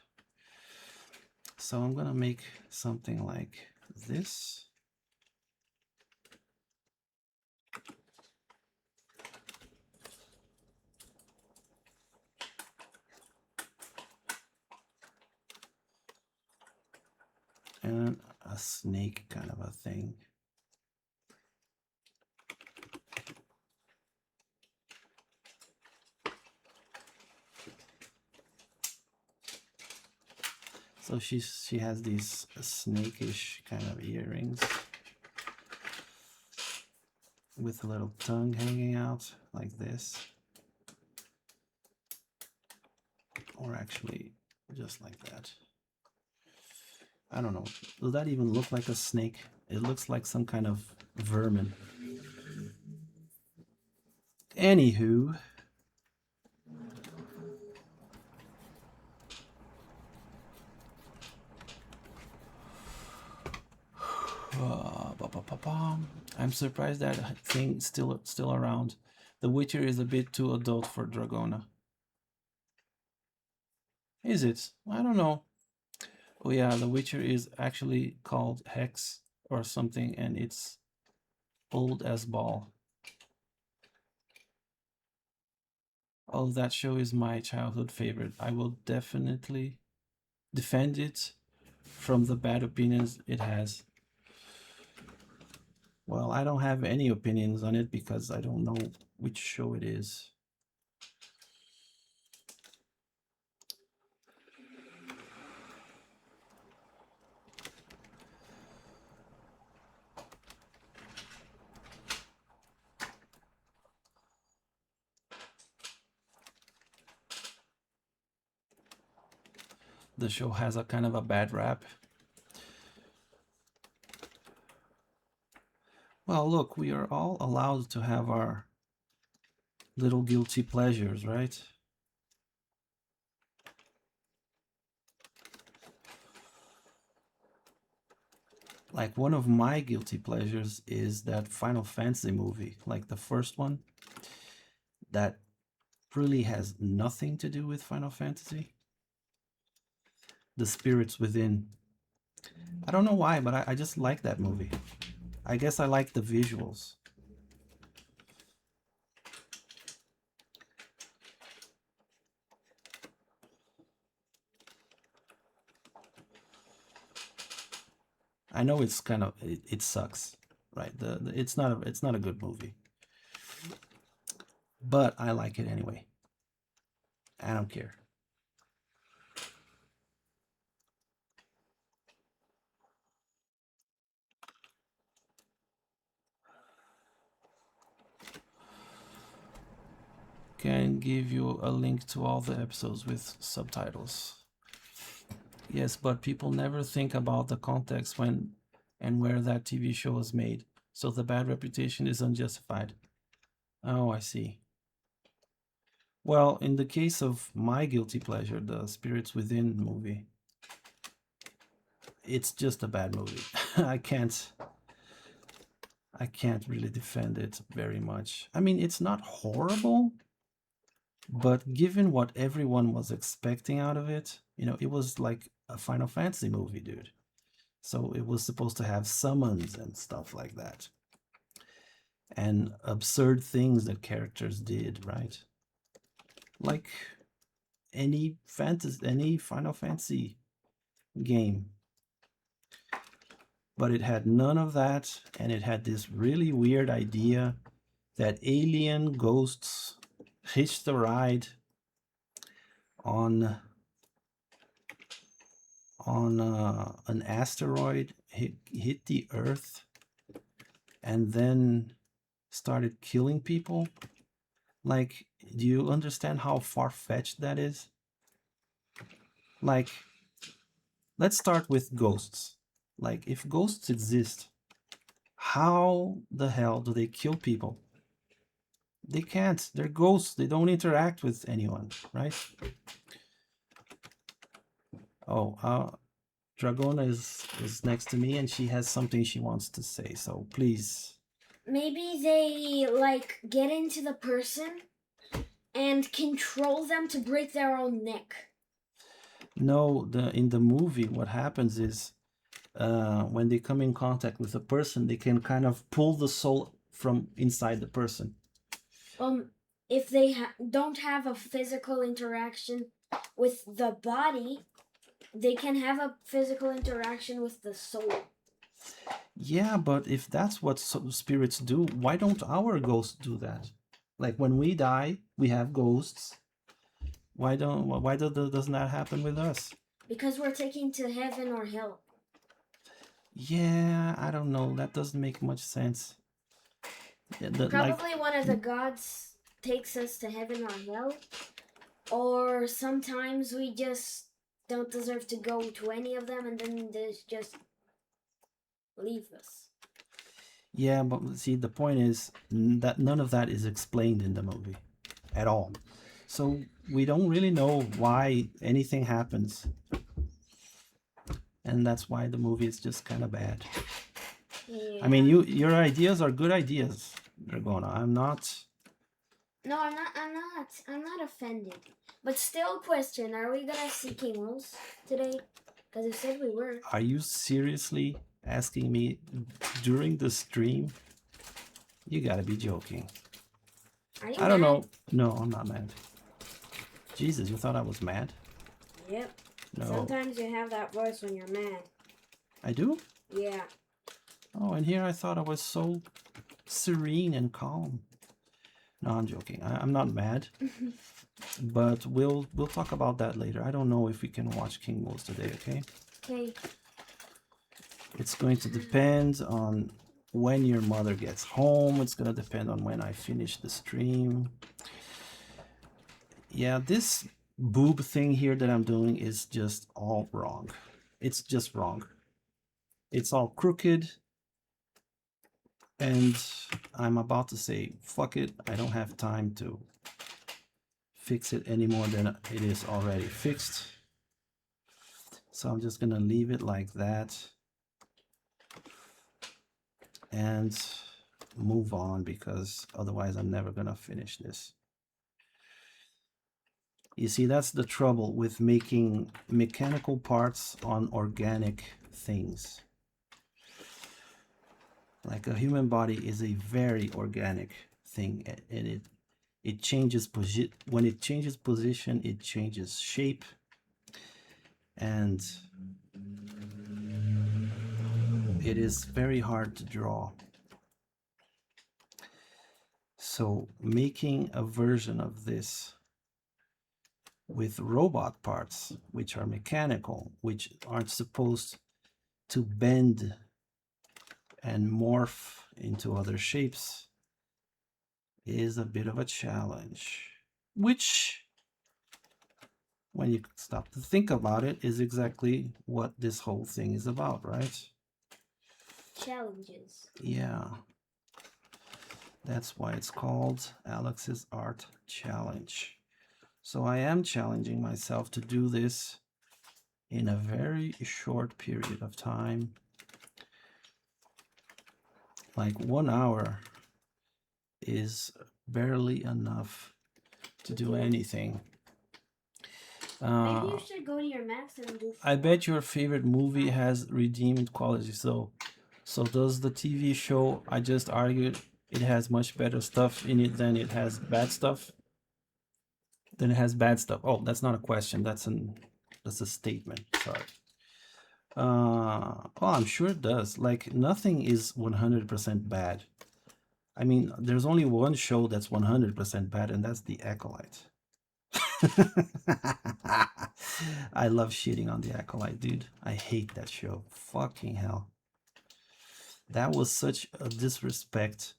So I'm gonna make something like this. And a snake kind of a thing. So she has these snakish kind of earrings with a little tongue hanging out like this. Or actually just like that. I don't know. Does that even look like a snake? It looks like some kind of vermin. Anywho, I'm surprised that thing still around. The Witcher is a bit too adult for Dragona. Is it? I don't know. Oh yeah, The Witcher is actually called Hex or something, and it's old as ball. Oh, that show is my childhood favorite. I will definitely defend it from the bad opinions it has. Well, I don't have any opinions on it because I don't know which show it is. The show has a kind of a bad rap. Well, look, we are all allowed to have our little guilty pleasures, right? Like one of my guilty pleasures is that Final Fantasy movie, like the first one, that really has nothing to do with Final Fantasy. The Spirits Within. I don't know why, but I just like that movie. I guess I like the visuals. I know it's kind of it sucks, right? It's not a good movie, but I like it anyway. I don't care. Can give you a link to all the episodes with subtitles. Yes, but people never think about the context when and where that TV show was made, so the bad reputation is unjustified. Oh, I see. Well, in the case of my guilty pleasure, the Spirits Within movie, it's just a bad movie. I can't I can't really defend it very much. I mean, it's not horrible, but given what everyone was expecting out of it, it was like a Final Fantasy movie, dude. So it was supposed to have summons and stuff like that. And absurd things that characters did, right? Like any Final Fantasy game. But it had none of that, and it had this really weird idea that alien ghosts hitched a ride on an asteroid, hit the Earth, and then started killing people. Like, do you understand how far-fetched that is? Like, let's start with ghosts. Like, if ghosts exist, how the hell do they kill people? They can't. They're ghosts. They don't interact with anyone, right? Oh, Dragona is next to me, and she has something she wants to say. So please. Maybe they like get into the person and control them to break their own neck. No, in the movie, what happens is when they come in contact with a person, they can kind of pull the soul from inside the person. If they don't have a physical interaction with the body, they can have a physical interaction with the soul. Yeah, but if that's what spirits do, why don't our ghosts do that? Like when we die, we have ghosts. Why doesn't that happen with us? Because we're taken to heaven or hell. Yeah, I don't know. That doesn't make much sense. Yeah, Probably one of the gods takes us to heaven or hell, or sometimes we just don't deserve to go to any of them, and then they just leave us. Yeah, but see, the point is that none of that is explained in the movie at all. So we don't really know why anything happens. And that's why the movie is just kind of bad. Yeah. I mean, your ideas are good ideas, Dragona. I'm not. No, I'm not offended. But still, question: are we gonna see King Rose today? Because you said we were. Are you seriously asking me during the stream? You gotta be joking. Are you I don't mad? know. No, I'm not mad. Jesus, you thought I was mad? Yep. No. Sometimes you have that voice when you're mad. I do? Yeah. Oh, and here I thought I was so serene and calm. No, I'm joking. I'm not mad. But we'll talk about that later. I don't know if we can watch King Wolves today, okay? Okay. It's going to depend on when your mother gets home. It's going to depend on when I finish the stream. Yeah, this boob thing here that I'm doing is just all wrong. It's just wrong. It's all crooked. And I'm about to say, fuck it. I don't have time to fix it any more than it is already fixed. So I'm just gonna leave it like that and move on, because otherwise I'm never gonna finish this. You see, that's the trouble with making mechanical parts on organic things. Like a human body is a very organic thing, and it changes position. When it changes position, it changes shape, and it is very hard to draw. So making a version of this with robot parts, which are mechanical, which aren't supposed to bend and morph into other shapes, is a bit of a challenge. Which, when you stop to think about it, is exactly what this whole thing is about, right? Challenges. Yeah. That's why it's called Alex's Art Challenge. So I am challenging myself to do this in a very short period of time. Like 1 hour is barely enough to do anything. Maybe you should go to your max and do. I bet your favorite movie has redeemed quality. So does the TV show I just argued it has much better stuff in it than it has bad stuff? Then it has bad stuff. Oh, that's not a question. That's a statement. Sorry. Well, I'm sure it does. Like nothing is 100% bad. I mean, there's only one show that's 100% bad, and that's The Acolyte. I love shitting on The Acolyte, dude. I hate that show. Fucking hell. That was such a disrespect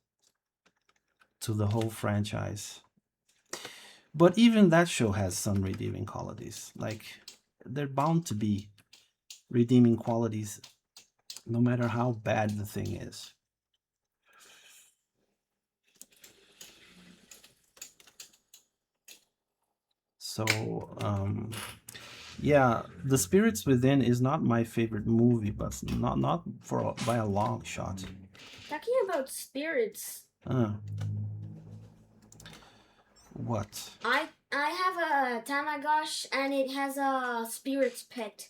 to the whole franchise. But even that show has some redeeming qualities. Like, they're bound to be redeeming qualities no matter how bad the thing is. So, yeah, The Spirits Within is not my favorite movie, but not by a long shot. Talking about spirits. What? I have a Tamagotchi and it has a spirit's pet.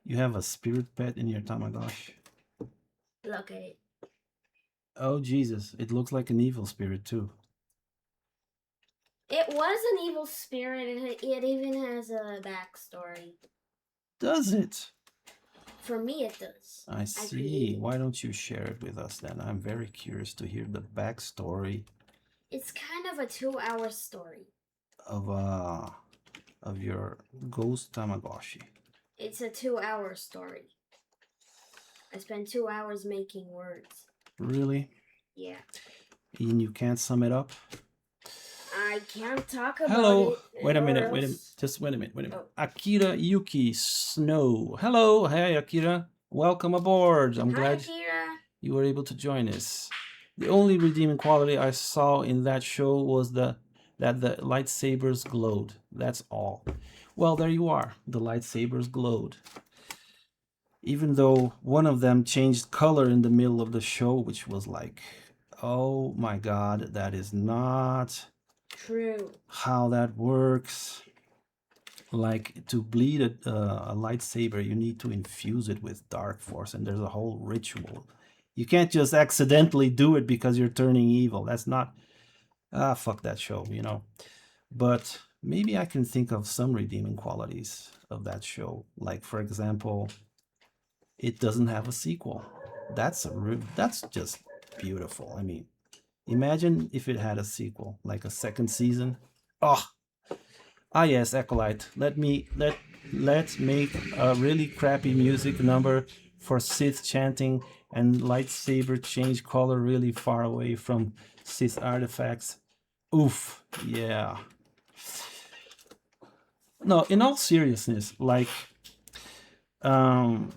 You have a spirit pet in your Tamagotchi? Look at it. Oh Jesus! It looks like an evil spirit too. It was an evil spirit, and it even has a backstory. Does it? For me, it does. I see. Why don't you share it with us then? I'm very curious to hear the backstory. It's kind of a 2-hour story. Of your ghost Tamagotchi. It's a 2-hour story. I spent 2 hours making words. Really? Yeah. And you can't sum it up? I can't talk about Hello. it. Wait a minute. Just wait a minute. Oh. Akira Yuki Snow. Hello. Hey, Akira. Welcome aboard. I'm glad Akira. You were able to join us. The only redeeming quality I saw in that show was that the lightsabers glowed. That's all. Well, there you are. The lightsabers glowed. Even though one of them changed color in the middle of the show, which was like, oh my god, that is not true how that works. Like, to bleed a lightsaber, you need to infuse it with dark force, and there's a whole ritual. You can't just accidentally do it because you're turning evil. That's not... fuck that show, you know. But maybe I can think of some redeeming qualities of that show. Like, for example, it doesn't have a sequel. That's just beautiful. I mean, imagine if it had a sequel, like a second season. Ah yes, Acolyte. Let's make a really crappy music number for Sith chanting and lightsaber change color really far away from Sith artifacts. Oof, yeah. No, in all seriousness, like, that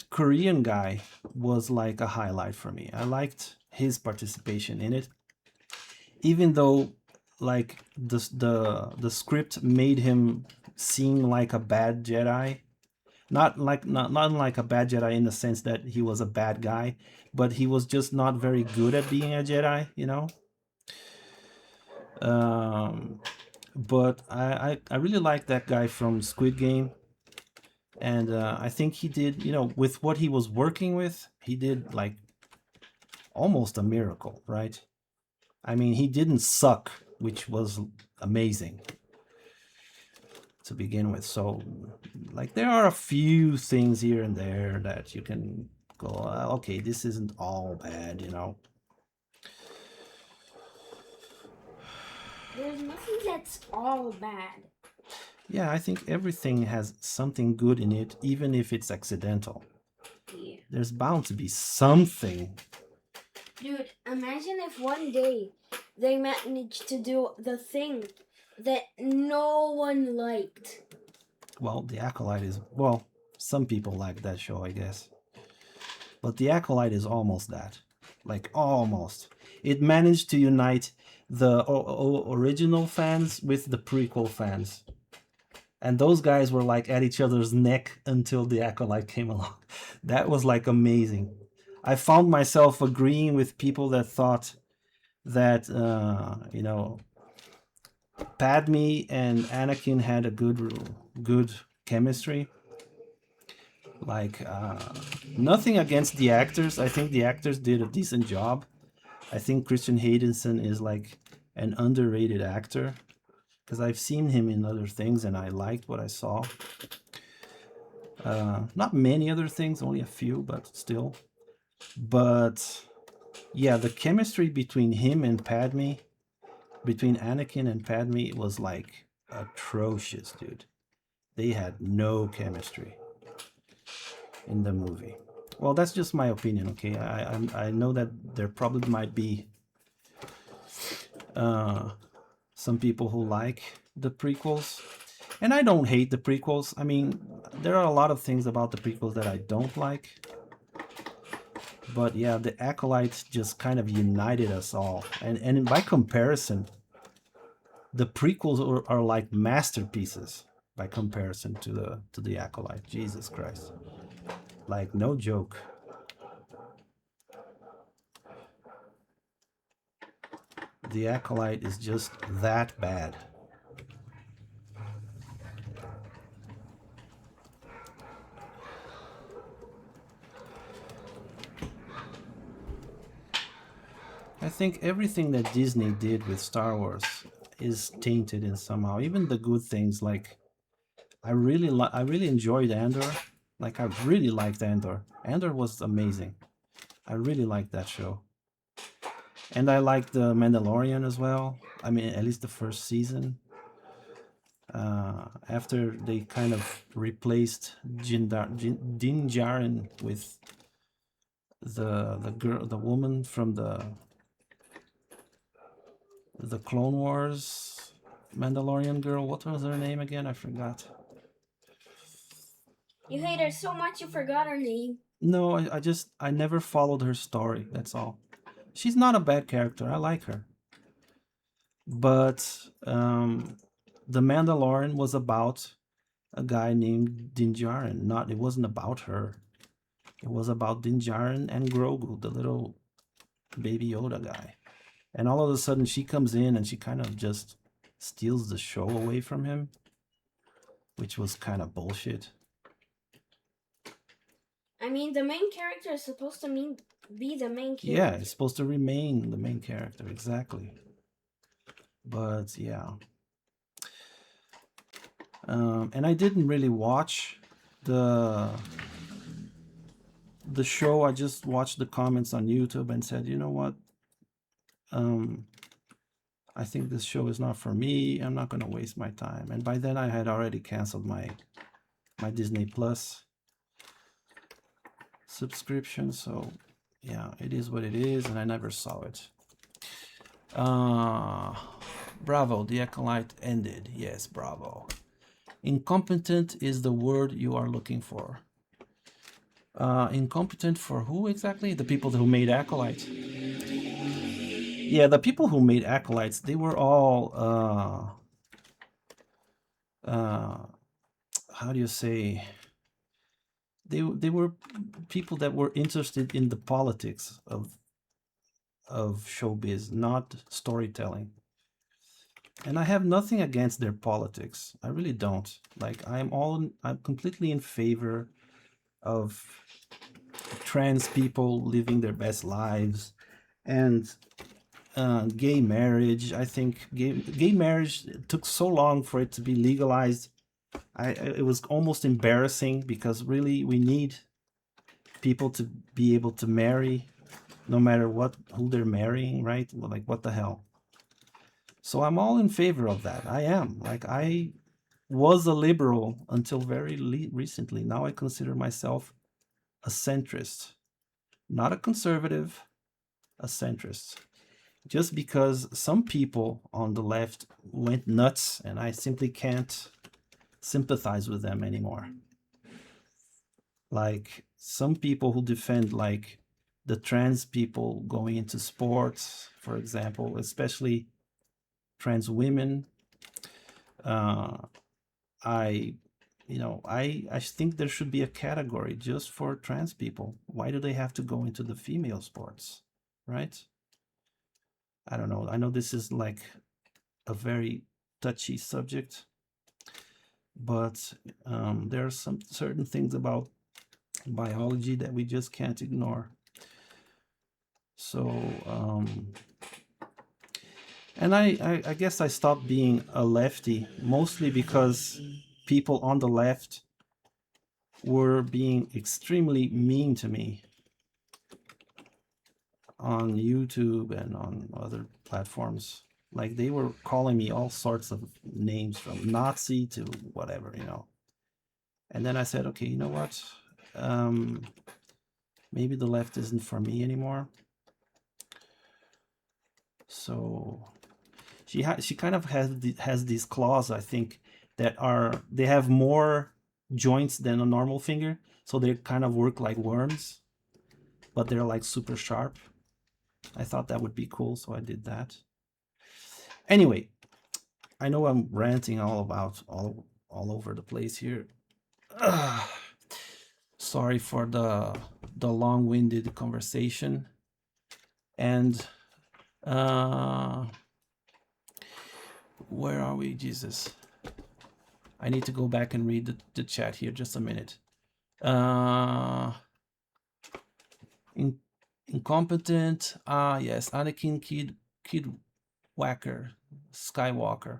Korean guy was like a highlight for me. I liked his participation in it, even though, like, the script made him seem like a bad Jedi. Not like a bad Jedi in the sense that he was a bad guy, but he was just not very good at being a Jedi, you know. But I really like that guy from Squid Game, And I think he did, with what he was working with, he did like almost a miracle, right? I mean, he didn't suck, which was amazing to begin with. So, like, there are a few things here and there that you can go, okay, this isn't all bad. There's nothing that's all bad. Yeah, I think everything has something good in it, even if it's accidental. Yeah. There's bound to be something. Dude, imagine if one day they managed to do the thing that no one liked. Well, The Acolyte is, well, some people like that show, I guess. But The Acolyte is almost that. Like, almost. It managed to unite the original fans with the prequel fans. And those guys were like at each other's neck until The Acolyte came along. That was like amazing. I found myself agreeing with people that thought that, Padme and Anakin had a good chemistry. Like, nothing against the actors. I think the actors did a decent job. I think Christian Haydenson is like an underrated actor because I've seen him in other things and I liked what I saw. Not many other things, only a few, but still. But yeah, the chemistry between him and Padme, between Anakin and Padme, was like atrocious, dude. They had no chemistry in the movie. Well, that's just my opinion, okay? I know that there probably might be some people who like the prequels, and I don't hate the prequels. I mean, there are a lot of things about the prequels that I don't like, but yeah, the Acolytes just kind of united us all, and by comparison, the prequels are like masterpieces by comparison to the Acolyte. Jesus Christ, like no joke. The Acolyte is just that bad. I think everything that Disney did with Star Wars is tainted in somehow. Even the good things, like I really enjoyed Andor. Like I really liked Andor. Andor was amazing. I really liked that show. And I liked the Mandalorian as well. I mean, at least the first season. After they kind of replaced Din Djarin with the woman from the Clone Wars Mandalorian girl. What was her name again? I forgot. You hate her so much you forgot her name. No, I never followed her story. That's all. She's not a bad character. I like her. But the Mandalorian was about a guy named Din Djarin. It wasn't about her. It was about Din Djarin and Grogu, the little baby Yoda guy. And all of a sudden she comes in and she kind of just steals the show away from him, which was kind of bullshit. I mean, the main character is supposed to be the main character. Yeah, it's supposed to remain the main character, exactly. But yeah. And I didn't really watch the show. I just watched the comments on YouTube and said, you know what? I think this show is not for me. I'm not going to waste my time. And by then I had already canceled my Disney Plus subscription. So yeah, it is what it is. And I never saw it. Bravo, The Acolyte ended. Yes, bravo. Incompetent is the word you are looking for. Incompetent for who exactly? The people who made Acolyte. Yeah, the people who made Acolytes, they were all how do you say? They were people that were interested in the politics of showbiz, not storytelling. And I have nothing against their politics. I really don't. Like I'm completely in favor of trans people living their best lives and gay marriage. I think gay marriage took so long for it to be legalized. It was almost embarrassing because really we need people to be able to marry no matter who they're marrying, right? Well, like what the hell? So I'm all in favor of that. I am. Like I was a liberal until very recently. Now I consider myself a centrist, not a conservative, a centrist. Just because some people on the left went nuts and I simply can't sympathize with them anymore. Like some people who defend like the trans people going into sports, for example, especially trans women. I I think there should be a category just for trans people. Why do they have to go into the female sports, right? I don't know. I know this is like a very touchy subject, but there are some certain things about biology that we just can't ignore. So, and I guess I stopped being a lefty mostly because people on the left were being extremely mean to me on YouTube and on other platforms. Like they were calling me all sorts of names from Nazi to whatever, you know. And then I said, okay, you know what? Maybe the left isn't for me anymore. So she kind of has these claws, I think, that they have more joints than a normal finger, so they kind of work like worms, but they're like super sharp. I thought that would be cool, so I did that. Anyway, I know I'm ranting all over the place here. Sorry for the long-winded conversation. And where are we, Jesus? I need to go back and read the chat here. Just a minute. Incompetent. Yes, Anakin Kid Whacker Skywalker.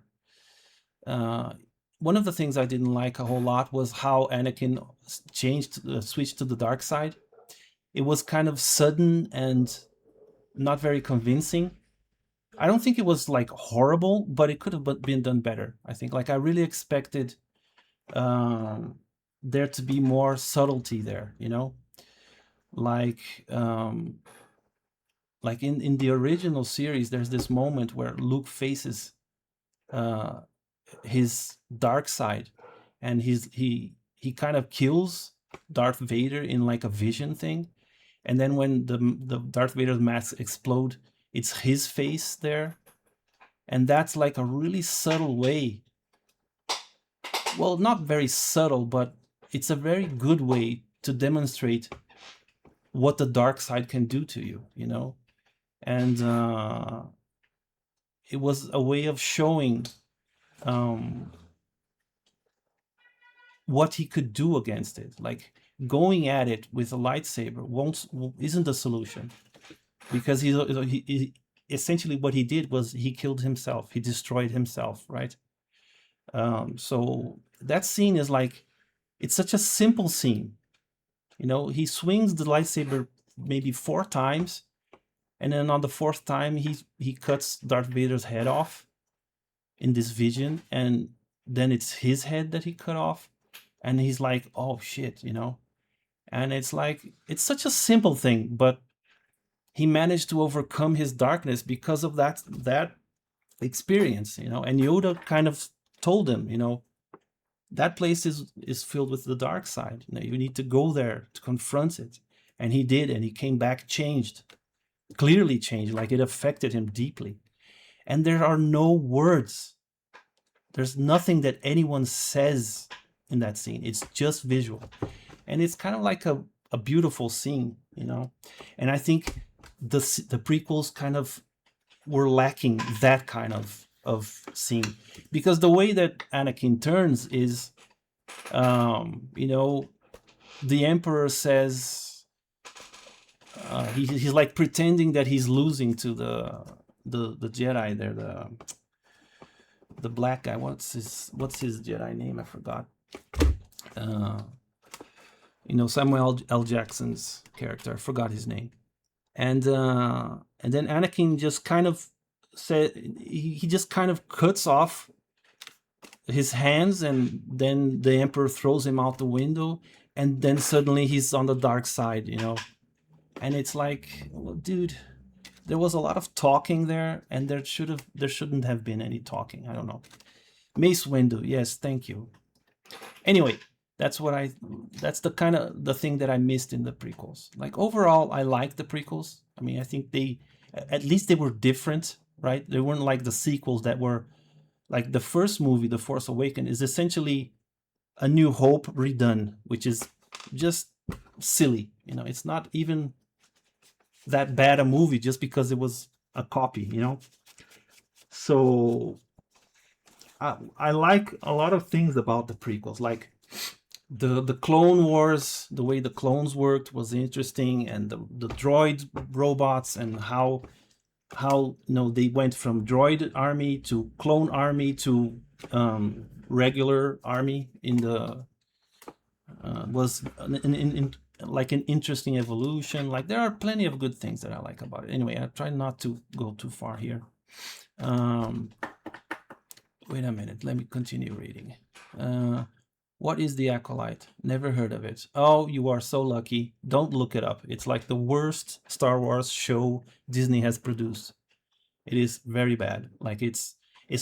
One of the things I didn't like a whole lot was how Anakin switched to the dark side. It was kind of sudden and not very convincing. I don't think it was like horrible, but it could have been done better. I think like I really expected there to be more subtlety there, you know, like in the original series, there's this moment where Luke faces his dark side, and he kind of kills Darth Vader in like a vision thing, and then when the Darth Vader's mask explode, it's his face there, and that's like a really subtle way. Well, not very subtle, but it's a very good way to demonstrate what the dark side can do to you, you know, and it was a way of showing what he could do against it. Like going at it with a lightsaber isn't the solution, because he essentially what he did was he killed himself. He destroyed himself, right? So that scene is like, it's such a simple scene. You know, he swings the lightsaber maybe 4 times, and then on the 4th time he cuts Darth Vader's head off in this vision, and then it's his head that he cut off, and he's like, oh shit, you know. And it's like, it's such a simple thing, but he managed to overcome his darkness because of that experience, you know. And Yoda kind of told him, you know, that place is filled with the dark side. You know, you need to go there to confront it. And he did, and he came back changed, clearly changed, like it affected him deeply. And there are no words. There's nothing that anyone says in that scene. It's just visual. And it's kind of like a beautiful scene, you know. And I think the prequels kind of were lacking that kind of of scene, because the way that Anakin turns is, you know, the Emperor says, he's like pretending that he's losing to the Jedi there, the black guy. What's his Jedi name? I forgot. You know, Samuel L. Jackson's character. I forgot his name. And then Anakin just kind of said, he just kind of cuts off his hands, and then the Emperor throws him out the window, and then suddenly he's on the dark side, you know. And it's like, well, dude, there was a lot of talking there, and there shouldn't have been any talking. I don't know. Mace Windu, yes, thank you. Anyway, that's the kind of the thing that I missed in the prequels. Like, overall, I like the prequels. I mean, I think at least they were different, right? They weren't like the sequels that were, like, the first movie, The Force Awakens, is essentially A New Hope redone, which is just silly. You know, it's not even that bad a movie just because it was a copy, you know? So I like a lot of things about the prequels, like the Clone Wars, the way the clones worked was interesting, and the droid robots, and how you know, they went from droid army to clone army to regular army in the was like an interesting evolution. Like, there are plenty of good things that I like about it. Anyway, I try not to go too far here. Wait a minute, let me continue reading. What is The Acolyte? Never heard of it. Oh, you are so lucky. Don't look it up. It's like the worst Star Wars show Disney has produced. It is very bad. Like, it's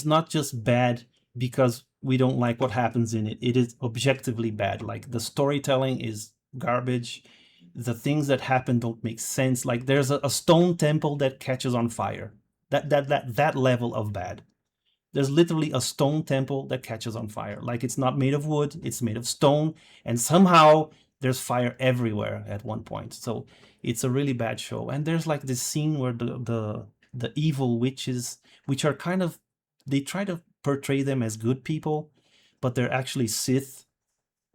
not just bad because we don't like what happens in it. It is objectively bad. Like, the storytelling is garbage. The things that happen don't make sense. Like, there's a stone temple that catches on fire. That level of bad. There's literally a stone temple that catches on fire. Like, it's not made of wood, it's made of stone, and somehow there's fire everywhere at one point. So it's a really bad show. And there's like this scene where the evil witches, which are kind of, they try to portray them as good people, but they're actually Sith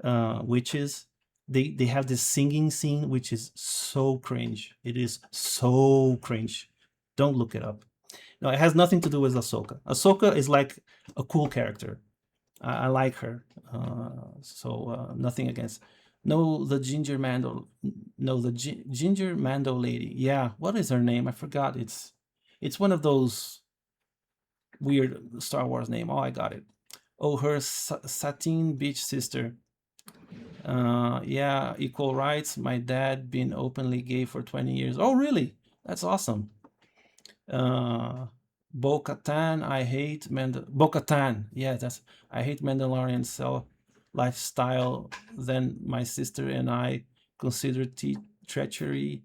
witches. They have this singing scene, which is so cringe. It is so cringe. Don't look it up. No, it has nothing to do with Ahsoka. Ahsoka is like a cool character. I like her. So nothing against. No, the Ginger Mando. No, the Ginger Mando lady. Yeah, what is her name? I forgot. It's one of those weird Star Wars name. Oh, I got it. Oh, her Satine Beach sister. Yeah, equal rights. My dad been openly gay for 20 years. Oh, really? That's awesome. Bo-Katan, I hate Bo-Katan. Yeah, I hate Mandalorian cell lifestyle. Then my sister and I consider treachery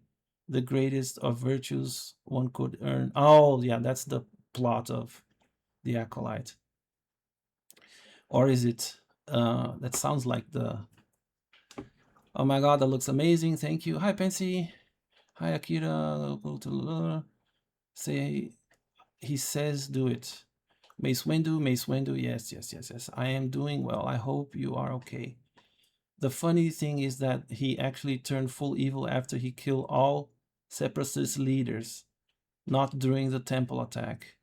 the greatest of virtues one could earn. Oh, yeah, that's the plot of The Acolyte. Or is it? That sounds like the. Oh my God, that looks amazing. Thank you. Hi, Pensy. Hi, Akira. Say, he says, do it. Mace Windu, yes. I am doing well. I hope you are okay. The funny thing is that he actually turned full evil after he killed all separatist leaders, not during the temple attack.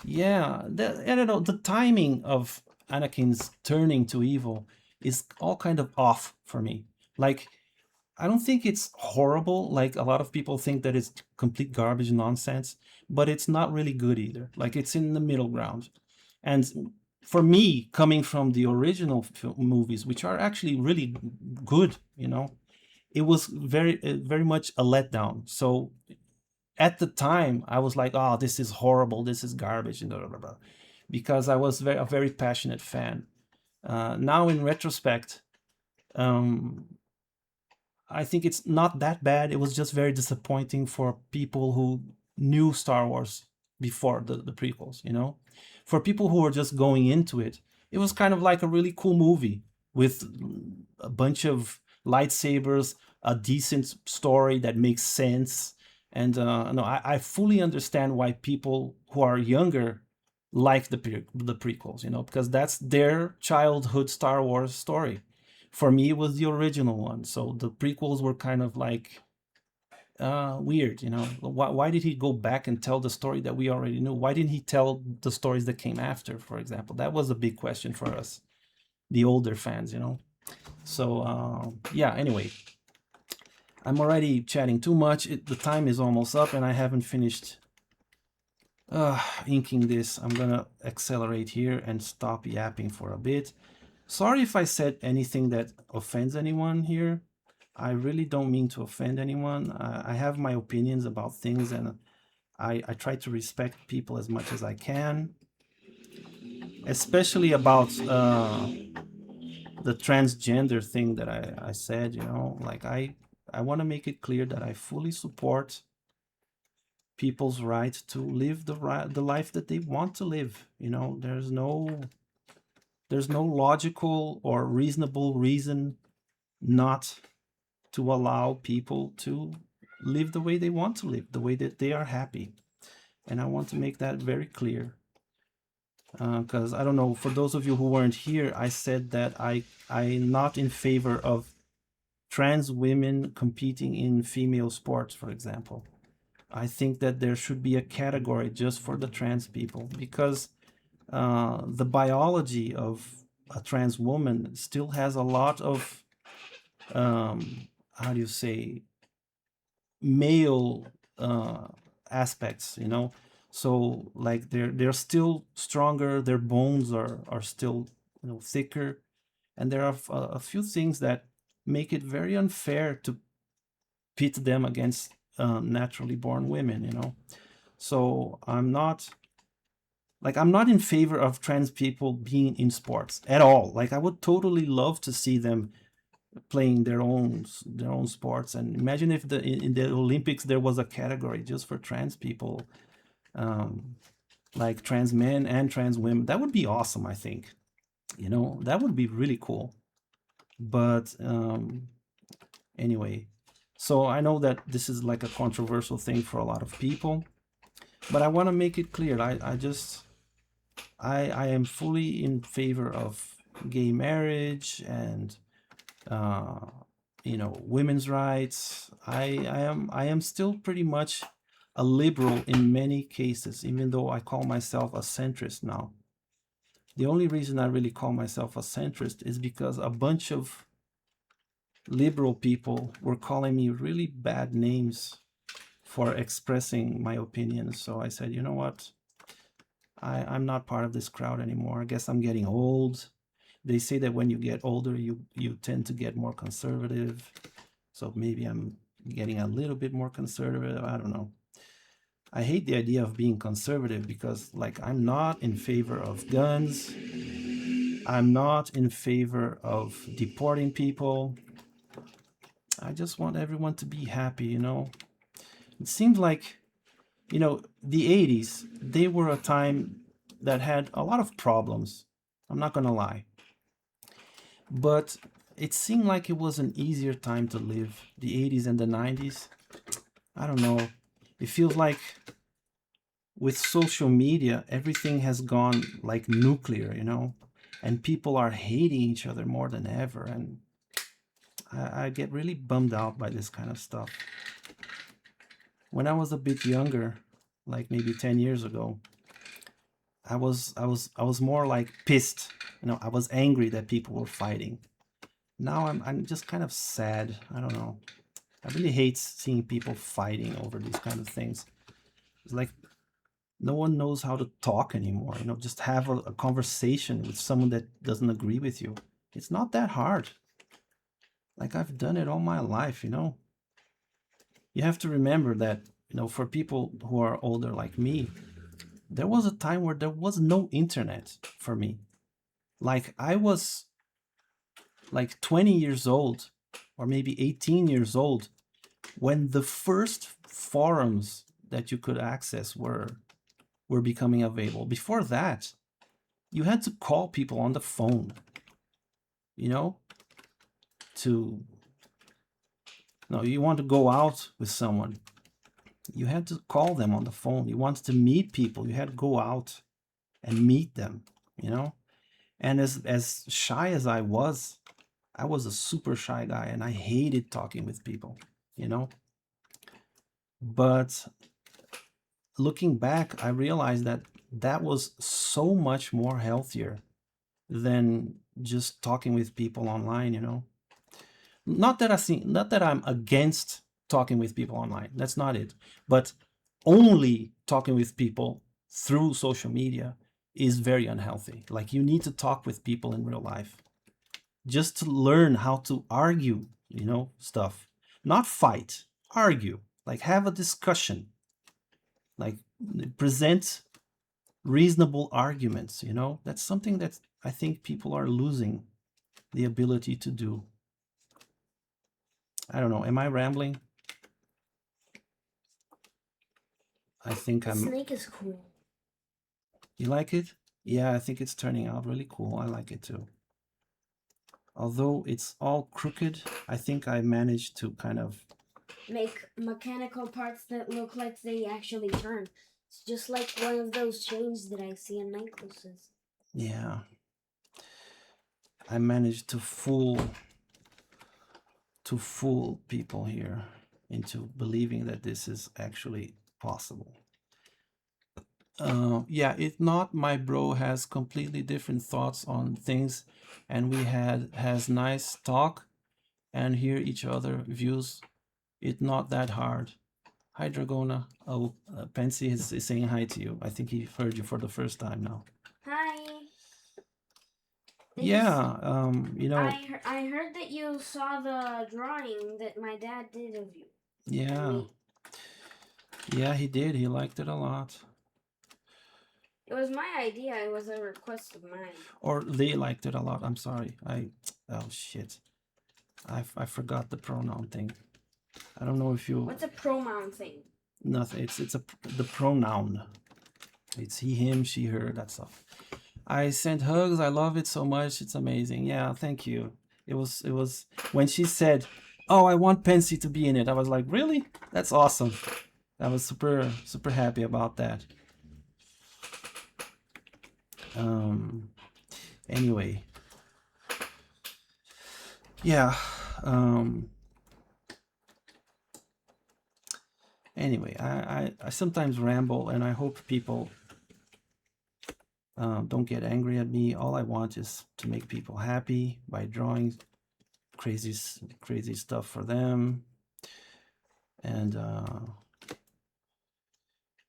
Yeah, I don't know, the timing of Anakin's turning to evil is all kind of off for me. Like, I don't think it's horrible. Like, a lot of people think that it's complete garbage nonsense, but it's not really good either. Like, it's in the middle ground. And for me, coming from the original movies, which are actually really good, you know, it was very much a letdown. So at the time, I was like, oh, this is horrible, this is garbage, and blah, blah, blah, because I was a very passionate fan. Now, in retrospect, I think it's not that bad. It was just very disappointing for people who knew Star Wars before the prequels, you know? For people who were just going into it, it was kind of like a really cool movie with a bunch of lightsabers, a decent story that makes sense. And no, I fully understand why people who are younger like the prequels, you know, because that's their childhood Star Wars story. For me, it was the original one, so the prequels were kind of like weird, you know. Why did he go back and tell the story that we already knew? Why didn't he tell the stories that came after, for example? That was a big question for us, the older fans, you know. So yeah, anyway, I'm already chatting too much. The time is almost up and I haven't finished inking this. I'm gonna accelerate here and stop yapping for a bit. Sorry if I said anything that offends anyone here. I really don't mean to offend anyone. I have my opinions about things, and I try to respect people as much as I can, especially about the transgender thing that I said, you know. Like, I want to make it clear that I fully support people's right to live the life that they want to live. You know, there's no logical or reasonable reason not to allow people to live the way they want to live, the way that they are happy. And I want to make that very clear. Because I don't know, for those of you who weren't here, I said that I'm not in favor of trans women competing in female sports, for example. I think that there should be a category just for the trans people, because the biology of a trans woman still has a lot of, how do you say, male aspects, you know. So like they're still stronger, their bones are still, you know, thicker, and there are a few things that make it very unfair to pit them against naturally born women, you know. So I'm not in favor of trans people being in sports at all. Like, I would totally love to see them playing their own sports. And imagine if in the Olympics there was a category just for trans people, like trans men and trans women. That would be awesome, I think. You know, that would be really cool. But anyway, so I know that this is like a controversial thing for a lot of people, but I want to make it clear. I am fully in favor of gay marriage and you know, women's rights. I am still pretty much a liberal in many cases, even though I call myself a centrist now. The only reason I really call myself a centrist is because a bunch of liberal people were calling me really bad names for expressing my opinions. So I said, you know what? I'm not part of this crowd anymore. I guess I'm getting old. They say that when you get older, you tend to get more conservative. So maybe I'm getting a little bit more conservative. I don't know. I hate the idea of being conservative because, like, I'm not in favor of guns. I'm not in favor of deporting people. I just want everyone to be happy, you know. It seems like, you know, the 80s, they were a time that had a lot of problems. I'm not going to lie. But it seemed like it was an easier time to live, the 80s and the 90s. I don't know. It feels like with social media, everything has gone like nuclear, you know, and people are hating each other more than ever. And I get really bummed out by this kind of stuff. When I was a bit younger, like maybe 10 years ago, I was more like pissed. You know, I was angry that people were fighting. Now I'm just kind of sad. I don't know. I really hate seeing people fighting over these kind of things. It's like no one knows how to talk anymore. You know, just have a conversation with someone that doesn't agree with you. It's not that hard. Like, I've done it all my life, you know. You have to remember that, you know, for people who are older like me, there was a time where there was no internet for me. Like, I was like 20 years old or maybe 18 years old when the first forums that you could access were becoming available. Before that, you had to call people on the phone, you know, you want to go out with someone, you had to call them on the phone. You wanted to meet people, you had to go out. and meet them, you know. And as shy as I was a super shy guy, and I hated talking with people, you know. But looking back, I realized that that was so much more healthier than just talking with people online, you know. Not that I'm against talking with people online. That's not it. But only talking with people through social media is very unhealthy. Like, you need to talk with people in real life just to learn how to argue, you know, stuff. Not fight, argue. Like, have a discussion. Like, present reasonable arguments, you know. That's something that I think people are losing the ability to do. I don't know. Am I rambling? I think The I'm. snake is cool. You like it? Yeah, I think it's turning out really cool. I like it too. Although it's all crooked, I think I managed to kind of. Make mechanical parts that look like they actually turn. It's just like one of those chains that I see in necklaces. Yeah. I managed to fool people here into believing that this is actually possible. Yeah, if not, my bro has completely different thoughts on things, and we has nice talk and hear each other views. It's not that hard. Hi, Dragona. Oh, Pansy is saying hi to you. I think he heard you for the first time now. Hi. Yeah, you know, I heard that you saw the drawing that my dad did of you. yeah, yeah, he did. He liked it a lot. It was my idea. It was a request of mine. Or they liked it a lot. I'm sorry. Oh shit. I forgot the pronoun thing. I don't know if you. What's a pronoun thing? Nothing. It's the pronoun. It's he, him, she, her, that stuff. I sent hugs. I love it so much. It's amazing. Yeah, thank you. It was when she said, "Oh, I want Pansy to be in it." I was like, "Really? That's awesome." I was super happy about that. Anyway, yeah. Anyway, I sometimes ramble, and I hope people don't get angry at me. All I want is to make people happy by drawing crazy stuff for them. And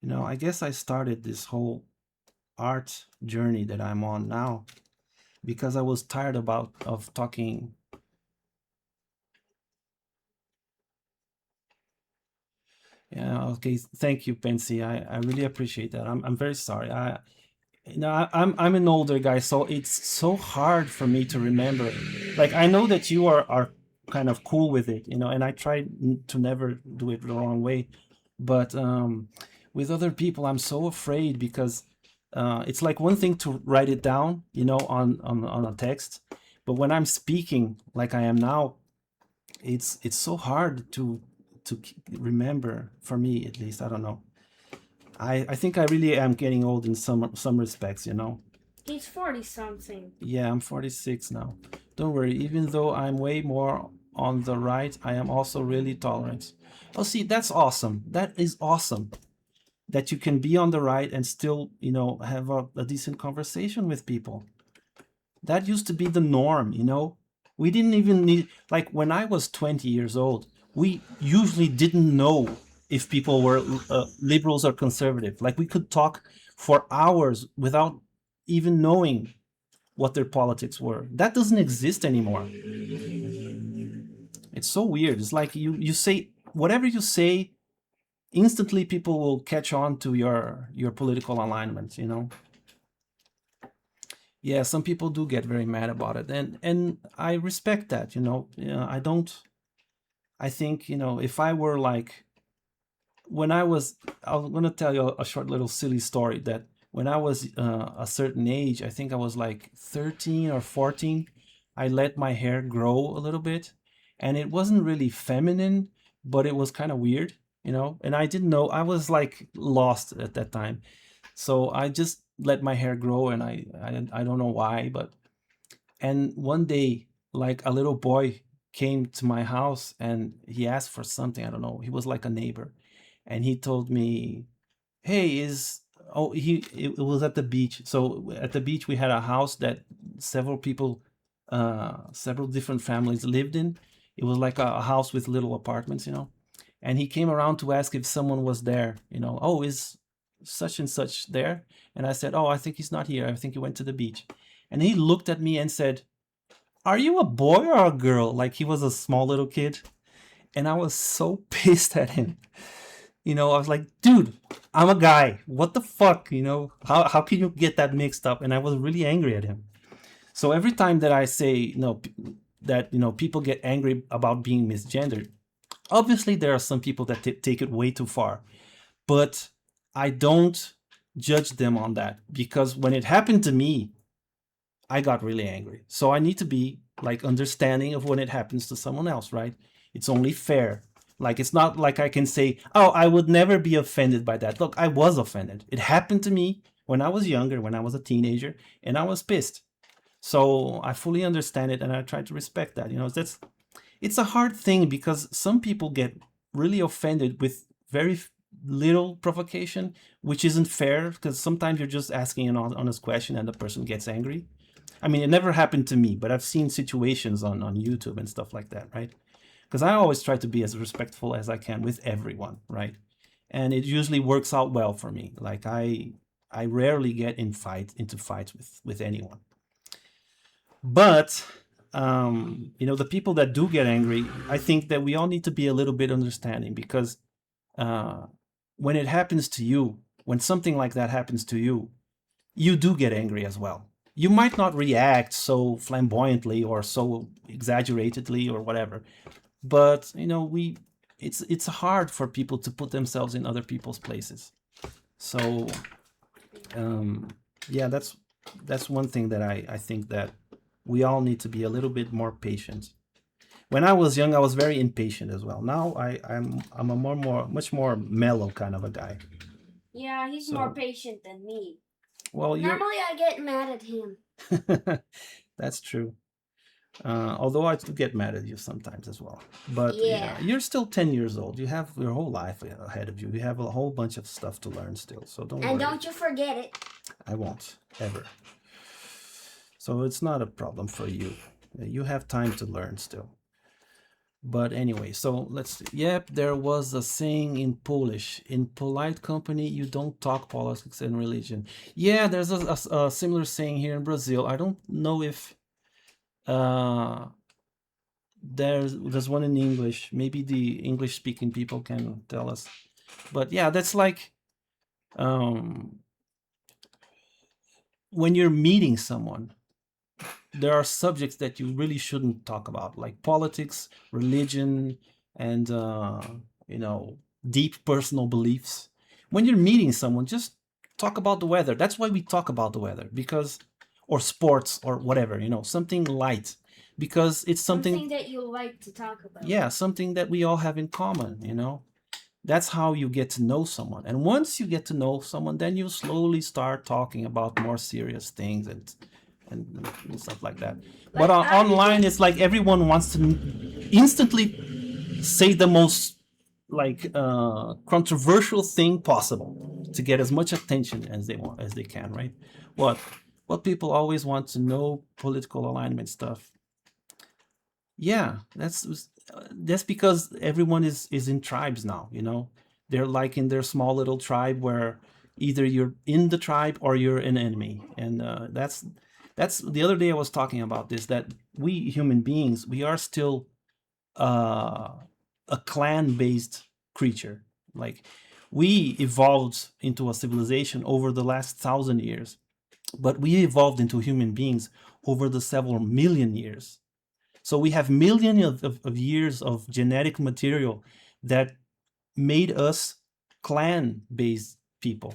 you know, I guess I started this whole art journey that I'm on now because I was tired of talking. Yeah, okay. Thank you, Pansy. I really appreciate that. I'm very sorry. I'm an older guy, so it's so hard for me to remember. Like, I know that you are kind of cool with it, you know, and I try to never do it the wrong way. But with other people, I'm so afraid because it's like one thing to write it down, you know, on a text, but when I'm speaking like I am now, it's so hard to remember, for me at least. I don't know. I think I really am getting old in some respects, you know. He's 40 something. Yeah, I'm 46 now. Don't worry, even though I'm way more on the right, I am also really tolerant. Oh, see, that's awesome. That is awesome. That you can be on the right and still, you know, have a decent conversation with people. That used to be the norm, you know. We didn't even need, like, when I was 20 years old, we usually didn't know if people were liberals or conservative. Like, we could talk for hours without even knowing what their politics were. That doesn't exist anymore. It's so weird. It's like you say whatever you say, instantly people will catch on to your political alignment, you know. Yeah, some people do get very mad about it, and I respect that, you know. I don't. I think, you know, if I were like, when I'm gonna tell you a short little silly story that when I was a certain age, I think I was like 13 or 14, I let my hair grow a little bit, and it wasn't really feminine, but it was kind of weird, you know. And I didn't know. I was like lost at that time, so I just let my hair grow, and I don't know why, but and one day, like a little boy came to my house and he asked for something. I don't know. He was like a neighbor, and he told me, "Hey, is oh it was at the beach. So at the beach we had a house that several people, several different families lived in. It was like a house with little apartments, you know. And he came around to ask if someone was there, you know. Oh, is such and such there? And I said, oh, I think he's not here. I think he went to the beach. And he looked at me and said, are you a boy or a girl? Like he was a small little kid. And I was so pissed at him. You know, I was like, dude, I'm a guy. What the fuck? You know, how can you get that mixed up? And I was really angry at him. So every time that I say, that, people get angry about being misgendered, obviously there are some people that take it way too far. But I don't judge them on that, because when it happened to me, I got really angry. So I need to be like understanding of when it happens to someone else, right? It's only fair. Like, it's not like I can say, oh, I would never be offended by that. Look, I was offended. It happened to me when I was younger, when I was a teenager, and I was pissed. So I fully understand it, and I try to respect that. It's a hard thing, because some people get really offended with very little provocation, which isn't fair, because sometimes you're just asking an honest question and the person gets angry. I mean, it never happened to me, but I've seen situations on YouTube and stuff like that, right? Because I always try to be as respectful as I can with everyone, right? And it usually works out well for me. Like I rarely get into fights with anyone. But the people that do get angry, I think that we all need to be a little bit understanding, because when it happens to you, when something like that happens to you, you do get angry as well. You might not react so flamboyantly or so exaggeratedly or whatever, but it's hard for people to put themselves in other people's places. So yeah, that's one thing that I think that we all need to be a little bit more patient. When I was young, I was very impatient as well. Now I'm a much more mellow kind of a guy. Yeah, he's more patient than me. Well, normally I get mad at him. That's true. Although I do get mad at you sometimes as well. But yeah, you're still 10 years old. You have your whole life ahead of you. You have a whole bunch of stuff to learn still. So don't worry. And don't you forget it. I won't, ever. So it's not a problem for you. You have time to learn still. But anyway, so let's see. Yep, there was a saying in Polish: in polite company, you don't talk politics and religion. Yeah, there's a similar saying here in Brazil. I don't know if there's one in English. Maybe the English speaking people can tell us. But yeah, that's like when you're meeting someone, there are subjects that you really shouldn't talk about, like politics, religion, and deep personal beliefs. When you're meeting someone, just talk about the weather. That's why we talk about the weather, or sports or whatever, something light, because it's something that you like to talk about. Yeah, something that we all have in common. That's how you get to know someone. And once you get to know someone, then you slowly start talking about more serious things and stuff like that. But online, it's like everyone wants to instantly say the most controversial thing possible to get as much attention as they can, right? What people always want to know, political alignment stuff. Yeah, that's because everyone is in tribes now. They're like in their small little tribe, where either you're in the tribe or you're an enemy. And that's the other day I was talking about this, that we human beings, we are still a clan-based creature. Like, we evolved into a civilization over the last 1,000 years, but we evolved into human beings over the several million years. So we have millions of years of genetic material that made us clan-based people.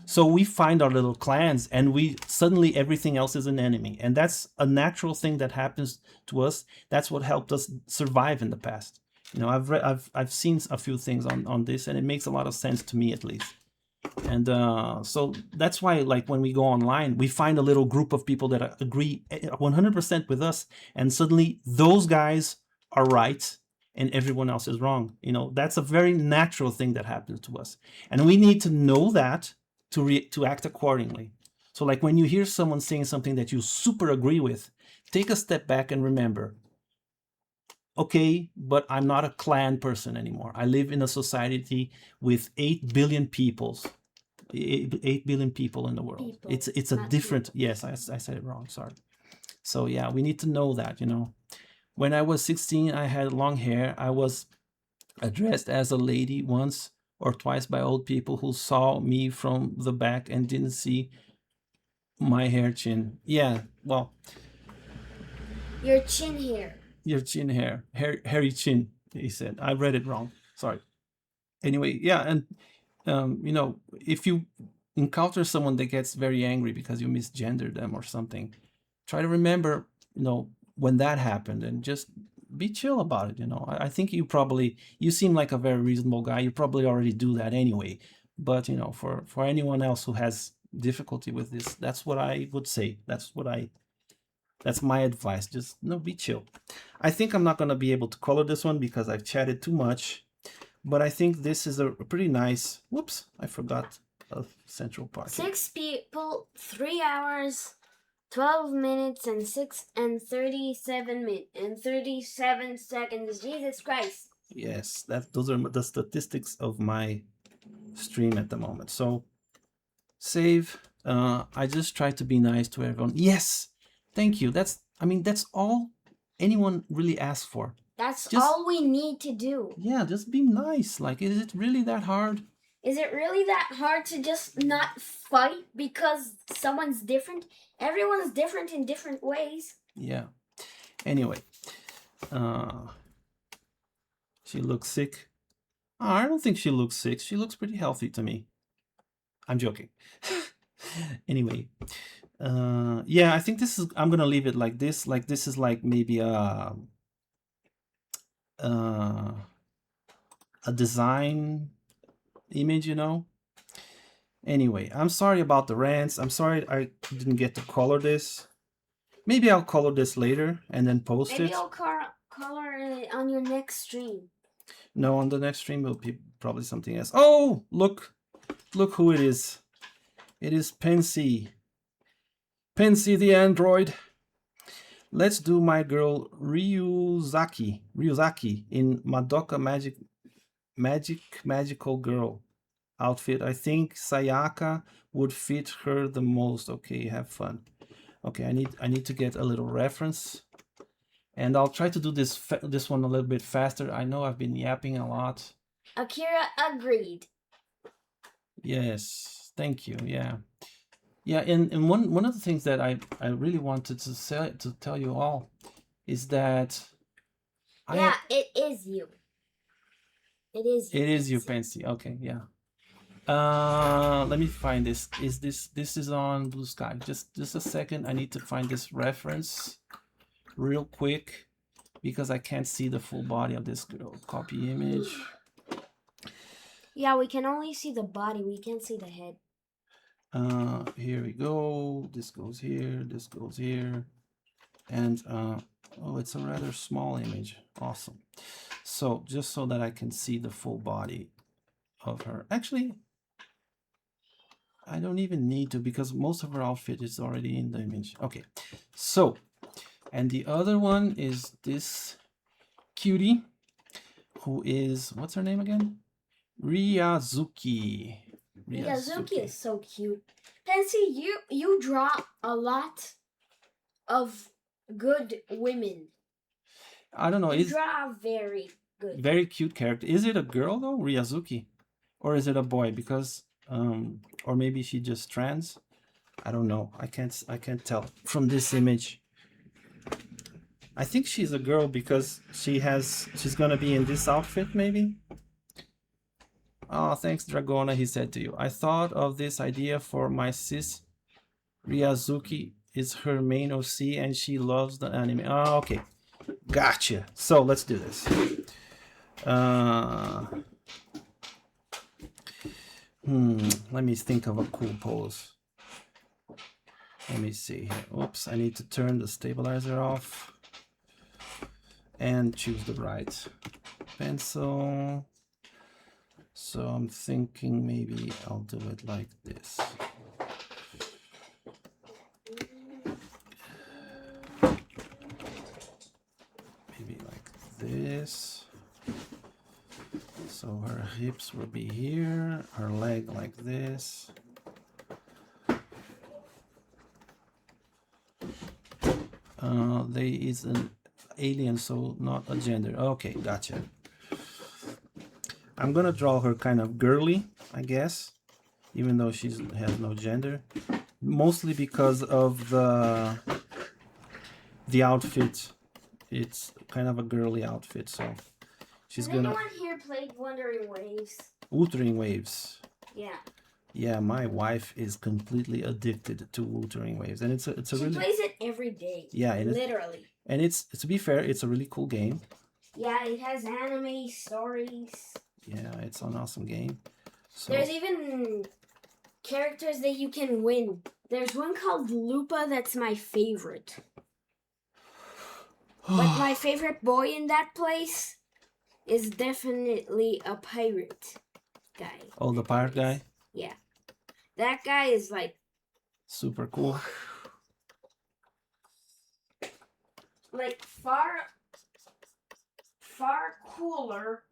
So we find our little clans, and suddenly everything else is an enemy. And that's a natural thing that happens to us. That's what helped us survive in the past. I've seen a few things on this, and it makes a lot of sense to me, at least. And so that's why, like, when we go online, we find a little group of people that agree 100% with us, and suddenly those guys are right and everyone else is wrong. You know, that's a very natural thing that happens to us, and we need to know that to act accordingly. So, like, when you hear someone saying something that you super agree with, take a step back and remember, okay, but I'm not a clan person anymore. I live in a society with 8 billion people. 8 billion people in the world. People, It's a not different. people. Yes, I said it wrong. Sorry. So yeah, we need to know that. You know, when I was 16, I had long hair. I was addressed as a lady once or twice by old people who saw me from the back and didn't see my hair chin. Yeah, well, Your chin hair. your chin hair, hairy chin. He said. I read it wrong. Sorry. Anyway, yeah, and you know, if you encounter someone that gets very angry because you misgendered them or something, try to remember, you know, when that happened, and just be chill about it. You know, I think you seem like a very reasonable guy. You probably already do that anyway. But you know, for anyone else who has difficulty with this, that's what I would say. That's my advice. Just be chill. I think I'm not gonna be able to color this one because I've chatted too much. But I think this is a pretty nice. Whoops, I forgot of Central Park. 6 people, 3 hours, 12 minutes, and 37 seconds. Jesus Christ. Yes, those are the statistics of my stream at the moment. So save. I just try to be nice to everyone. Yes, thank you. That's all anyone really asks for. That's all we need to do. Yeah, just be nice. Like, is it really that hard? Is it really that hard to just not fight because someone's different? Everyone's different in different ways. Yeah. Anyway, she looks sick. Oh, I don't think she looks sick. She looks pretty healthy to me. I'm joking. Anyway, yeah, I think I'm gonna leave it like this. Like, this is like maybe a design image, you know. Anyway, I'm sorry about the rants. I'm sorry I didn't get to color this. Maybe I'll color this later and then post it. Maybe I'll color it on your next stream. No, on the next stream will be probably something else. Oh, look who it is. It is Pensy the android. Let's do my girl Ryuzaki in Madoka Magical Girl outfit. I think Sayaka would fit her the most. Okay, have fun. Okay, I need to get a little reference, and I'll try to do this one a little bit faster. I know I've been yapping a lot. Akira agreed. Yes, thank you. Yeah. And one of the things that I really wanted to tell you all is that it is you. It is you. It is you, Pensy. Okay, yeah. Let me find this. This is on Blue Sky? Just a second. I need to find this reference real quick because I can't see the full body of this girl. Copy image. Yeah, we can only see the body. We can't see the head. Here we go. This goes here. This goes here. And oh, it's a rather small image. Awesome. So just so that I can see the full body of her. Actually, I don't even need to because most of her outfit is already in the image. Okay, so, and the other one is this cutie who is, what's her name again? Ryazuki. Ryazuki is so cute. Pensy, you draw a lot of good women. I don't know. You draw very good. Very cute character. Is it a girl though, Ryazuki? Or is it a boy? Because or maybe she just trans? I don't know. I can't tell from this image. I think she's a girl because she's gonna be in this outfit maybe. Oh, thanks Dragona, he said to you. I thought of this idea for my sis. Ryazuki is her main OC and she loves the anime. Oh, okay. Gotcha. So let's do this. Let me think of a cool pose. Let me see here. Oops, I need to turn the stabilizer off and choose the right pencil. So I'm thinking maybe I'll do it like this. Maybe like this. So her hips will be here, her leg like this. They is an alien, so not a gender. Okay, gotcha. I'm gonna draw her kind of girly, I guess, even though she has no gender. Mostly because of the outfit. It's kind of a girly outfit, so she's Has gonna. anyone here played Wuthering Waves? Wuthering Waves. Yeah. Yeah, my wife is completely addicted to Wuthering Waves, and it's a She really plays it every day. yeah, Literally. and it's to be fair, it's a really cool game. Yeah, it has anime stories. Yeah, it's an awesome game. So There's even characters that you can win. There's one called Lupa that's my favorite. But my favorite boy in that place is definitely a pirate guy. oh, the pirate guy, Yeah. That guy is like super cool. far cooler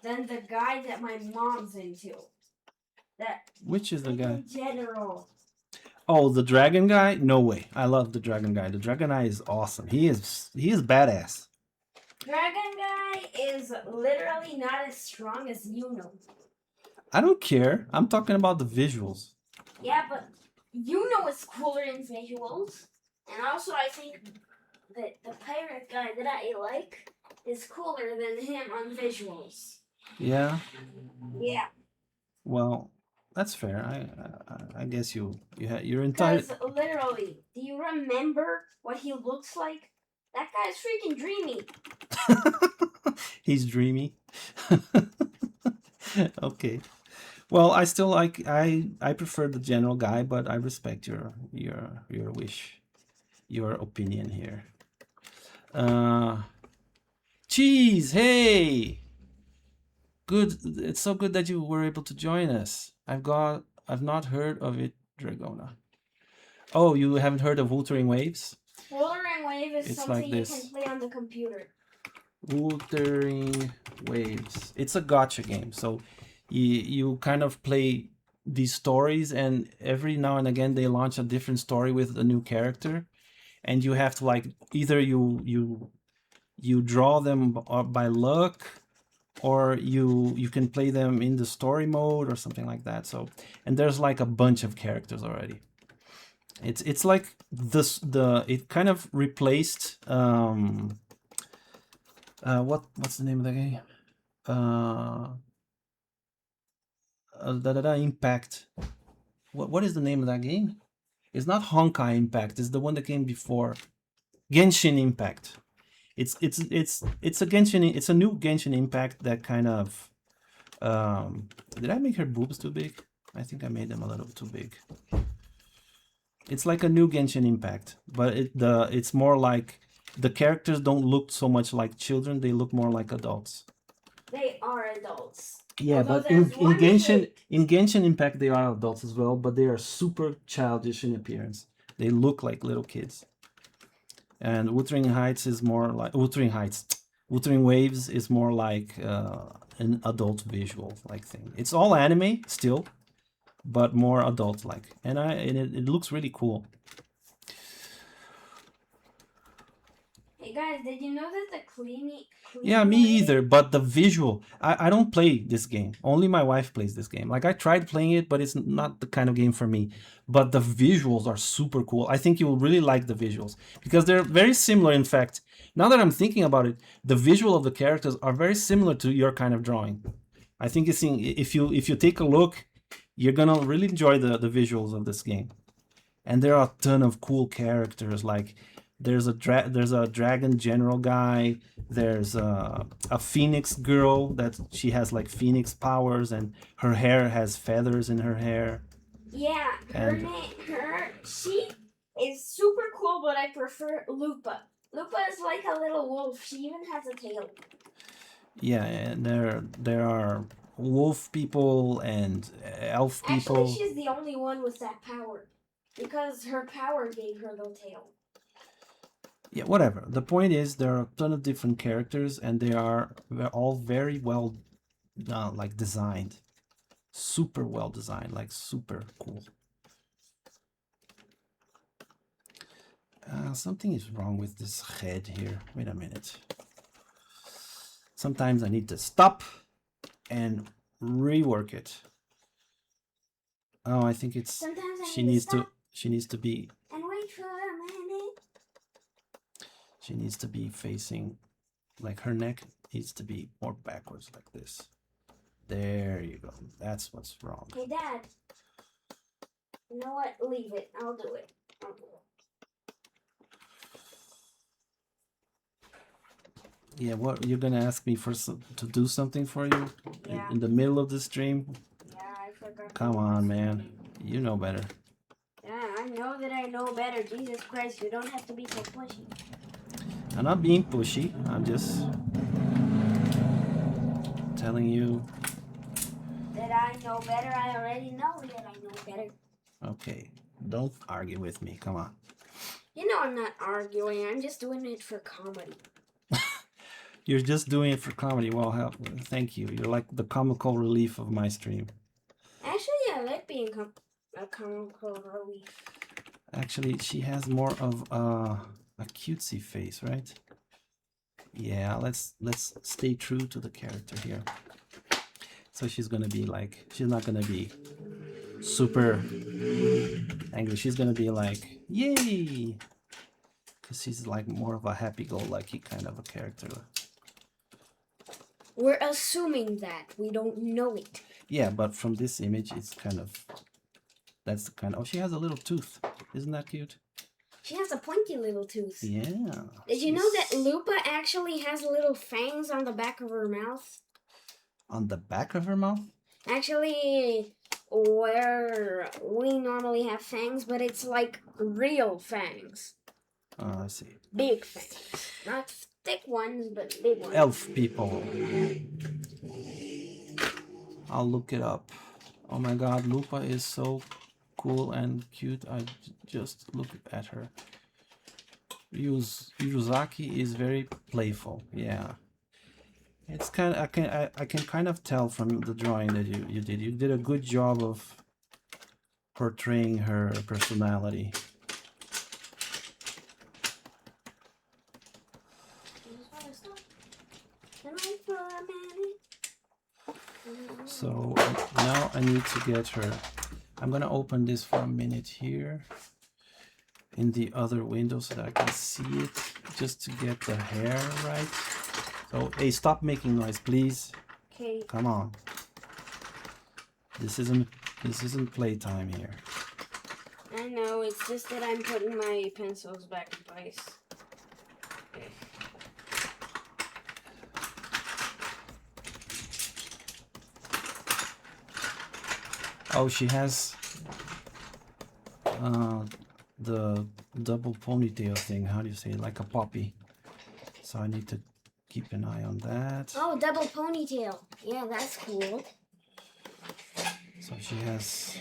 than the guy that my mom's into. Which is the guy? General. Oh, the dragon guy? No way. I love the dragon guy. The dragon guy is awesome. He is badass. Dragon guy is literally not as strong as Yuno. I don't care. I'm talking about the visuals. Yeah, but Yuno is cooler in visuals. And also I think that the pirate guy that I like is cooler than him on visuals. Yeah. Yeah. Well, that's fair. I guess you're entitled. Because literally, do you remember what he looks like? That guy's freaking dreamy. He's dreamy. Okay. Well, I still like I prefer the general guy, but I respect your wish, your opinion here. Cheese, hey. Good. It's so good that you were able to join us. I've not heard of it, Dragona. Oh, you haven't heard of Wuthering Waves? Wuthering Wave is It's something like you this. can play on the computer. Wuthering Waves. It's a gacha game. So you kind of play these stories, and every now and again they launch a different story with a new character, and you have to like either you draw them by luck, or you can play them in the story mode or something like that. So, and there's like a bunch of characters already. It's like it kind of replaced what's the name of the game? Impact. What is the name of that game? It's not Honkai Impact. It's the one that came before. Genshin Impact. It's a Genshin. It's a new Genshin Impact that kind of. Did I make her boobs too big? I think I made them a little too big. It's like a new Genshin Impact, but it's more like the characters don't look so much like children. They look more like adults. They are adults. Yeah, Although but in there's one Genshin Impact they are adults as well, but they are super childish in appearance. They look like little kids. And Wuthering Heights is more like Wuthering Waves is more like an adult visual like thing. It's all anime still, but more adult like, and it looks really cool. Hey guys, did you know that the cleaning Yeah, me either, but the visual, I don't play this game. Only my wife plays this game. Like I tried playing it, but it's not the kind of game for me. But the visuals are super cool. I think you will really like the visuals because they're very similar. In fact, now that I'm thinking about it, the visual of the characters are very similar to your kind of drawing. I think if you take a look, you're gonna really enjoy the visuals of this game. And there are a ton of cool characters. Like There's a dragon general guy. There's a phoenix girl that she has like phoenix powers, and her hair has feathers in her hair. Yeah, And she is super cool, but I prefer Lupa. Lupa is like a little wolf. She even has a tail. yeah, and there are wolf people and elf people. Actually, she's the only one with that power, because her power gave her the tail. Yeah, whatever. The point is, there are a ton of different characters, and they're all very well, like designed, super well designed, like super cool. Something is wrong with this head here. Wait a minute. Sometimes I need to stop and rework it. Oh, I think it's Sometimes I she need needs to to stop she needs to be and wait for a minute. she needs to be facing, like her neck needs to be more backwards like this. There you go. That's what's wrong. Hey, Dad. You know what? Leave it. I'll do it. Yeah, what you're gonna ask me for to do something for you Yeah. in the middle of the stream? Yeah, I forgot. Come on, man. You know better. Yeah, I know that I know better. Jesus Christ, you don't have to be so pushy. I'm not being pushy. I'm just telling you. That I know better. I already know that I know better. Okay, don't argue with me. Come on. You know I'm not arguing. I'm just doing it for comedy. You're just doing it for comedy. Well, thank you. You're like the comical relief of my stream. Actually, I like being a comical relief. Actually, she has more of a cutesy face, right? Yeah, let's stay true to the character here. So she's gonna be like, she's not gonna be super angry. She's gonna be like, yay! Because she's like more of a happy-go-lucky kind of a character. We're assuming that. We don't know it. Yeah, but from this image, it's kind of, that's the kind of, oh, she has a little tooth. Isn't that cute? She has a pointy little tooth. Yeah. Did you know that Lupa actually has little fangs on the back of her mouth? On the back of her mouth? Actually, where we normally have fangs, but it's like real fangs. Oh, I see. Big fangs. Not thick ones, but big ones. Elf people. I'll look it up. Oh my god, Lupa is so cool and cute. I just look at her. Yuzaki is very playful. Yeah. It's kind of, I can kind of tell from the drawing that you did. You did a good job of portraying her personality. So now I need to get her. I'm gonna open this for a minute here in the other window so that I can see it, just to get the hair right. So hey, stop making noise, please. Okay. Come on. This isn't playtime here. I know, it's just that I'm putting my pencils back in place. Okay. Oh, she has the double ponytail thing. How do you say it? Like a poppy. So I need to keep an eye on that. Oh, double ponytail. Yeah, that's cool. So she has...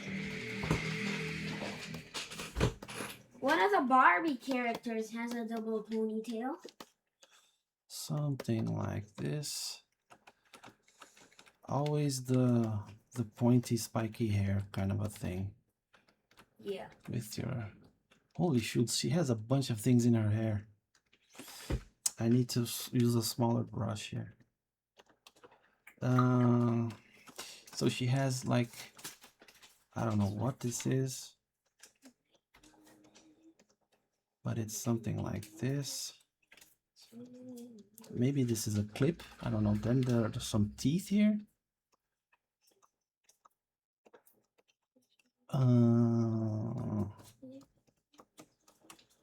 One of the Barbie characters has a double ponytail. something like this. Always the pointy spiky hair kind of a thing. Yeah. With your... Holy shoot, she has a bunch of things in her hair. I need to use a smaller brush here. So she has like, I don't know what this is, but it's something like this. Maybe this is a clip. I don't know. Then there are some teeth here.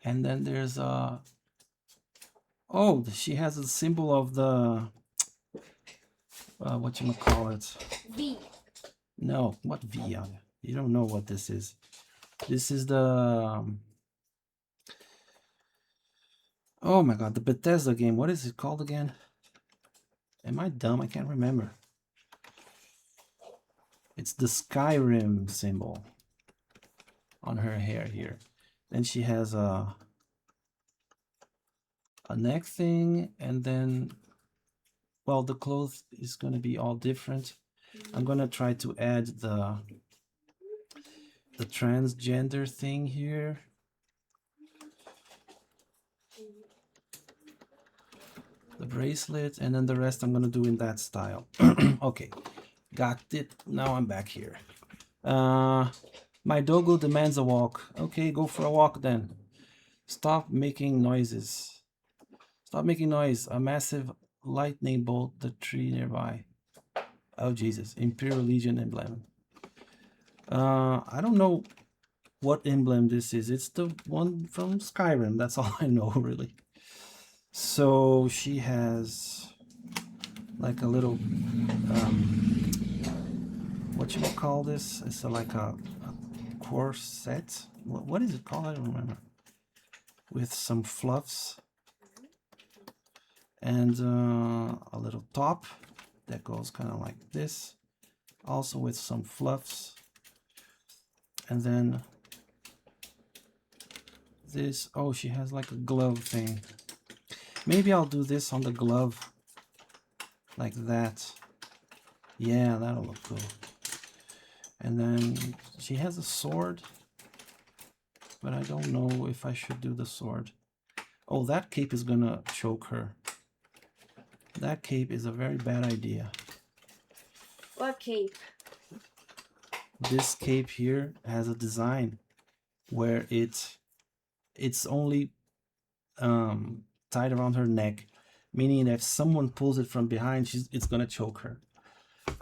And then there's a... Oh, she has a symbol of the... whatchamacallit? V. No, what V? You don't know what this is. This is the... oh my god, the Bethesda game. What is it called again? Am I dumb? I can't remember. It's the Skyrim symbol on her hair here. Then she has a neck thing, and then, well, the clothes is going to be all different. I'm going to try to add the transgender thing here. The bracelet, and then the rest I'm going to do in that style. Okay, got it. Now I'm back here. My doggo demands a walk. Okay, go for a walk then. Stop making noises. Stop making noise. A massive lightning bolt the tree nearby. Oh Jesus, Imperial Legion emblem. I don't know what emblem this is. It's the one from Skyrim. That's all I know, really. So she has like a little what you call this? It's like a corset. What is it called? I don't remember. With some fluffs and a little top that goes kind of like this, also with some fluffs, and then this. Oh, she has like a glove thing. Maybe I'll do this on the glove like that. Yeah, that'll look cool. And then she has a sword, but I don't know if I should do the sword. Oh, that cape is gonna choke her. That cape is a very bad idea. What cape? This cape here has a design where it's only tied around her neck, meaning that if someone pulls it from behind, it's gonna choke her.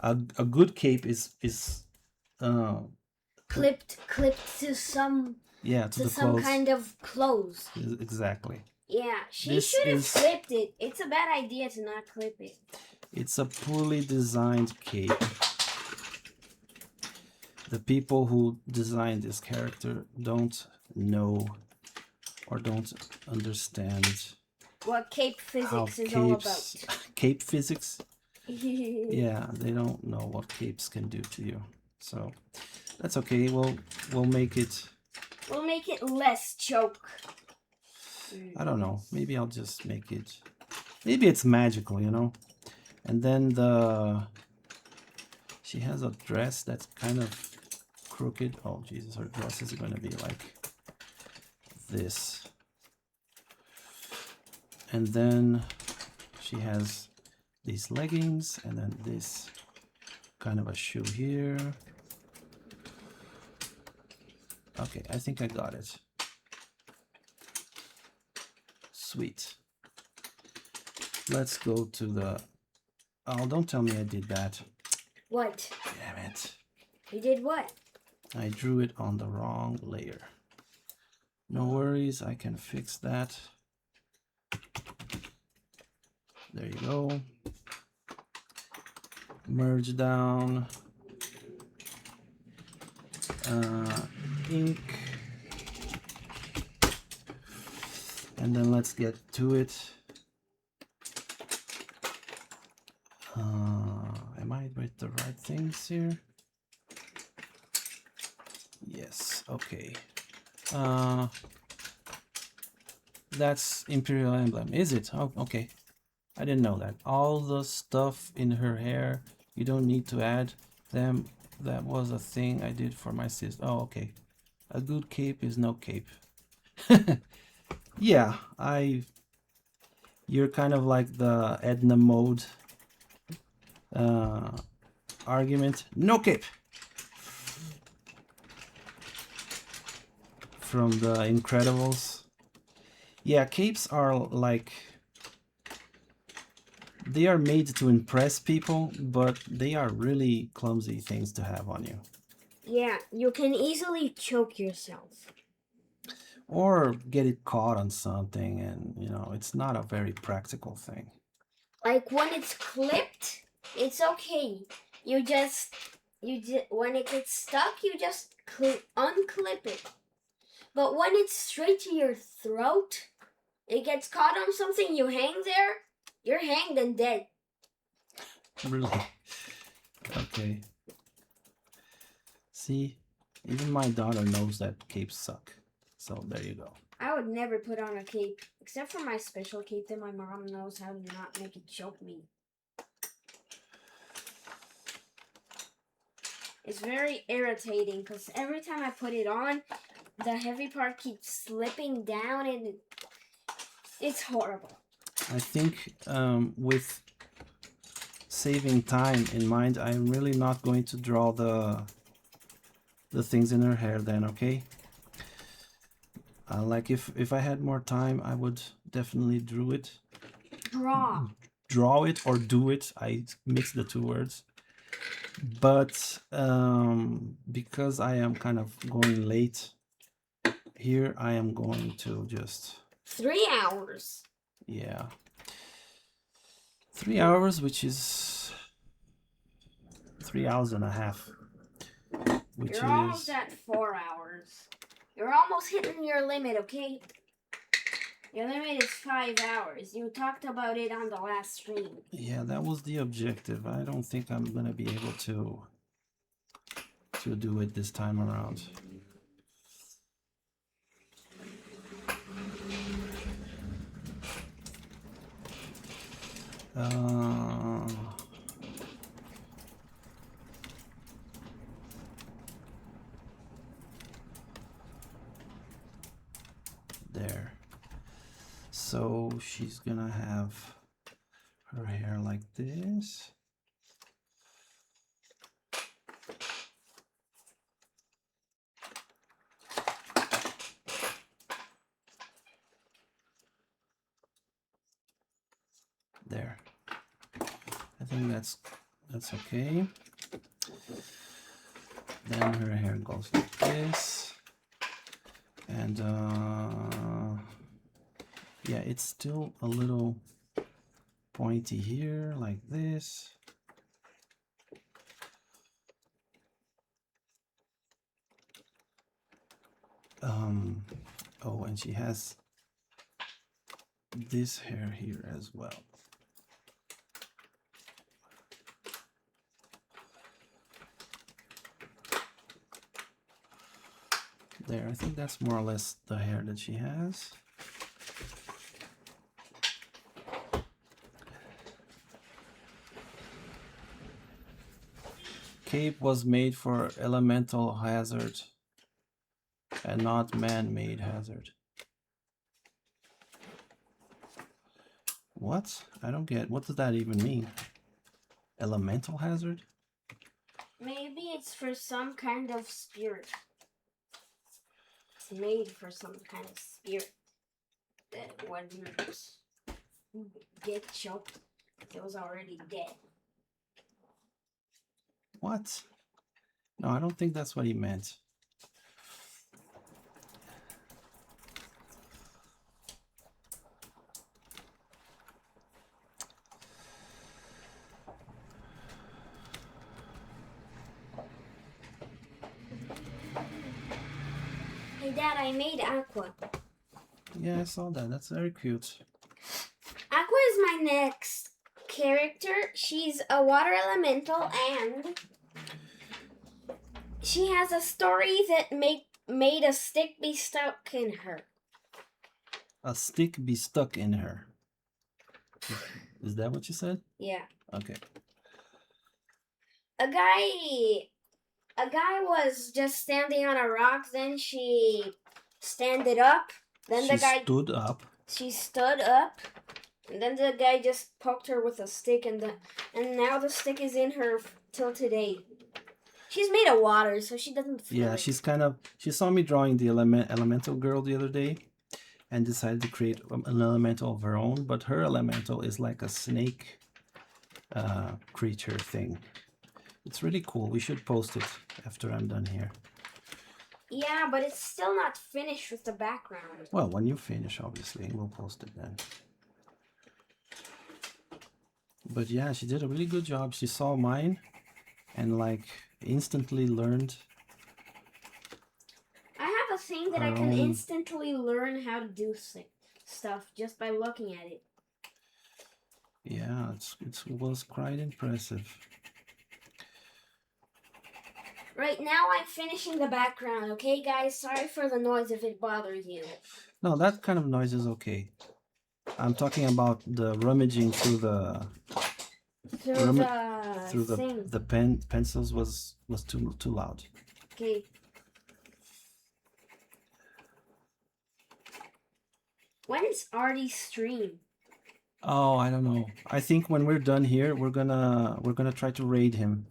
A good cape is clipped to some, yeah, to the some clothes. kind of clothes. Exactly. Yeah, she This should have is- clipped it. It's a bad idea to not clip it. It's a poorly designed cape. The people who designed this character don't know or don't understand What cape how physics is all about. capes... cape physics? Yeah, they don't know what capes can do to you. So that's okay. We'll make it... We'll make it less choke. I don't know. Maybe I'll just make it... Maybe it's magical, you know? And then she has a dress that's kind of crooked. Oh, Jesus, her dress is going to be like this. And then she has these leggings, and then this kind of a shoe here. Okay, I think I got it. Sweet. Let's go to the... Oh, don't tell me I did that. What? Damn it. You did what? I drew it on the wrong layer. No worries, I can fix that. There you go. Merge down. Ink. And then let's get to it. Am I with the right things here? Yes, okay. That's Imperial emblem, is it? Oh, okay. I didn't know that. All the stuff in her hair, you don't need to add them. That was a thing I did for my sister. Oh, okay. A good cape is no cape. Yeah, you're kind of like the Edna Mode argument. No cape! From the Incredibles. Yeah, capes are like... They are made to impress people, but they are really clumsy things to have on you. Yeah, you can easily choke yourself. or get it caught on something, and it's not a very practical thing. Like when it's clipped, it's okay. You just when it gets stuck, you just unclip it. But when it's straight to your throat, it gets caught on something, you hang there, you're hanged and dead. Really? Okay. See, even my daughter knows that capes suck. So there you go. I would never put on a cape, except for my special cape that my mom knows how to not make it choke me. It's very irritating because every time I put it on, the heavy part keeps slipping down and it's horrible. I think with saving time in mind, I'm really not going to draw the things in her hair then, okay? Like if I had more time, I would definitely draw it. Draw it or do it. I mix the two words. But because I am kind of going late here, I am going to just 3 hours. Yeah. 3 hours, which is 3 hours and a half. You're almost at 4 hours. You're almost hitting your limit, okay? Your limit is 5 hours. You talked about it on the last stream. Yeah, that was the objective. I don't think I'm gonna be able to do it this time around. There. So she's gonna have her hair like this. There. I think that's okay. Then her hair goes like this. And yeah, it's still a little pointy here, like this. Oh, and she has this hair here as well. There, I think that's more or less the hair that she has. Cape was made for elemental hazard and not man-made hazard. What? I don't get. What does that even mean? Elemental hazard? Maybe it's for some kind of spirit. It's made for some kind of spirit that wouldn't get choked. It was already dead. What? No, I don't think that's what he meant. Hey Dad, I made Aqua. Yeah, I saw that. That's very cute. Aqua is my next character. She's a water elemental and she has a story that made a stick be stuck in her. A stick be stuck in her. Is that what you said? Yeah. Okay. A guy was just standing on a rock, then she standed up. Then She the guy stood up. She stood up. And then the guy just poked her with a stick and now the stick is in her till today. She's made of water, so she doesn't feel Yeah, it. she saw me drawing the elemental girl the other day and decided to create an elemental of her own, but her elemental is like a snake creature thing. It's really cool. We should post it after I'm done here. Yeah, but it's still not finished with the background. Well, when you finish, obviously, we'll post it then. But yeah, she did a really good job. She saw mine and like instantly learned I have a thing that I her can own. instantly learn how to do stuff just by looking at it. Yeah, it was quite impressive. Right now I'm finishing the background, okay guys? Sorry for the noise if it bothers you. No, that kind of noise is okay. I'm talking about the rummaging through the through thing. the pencils was too loud. Okay. When is Artie's stream? Oh, I don't know. I think when we're done here, we're gonna try to raid him,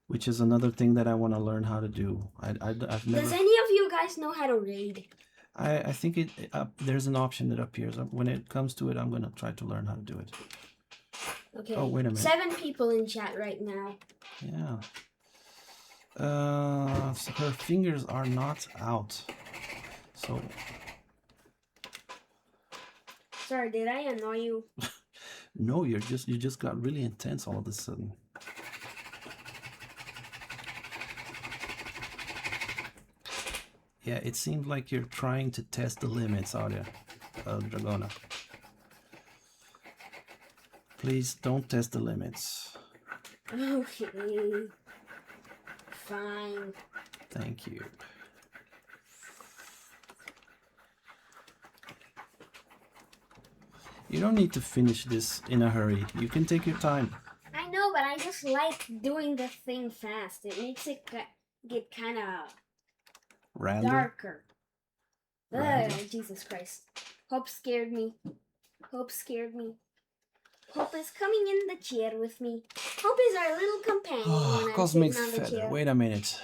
which is another thing that I want to learn how to do. I've never. Does any of you guys know how to raid? I think there's an option that appears. When it comes to it, I'm gonna try to learn how to do it. Okay. Oh, wait a minute. 7 people in chat right now. Yeah. So her fingers are not out. So. Sorry, did I annoy you? No, you just got really intense all of a sudden. Yeah, it seems like you're trying to test the limits, Audia, Dragona. Please don't test the limits. Okay. Fine. Thank you. You don't need to finish this in a hurry. You can take your time. I know, but I just like doing the thing fast. It makes it get kind of Random. darker. Random. Ugh, Jesus Christ. Hope scared me. Hope scared me. Hope is coming in the chair with me. Hope is our little companion when I'm Cosmic sitting on the Feather. chair. Wait a minute.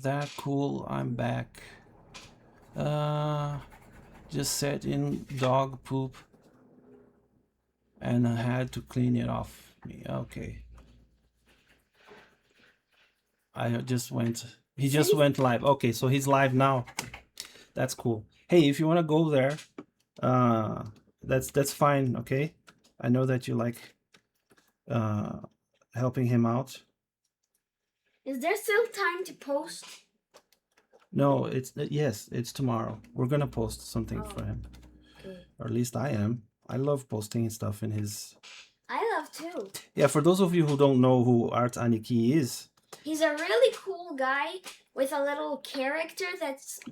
That cool. I'm back. Just sat in dog poop and I had to clean it off me. Okay. I just went. He just went live. Okay, so he's live now. That's cool. Hey, if you want to go there, that's fine. Okay, I know that you like helping him out. Is there still time to post? No, it's yes, it's tomorrow. We're gonna post something for him, Okay. or at least I am. I love posting stuff in his. I love too. Yeah, for those of you who don't know who Art Aniki is, he's a really cool guy with a little character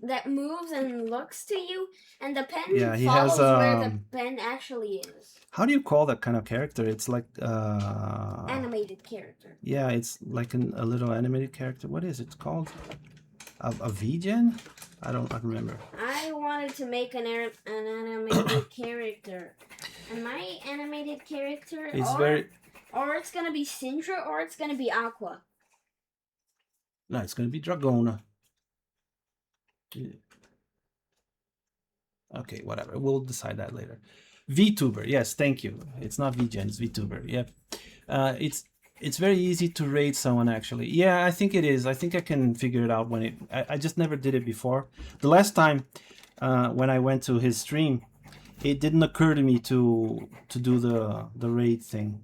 that moves and looks to you, and the pen he follows has where the pen actually is. How do you call that kind of character? It's like animated character. Yeah, it's like a little animated character. What is it called? A VGen? I don't remember. I wanted to make an animated character, and my animated character or it's gonna be Syndra or it's gonna be Aqua. No, it's gonna be Dragona. Okay, whatever. We'll decide that later. VTuber, yes, thank you. It's not VGen, it's VTuber. Yep. It's very easy to raid someone actually. Yeah, I think it is. I think I can figure it out when I just never did it before. The last time when I went to his stream, it didn't occur to me to do the raid thing.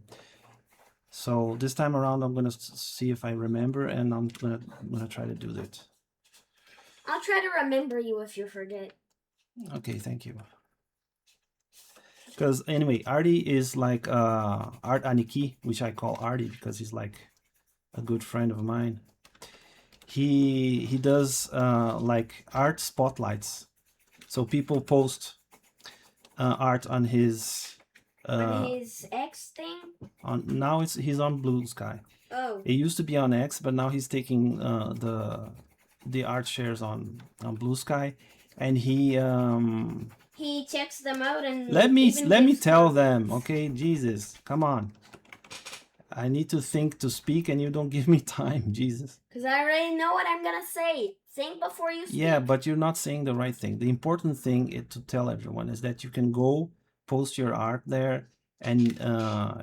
So this time around I'm gonna see if I remember, and I'm gonna try to do that. I'll try to remember you if you forget. Okay, thank you. Because anyway, Artie is like Art Aniki, which I call Artie because he's like a good friend of mine. He does like art spotlights, so people post art on his X thing. Now he's on Blue Sky. Oh. It used to be on X, but now he's taking the art shares on Blue Sky, and he checks them out and let me tell them. Okay, Jesus, come on. I need to think to speak, and you don't give me time, Jesus. Because I already know what I'm gonna say. Think before you speak. Yeah, but you're not saying the right thing. The important thing to tell everyone is that you can go post your art there, and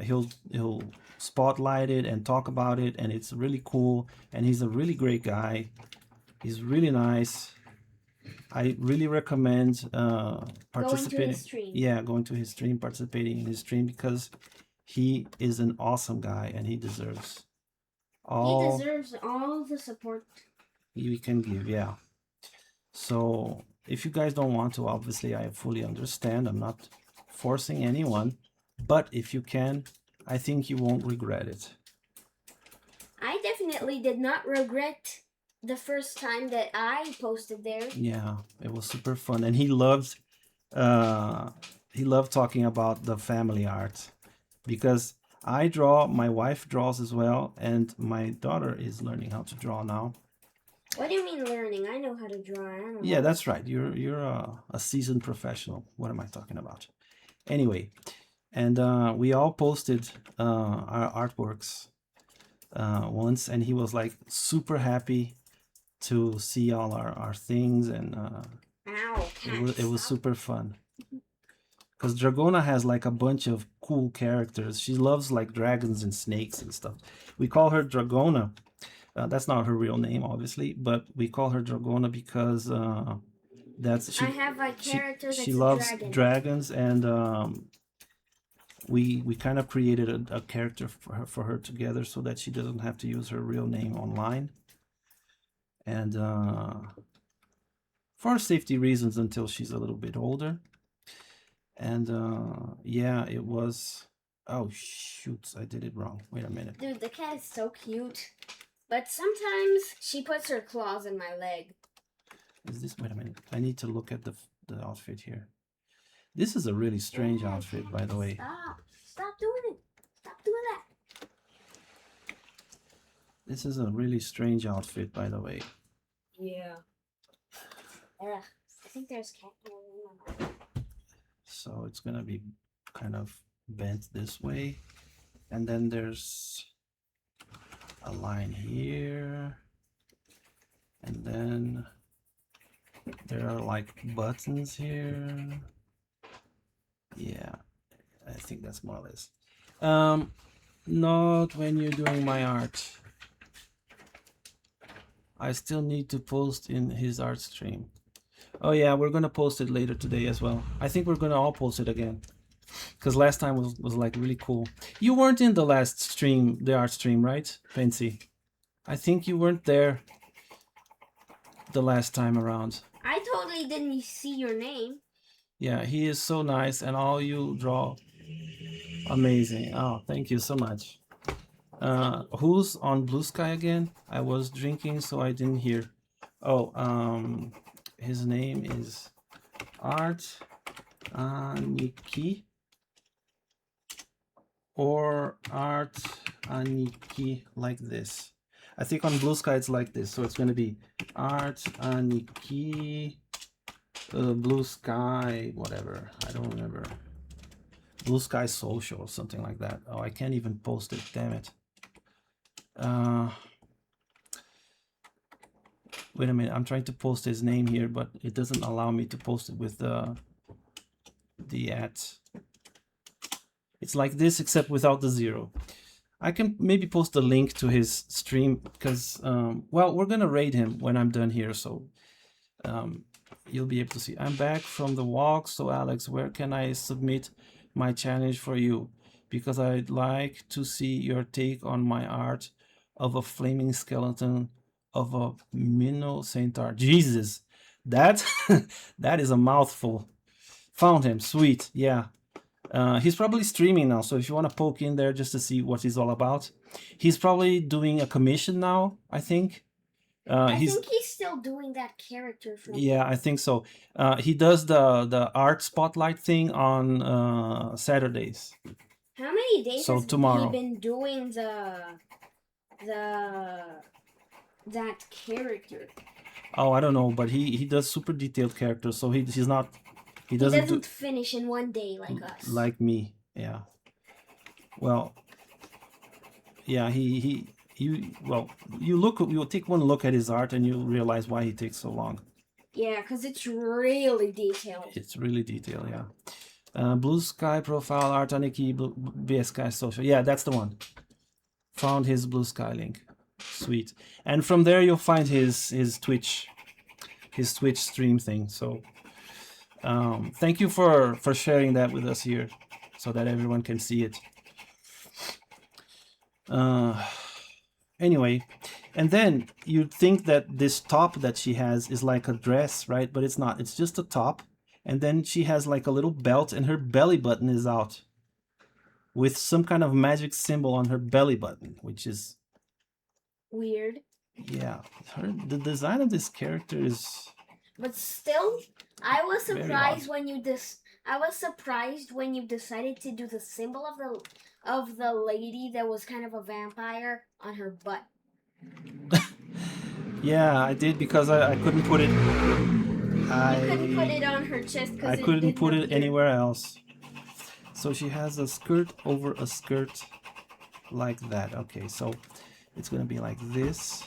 he'll spotlight it and talk about it, and it's really cool. And he's a really great guy. He's really nice. I really recommend Going to participating. his stream. Yeah, going to his stream, participating in his stream, because he is an awesome guy and he deserves He all deserves all the support. we can give. Yeah. So if you guys don't want to, obviously I fully understand. I'm not forcing anyone, but if you can, I think you won't regret it. I definitely did not regret the first time that I posted there. Yeah, it was super fun, and he loved talking about the family art, because I draw, my wife draws as well, and my daughter is learning how to draw now. What do you mean learning? I know how to draw. I don't know. Yeah, that's right. You're a seasoned professional. What am I talking about? Anyway, and we all posted our artworks once, and he was like super happy to see all our things, and Ow, it was super fun. Because Dragona has like a bunch of cool characters. She loves like dragons and snakes and stuff. We call her Dragona. That's not her real name, obviously, but we call her Dragona because that's I have a character that's she a loves dragon. dragons, and we kind of created a character for her together, so that she doesn't have to use her real name online, and for safety reasons until she's a little bit older. And yeah, it was. Oh shoot, I did it wrong. Wait a minute. Dude, the cat is so cute. But sometimes she puts her claws in my leg. Is this? Wait a minute. I need to look at the outfit here. This is a really strange outfit, by the way. Stop doing it. Stop doing that. This is a really strange outfit, by the way. Yeah. I think there's cat hair. So it's gonna be kind of bent this way, and then there's a line here, and then there are like buttons here. Yeah, I think that's more or less. Not when you're doing my art. I still need to post in his art stream. Oh yeah, we're gonna post it later today as well. I think we're gonna all post it again, because last time was like really cool. You weren't in the last stream, the art stream, right, Fancy? I think you weren't there the last time around. I totally didn't see your name. Yeah, he is so nice, and all you draw, amazing. Oh, thank you so much. Who's on Blue Sky again? I was drinking, so I didn't hear. Oh, his name is Art Aniki, or Art Aniki, like this. I think on Blue Sky it's like this, so it's gonna be Art Aniki, Blue Sky, whatever. I don't remember. Blue Sky Social or something like that. Oh, I can't even post it. Damn it. Wait a minute. I'm trying to post his name here, but it doesn't allow me to post it with the @ It's like this, except without the 0. I can maybe post a link to his stream, because well, we're gonna raid him when I'm done here, so you'll be able to see. I'm back from the walk, so Alex, where can I submit my challenge for you? Because I'd like to see your take on my art of a flaming skeleton of a minnow centaur. Jesus, that that is a mouthful. Found him, sweet, yeah. He's probably streaming now, so if you want to poke in there just to see what he's all about. He's probably doing a commission now, I think. I think he's still doing that character from. Yeah, I think so. He does the art spotlight thing on Saturdays. How many days So has tomorrow. he been doing that character? Oh, I don't know, but he does super detailed characters, so he's not. He He doesn't doesn't do finish in one day like us. like me. Yeah. Well. Yeah, you'll take one look at his art and you'll realize why he takes so long. Yeah, because it's really detailed. It's really detailed, yeah. Blue Sky profile, Art Aniki, BS Sky social. Yeah, that's the one. Found his Blue Sky link. Sweet. And from there you'll find his Twitch stream thing. So thank you for sharing that with us here, so that everyone can see it. Anyway, and then you'd think that this top that she has is like a dress, right? But it's not. It's just a top, and then she has like a little belt, and her belly button is out with some kind of magic symbol on her belly button, which is Weird. yeah. The design of this character is But still, I was Very surprised when you I was surprised when you decided to do the symbol of the lady that was kind of a vampire on her butt. yeah. I did because I couldn't put it. You couldn't put it on her chest because I couldn't put it anywhere else. So she has a skirt over a skirt like that. Okay, so it's gonna be like this.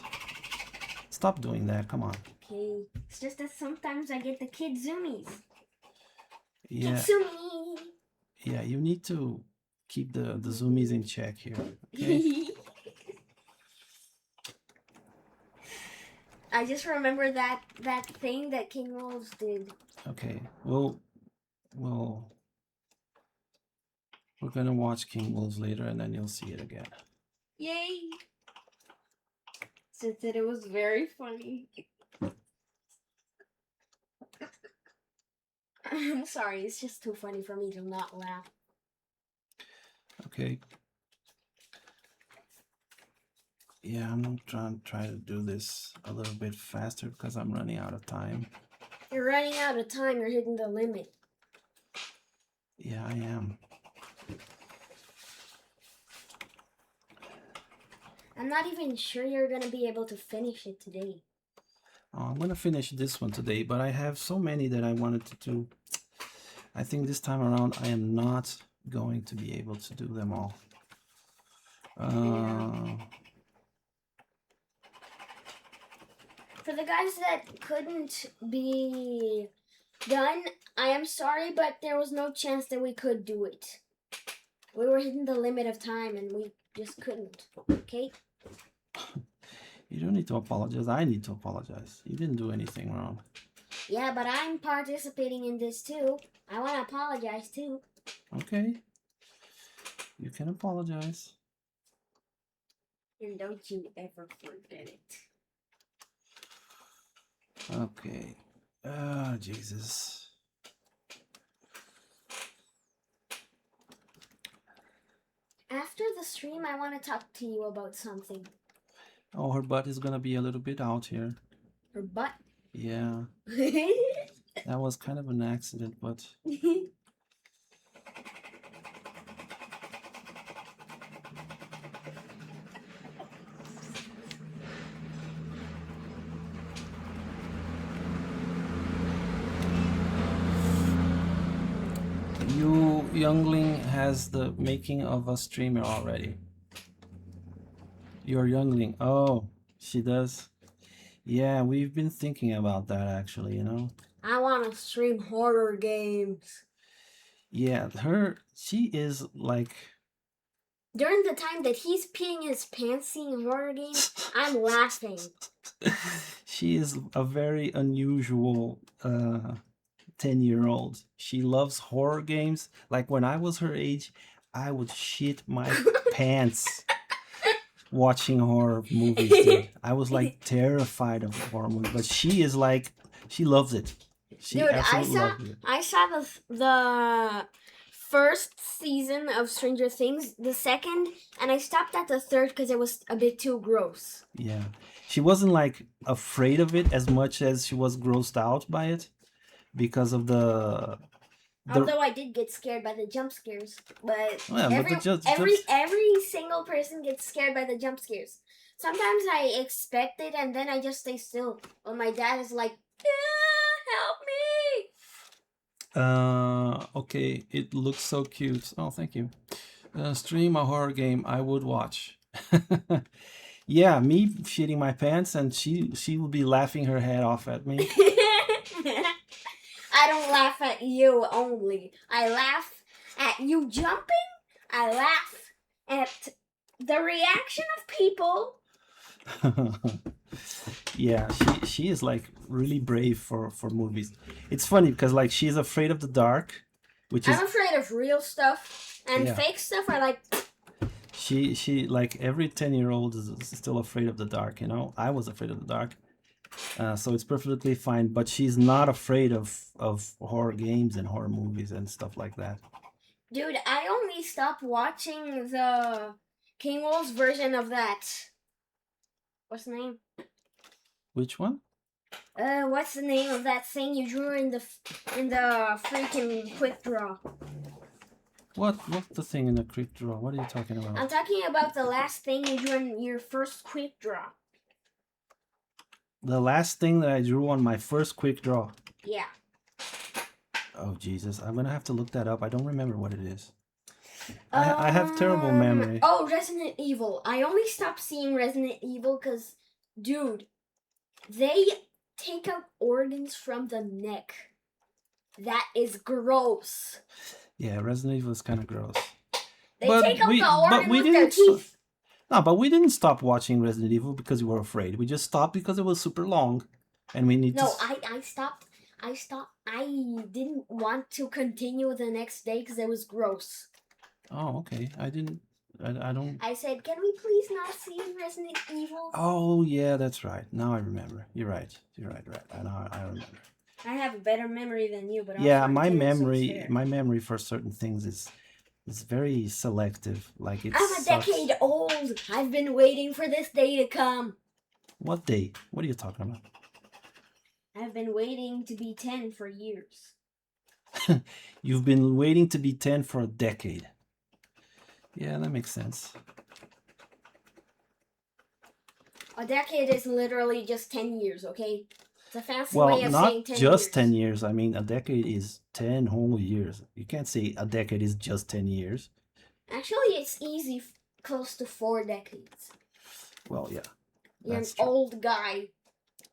Stop doing that, come on. Okay, it's just that sometimes I get the kid zoomies. Yeah, Kitsumi. yeah, you need to keep the zoomies in check here. Okay? I just remember that thing that King Wolves did. Okay, well, we're gonna watch King Wolves later and then you'll see it again. Yay! Said that it was very funny. I'm sorry, it's just too funny for me to not laugh. Okay. Yeah, I'm gonna try to do this a little bit faster because I'm running out of time. You're running out of time, you're hitting the limit. Yeah, I am. I'm not even sure you're gonna be able to finish it today. I'm gonna finish this one today, but I have so many that I wanted to do. I think this time around I am not going to be able to do them all. For the guys that couldn't be done, I am sorry, but there was no chance that we could do it. We were hitting the limit of time and we just couldn't, okay? You don't need to apologize. I need to apologize. You didn't do anything wrong. Yeah, but I'm participating in this too. I want to apologize too. Okay. You can apologize. And don't you ever forget it. Okay. Ah, Jesus. After the stream, I want to talk to you about something. Oh, her butt is gonna be a little bit out here. Her butt? Yeah. That was kind of an accident, but... You, youngling, has the making of a streamer already. Your youngling. Oh, she does. Yeah, we've been thinking about that actually, you know. I want to stream horror games. Yeah, she is like... During the time that he's peeing his pants seeing horror games, I'm laughing. She is a very unusual 10-year-old. She loves horror games. Like when I was her age, I would shit my pants watching horror movies, dude. I was like terrified of horror movies, but she is like, she loves it. She Dude, absolutely loves it. I saw the first season of Stranger Things, the second, and I stopped at the third because it was a bit too gross. Yeah, she wasn't like afraid of it as much as she was grossed out by it because of the... Although I did get scared by the jump scares, but Yeah, but every single person gets scared by the jump scares. Sometimes I expect it and then I just stay still. But my dad is like, help me! Okay, it looks so cute. Oh, thank you. Stream a horror game I would watch. Yeah, me shitting my pants and she will be laughing her head off at me. I don't laugh at you only. I laugh at you jumping. I laugh at the reaction of people. Yeah, she is like really brave for movies. It's funny because like she's afraid of the dark, which I'm is afraid of real stuff and yeah. fake stuff. I like. She like every 10-year-old is still afraid of the dark. You know, I was afraid of the dark, so it's perfectly fine. But she's not afraid of horror games and horror movies and stuff like that. Dude, I only stopped watching the King Wolf's version of that. What's the name? Which one? What's the name of that thing you drew in the freaking quick draw? What's the thing in the quick draw? What are you talking I'm about? talking about the last thing you drew in your first quick draw. The last thing that I drew on my first quick draw. Yeah. Oh Jesus, I'm gonna have to look that up. I don't remember what it is. I have terrible memory. Oh, Resident Evil. I only stopped seeing Resident Evil because, dude, they take out organs from the neck. That is gross. Yeah, Resident Evil is kind of gross. They take out the organ with their teeth. No, but we didn't stop watching Resident Evil because we were afraid. We just stopped because it was super long, and we need No, to. I stopped. I didn't want to continue the next day because it was gross. Oh, okay. I didn't. I don't. I said, can we please not see Resident Evil? Oh yeah, that's right. Now I remember. You're right. Right. I remember. I have a better memory than you, but Yeah, my memory for certain things is very selective. Like it's. I'm a decade old. I've been waiting for this day to come. What day? What are you talking about? I've been waiting to be 10 for years. You've been waiting to be 10 for a decade. Yeah, that makes sense. A decade is literally just 10 years, okay? It's a fancy Well, way of saying 10 not just years. 10 years. I mean, a decade is 10 whole years. You can't say a decade is just 10 years. Actually, it's easy, close to 4 decades. Well, yeah. You're an That's true. old guy.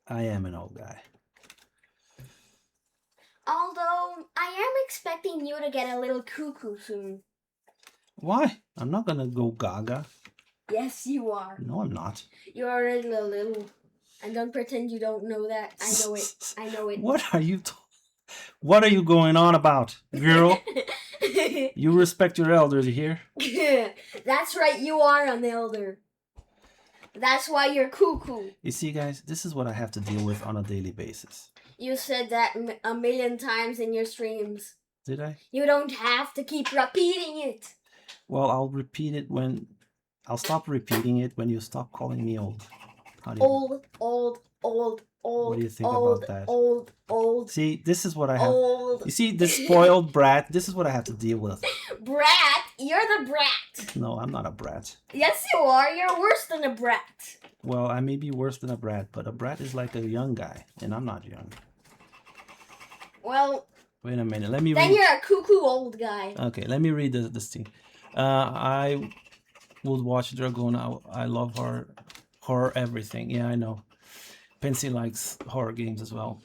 I am an old guy. Although, I am expecting you to get a little cuckoo soon. Why? I'm not gonna go gaga. Yes, you are. No, I'm not. You're already a little. And don't pretend you don't know that. I know it. I know it. What are you What are you going on about, girl? You respect your elders, you hear? That's right, you are an elder. That's why you're cuckoo. You see, guys, this is what I have to deal with on a daily basis. You said that a million times in your streams. Did I? You don't have to keep repeating it. Well, I'll repeat it when... I'll stop repeating it when you stop calling me old. How do you... Old. What do you think about that? Old. See, this is what I have... Old. You see, this spoiled brat, this is what I have to deal with. Brat? You're the brat. No, I'm not a brat. Yes, you are. You're worse than a brat. Well, I may be worse than a brat, but a brat is like a young guy, and I'm not young. Well... Wait a minute, let me Then read... you're a cuckoo old guy. Okay, let me read this thing. I would watch Dragona. I love horror everything. Yeah, I know. Pensy likes horror games as well.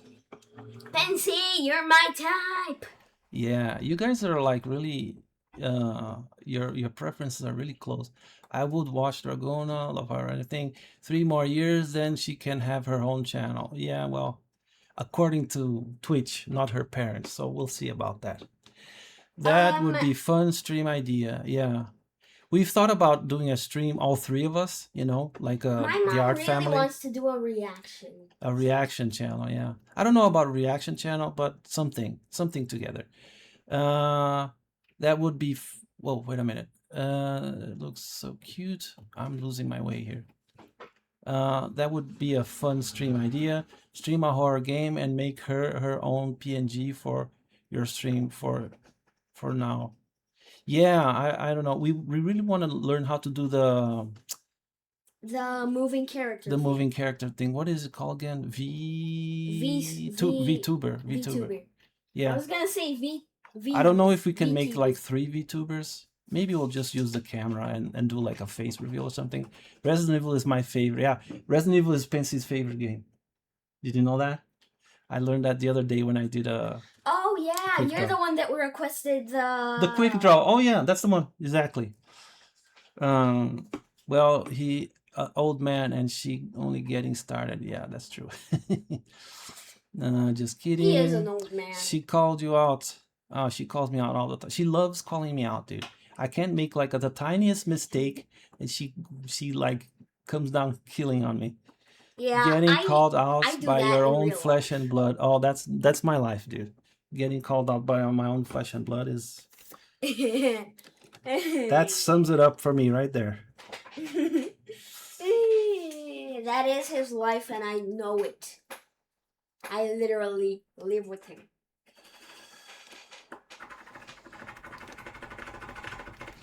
Pensy, you're my type. Yeah, you guys are like really... your preferences are really close. I would watch Dragona, love her, anything. 3 more years, then she can have her own channel. Yeah, well... According to Twitch, not her parents, so we'll see about that. That would be fun stream idea, yeah. We've thought about doing a stream, all 3 of us, you know, like the Art really Family. Wants to do a reaction. A reaction channel, yeah. I don't know about a reaction channel, but something together. That would be, well, wait a minute. It looks so cute. I'm losing my way here. That would be a fun stream idea. Stream a horror game and make her own PNG for your stream for now. Yeah, I don't know. We really want to learn how to do the moving character. The moving character thing. What is it called again? VTuber. Yeah. I was gonna say V. I don't know if we can make like 3 VTubers. Maybe we'll just use the camera and do like a face reveal or something. Resident Evil is my favorite. Yeah, Resident Evil is Pensy's favorite game. Did you know that? I learned that the other day when I did a... Oh yeah, you're the one that requested the... quick draw. Oh yeah, that's the one. Exactly. Well, old man and she only getting started. Yeah, that's true. Just kidding. He is an old man. She called you out. Oh, she calls me out all the time. She loves calling me out, dude. I can't make like the tiniest mistake, and she like comes down killing on me. Yeah, Getting called I out do by that your in own real flesh life. and blood. Oh, that's my life, dude. Getting called out by my own flesh and blood is that sums it up for me right there. That is his life, and I know it. I literally live with him.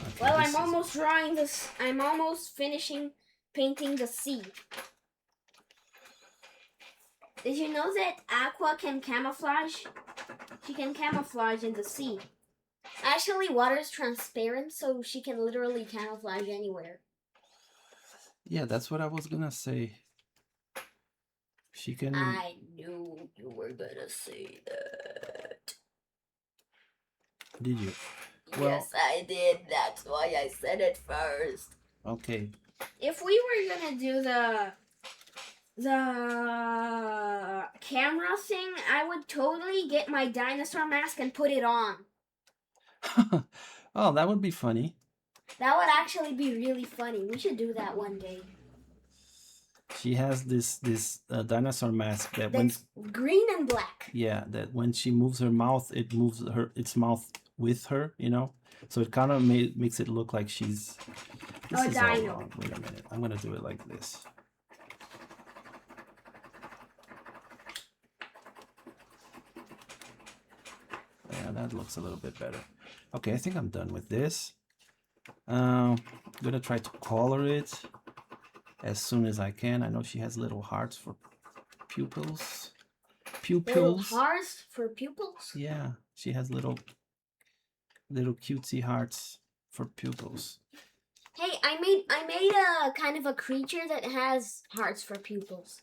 Okay, Well, this I'm is- almost drawing this. I'm almost finishing painting the sea. Did you know that Aqua can camouflage? She can camouflage in the sea. Actually, water is transparent, so she can literally camouflage anywhere. Yeah, that's what I was gonna say. She can. I knew you were gonna say that. Did you? Yes, I did. That's why I said it first. Okay. If we were gonna do the camera thing, I would totally get my dinosaur mask and put it on. Oh, that would be funny. That would actually be really funny. We should do that one day. She has this dinosaur mask that when That's green and black. yeah, that when she moves her mouth, it moves its mouth with her, you know. So it kind of makes it look like she's. This A is all dino. wrong. Wait a minute. I'm gonna do it like this. Yeah, that looks a little bit better. Okay, I think I'm done with this. I'm gonna try to color it as soon as I can. I know she has little hearts for pupils. Little Pupils. hearts for pupils. Yeah, she has little cutesy hearts for pupils. Hey, I made a kind of a creature that has hearts for pupils.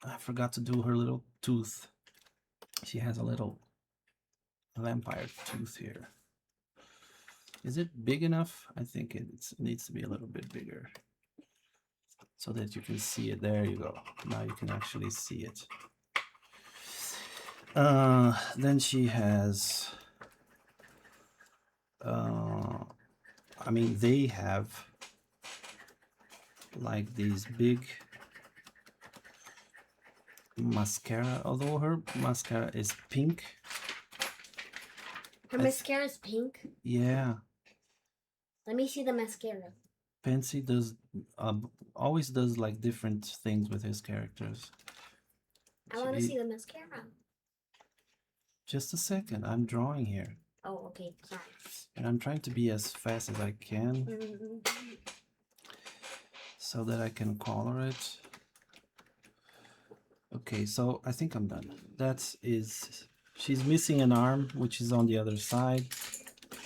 I forgot to do her little tooth. She has a little vampire tooth here. Is it big enough? I think it needs to be a little bit bigger so that you can see it. There you go. Now you can actually see it. Then she has I mean, they have like these big mascara, although her mascara is pink. Her mascara is pink. Yeah. Let me see the mascara. Pansy does always does like different things with his characters. I want to see the mascara. Just a second, I'm drawing here. Oh, okay, sorry. And I'm trying to be as fast as I can so that I can color it. Okay, so I think I'm done. She's missing an arm, which is on the other side,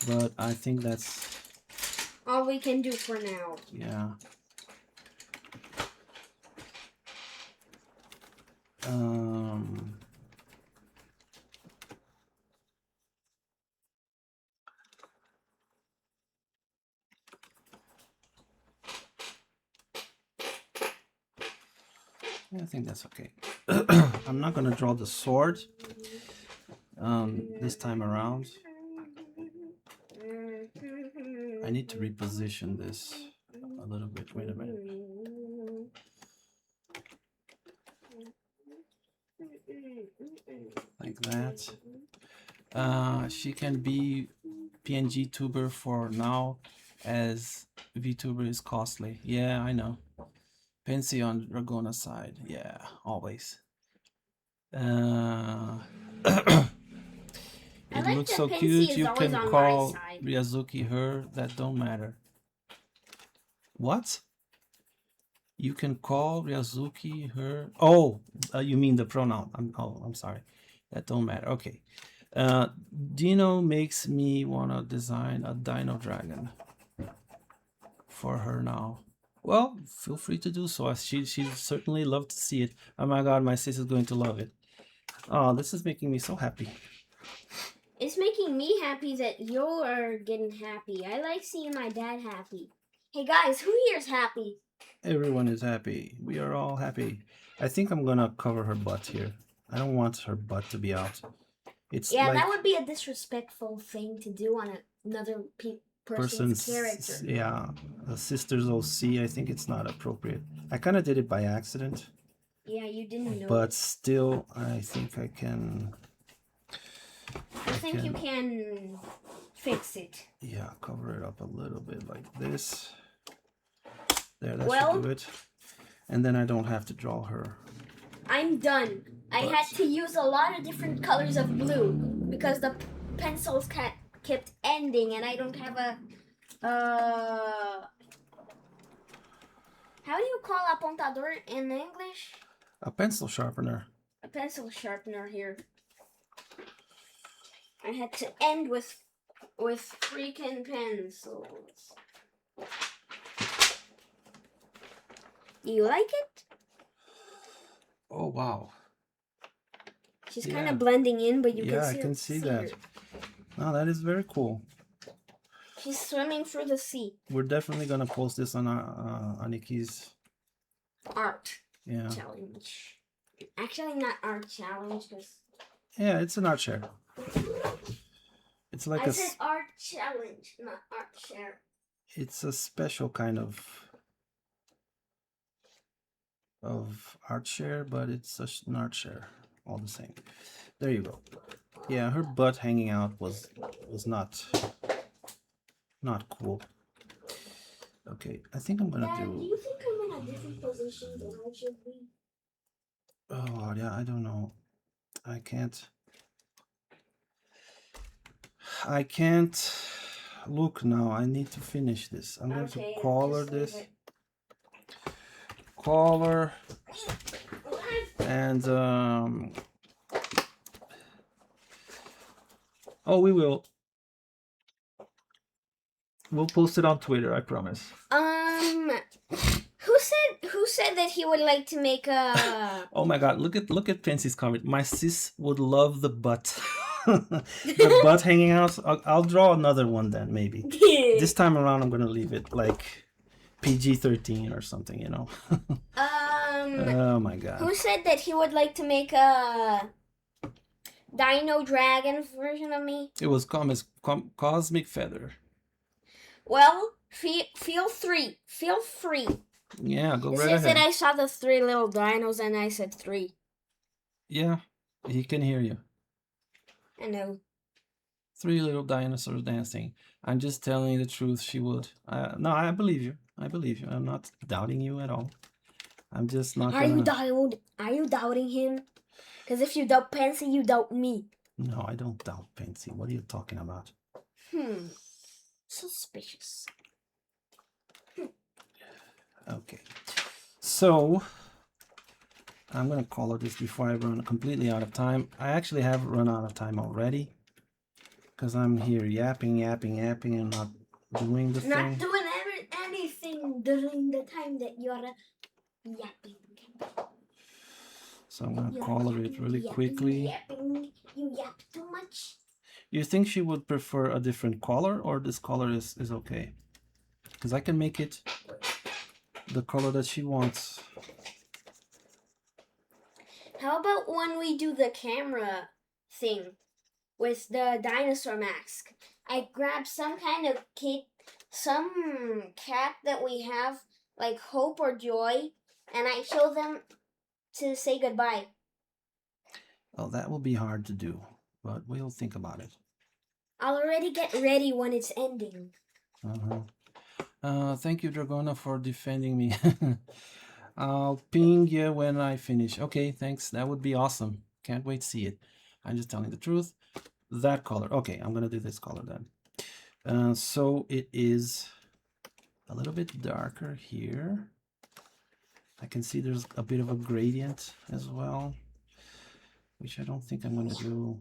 but I think that's all we can do for now. Yeah. I think that's okay. I'm not gonna draw the sword this time around. I need to reposition this a little bit. Wait a minute. Like that. She can be PNG tuber for now, as VTuber is costly. Yeah, I know. Pansy on Dragona side. Yeah, always. It like looks that so Pansy cute. is You always can on my call side. Ryazuki her. That don't matter. What? You can call Ryazuki her. Oh, you mean the pronoun? I'm sorry. That don't matter. Okay. Dino makes me wanna design a Dino Dragon for her now. Well, feel free to do so. She'd certainly love to see it. Oh my god, my sis is going to love it. Oh, this is making me so happy. It's making me happy that you're getting happy. I like seeing my dad happy. Hey guys, who here's happy? Everyone is happy. We are all happy. I think I'm gonna cover her butt here. I don't want her butt to be out. It's Yeah, like that would be a disrespectful thing to do on another person's character. yeah, a sister's OC. I think it's not appropriate. I kind of did it by accident, Yeah, you didn't know. but still, I think I can. I think you can fix it. Yeah, cover it up a little bit like this. There, that Well- should do it. And then I don't have to draw her. I'm done. I But- had to use a lot of different colors of blue because the pencils kept ending, and I don't have a. How do you call apontador in English? A pencil sharpener. A pencil sharpener here. I had to end with freaking pencils. Do you like it? Oh wow. She's kind Yeah. of blending in, but you Yeah, can I can see that. her. Oh, that is very cool. She's swimming through the sea. We're definitely gonna post this on our Aniki's. Art Yeah, challenge. Actually, not art challenge, because yeah, it's an art share. It's like I said art challenge, not art share. it's a special kind of art share, but it's an art share all the same. There you go. Yeah, her butt hanging out was not cool. Okay, I think I'm gonna Dad, do do. you think I'm in a different position than I should be? Oh yeah, I don't know. I can't look now. I need to finish this. I'm going Okay, to color just leave this. it. Color and oh, we'll post it on Twitter, I promise. Who said that he would like to make a? Oh my god, look at Fancy's comment. My sis would love the butt. The butt hanging out. I'll draw another one then, maybe. This time around I'm gonna leave it like PG-13 or something, you know. Oh my god. Who said that he would like to make a Dino Dragon version of me? It was Cosmic Feather. Well, feel free. Yeah, go It right says ahead. that I saw the 3 little dinos and I said 3. Yeah, he can hear you. I know. 3 little dinosaurs dancing. I'm just telling you the truth. She would. No, I believe you. I believe you. I'm not doubting you at all. I'm just not Are you doubting him? Because if you doubt Pansy, you doubt me. No, I don't doubt Pansy. What are you talking about? Suspicious. Okay. So, I'm going to color this before I run completely out of time. I actually have run out of time already. Because I'm here yapping, and not doing the Not thing. doing anything during the time that you're yapping. So I'm going to You're color yapping, it really yapping, quickly. Yapping. You yap too much. You think she would prefer a different color, or this color is okay? Because I can make it the color that she wants. How about when we do the camera thing with the dinosaur mask? I grab some kind of some cat that we have, like Hope or Joy, and I show them to say goodbye. Well, that will be hard to do, but we'll think about it. I'll already get ready when it's ending. Thank you, Dragona, for defending me. I'll ping you when I finish. Okay, thanks. That would be awesome. Can't wait to see it. I'm just telling the truth. That color. Okay, I'm gonna do this color then. So it is a little bit darker here. I can see there's a bit of a gradient as well, which I don't think I'm gonna do.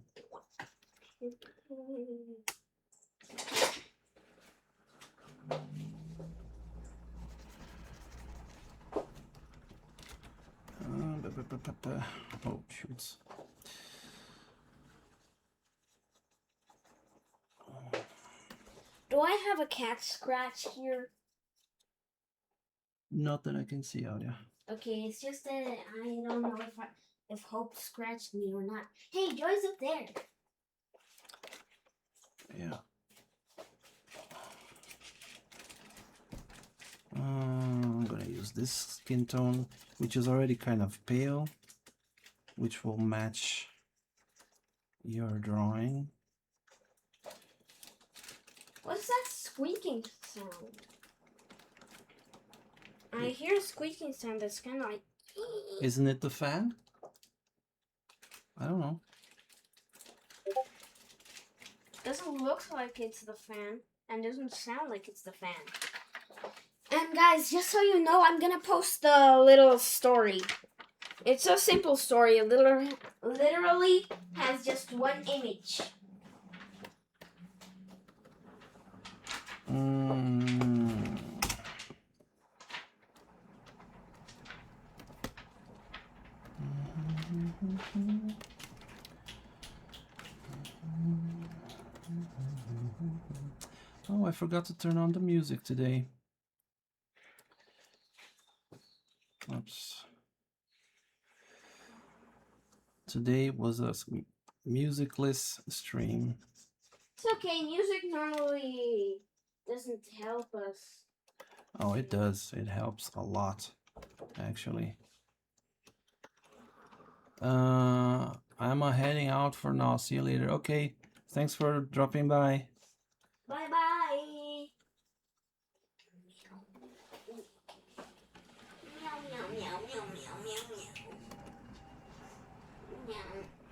Oh, shoots. Do I have a cat scratch here? Not that I can see, Audia. Okay, it's just that I don't know if Hope scratched me or not. Hey, Joy's up there. Yeah. I'm gonna use this skin tone, which is already kind of pale, which will match your drawing. What's that squeaking sound? I hear a squeaking sound that's kind of like... Isn't it the fan? I don't know. Doesn't look like it's the fan, and doesn't sound like it's the fan. And guys, just so you know, I'm gonna post the little story. It's a simple story. It literally has just one image. Oh, I forgot to turn on the music today. Oops. Today was a musicless stream. It's okay. Music normally doesn't help us. Oh, it does. It helps a lot, actually. I'm heading out for now. See you later. Okay. Thanks for dropping by. Bye bye. Meow meow meow meow meow meow meow. Meow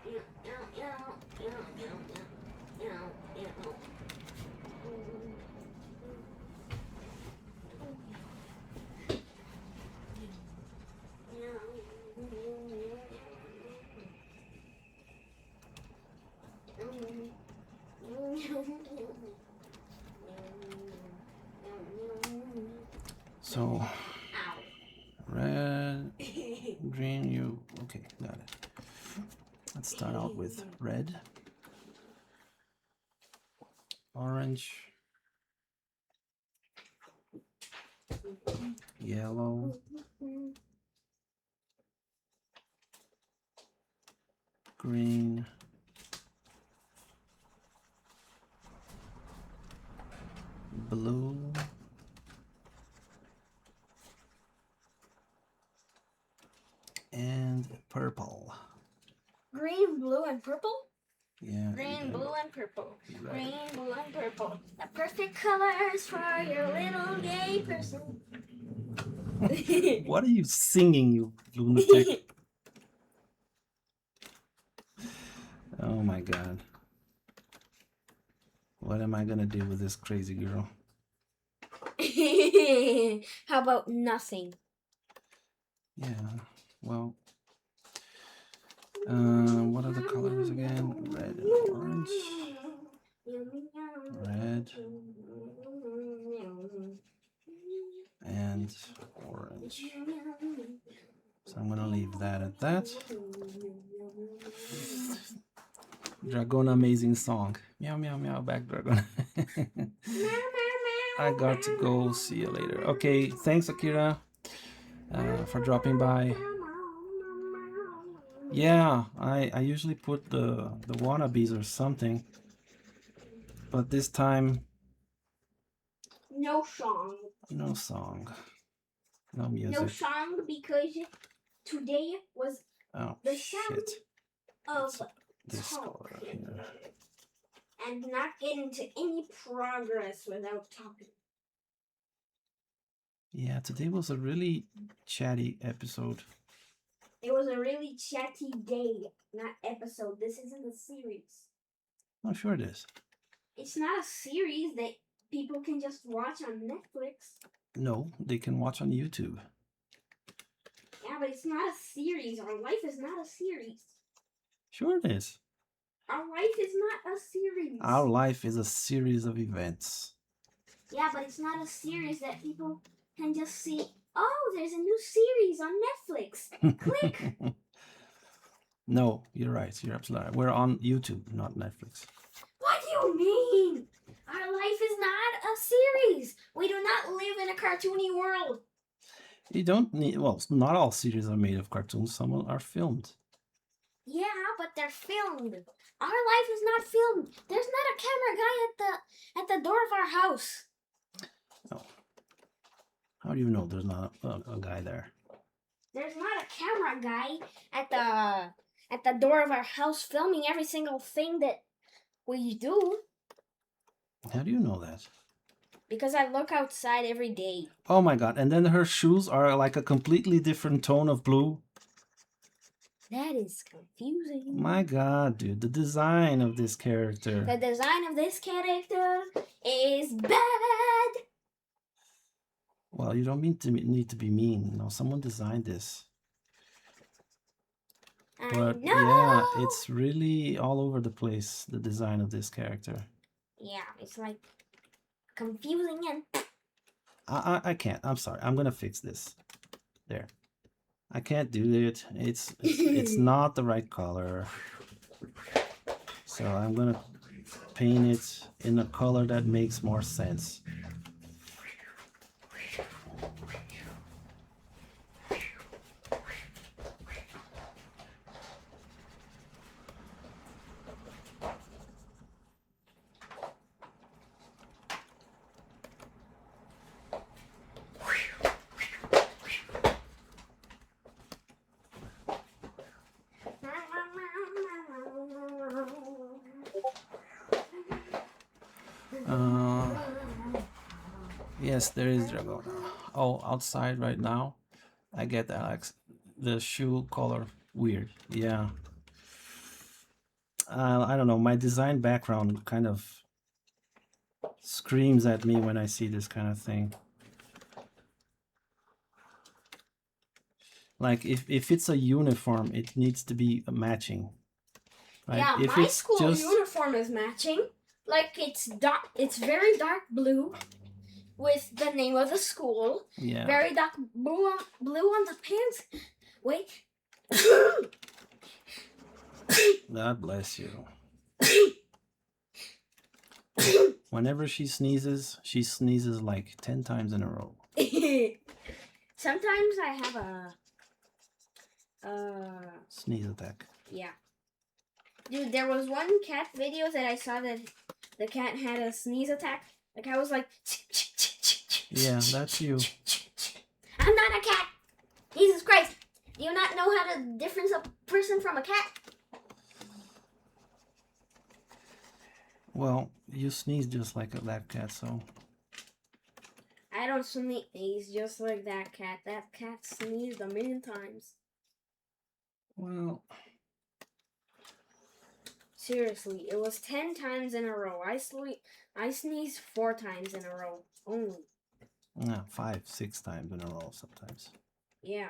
meow meow meow meow meow meow. So, red, green, you, okay, got it. Let's start out with red, orange, yellow, green, blue, and purple. Green, blue, and purple? Yeah. Green, blue, and purple. Red. Green, blue, and purple. The perfect colors for your little gay person. What are you singing, you lunatic? Oh my god. What am I gonna do with this crazy girl? How about nothing? Yeah, well, what are the colors again? Red and orange. Red and orange. So I'm gonna leave that at that. Dragon, amazing song. Meow meow meow, back Dragon. I got to go. See you later. Okay, thanks Akira for dropping by. Yeah, I usually put the wannabes or something, but this time no song. No song. No music. No song because today was the sound of this color here. And not get into any progress without talking. Yeah, today was a really chatty episode. It was a really chatty day, not episode. This isn't a series. Oh, sure it is. It's not a series that people can just watch on Netflix. No, they can watch on YouTube. Yeah, but it's not a series. Our life is not a series. Sure it is. Our life is not a series. Our life is a series of events. Yeah, but it's not a series that people can just see, oh, there's a new series on Netflix. Click. No, you're right. You're absolutely right. We're on YouTube, not Netflix. What do you mean? Our life is not a series. We do not live in a cartoony world. You don't need. Well, not all series are made of cartoons. Some are filmed. Yeah, but they're filmed. Our life is not filmed. There's not a camera guy at the door of our house. Oh. How do you know there's not a guy there? There's not a camera guy at the door of our house filming every single thing that we do. How do you know that? Because I look outside every day. Oh my god! And then her shoes are like a completely different tone of blue. That is confusing. My god, dude, the design of this character. The design of this character is bad. Well, you don't need to be mean. No, someone designed this. But yeah, it's really all over the place, the design of this character. Yeah, it's like confusing and... I can't. I'm sorry. I'm gonna fix this. There. I can't do it. It's not the right color. So I'm gonna paint it in a color that makes more sense. Yes, there is Dragona. Oh, outside right now. I get Alex. The shoe color weird. Yeah. I don't know. My design background kind of screams at me when I see this kind of thing. Like if it's a uniform, it needs to be matching. Right? Yeah, if my it's school just... uniform is matching. Like it's very dark blue with the name of the school. Yeah. Very dark blue on the pants. Wait. God bless you. Whenever she sneezes like 10 times in a row. Sometimes I have a sneeze attack. Yeah. Dude, there was one cat video that I saw that the cat had a sneeze attack. Like I was like... Yeah, that's you. I'm not a cat! Jesus Christ! Do you not know how to difference a person from a cat? Well, you sneeze just like that cat, so... I don't sneeze just like that cat. That cat sneezed a million times. Well... Seriously, it was 10 times in a row. I sneezed 4 times in a row. Only. Yeah, 5, 6 times in a row sometimes. Yeah.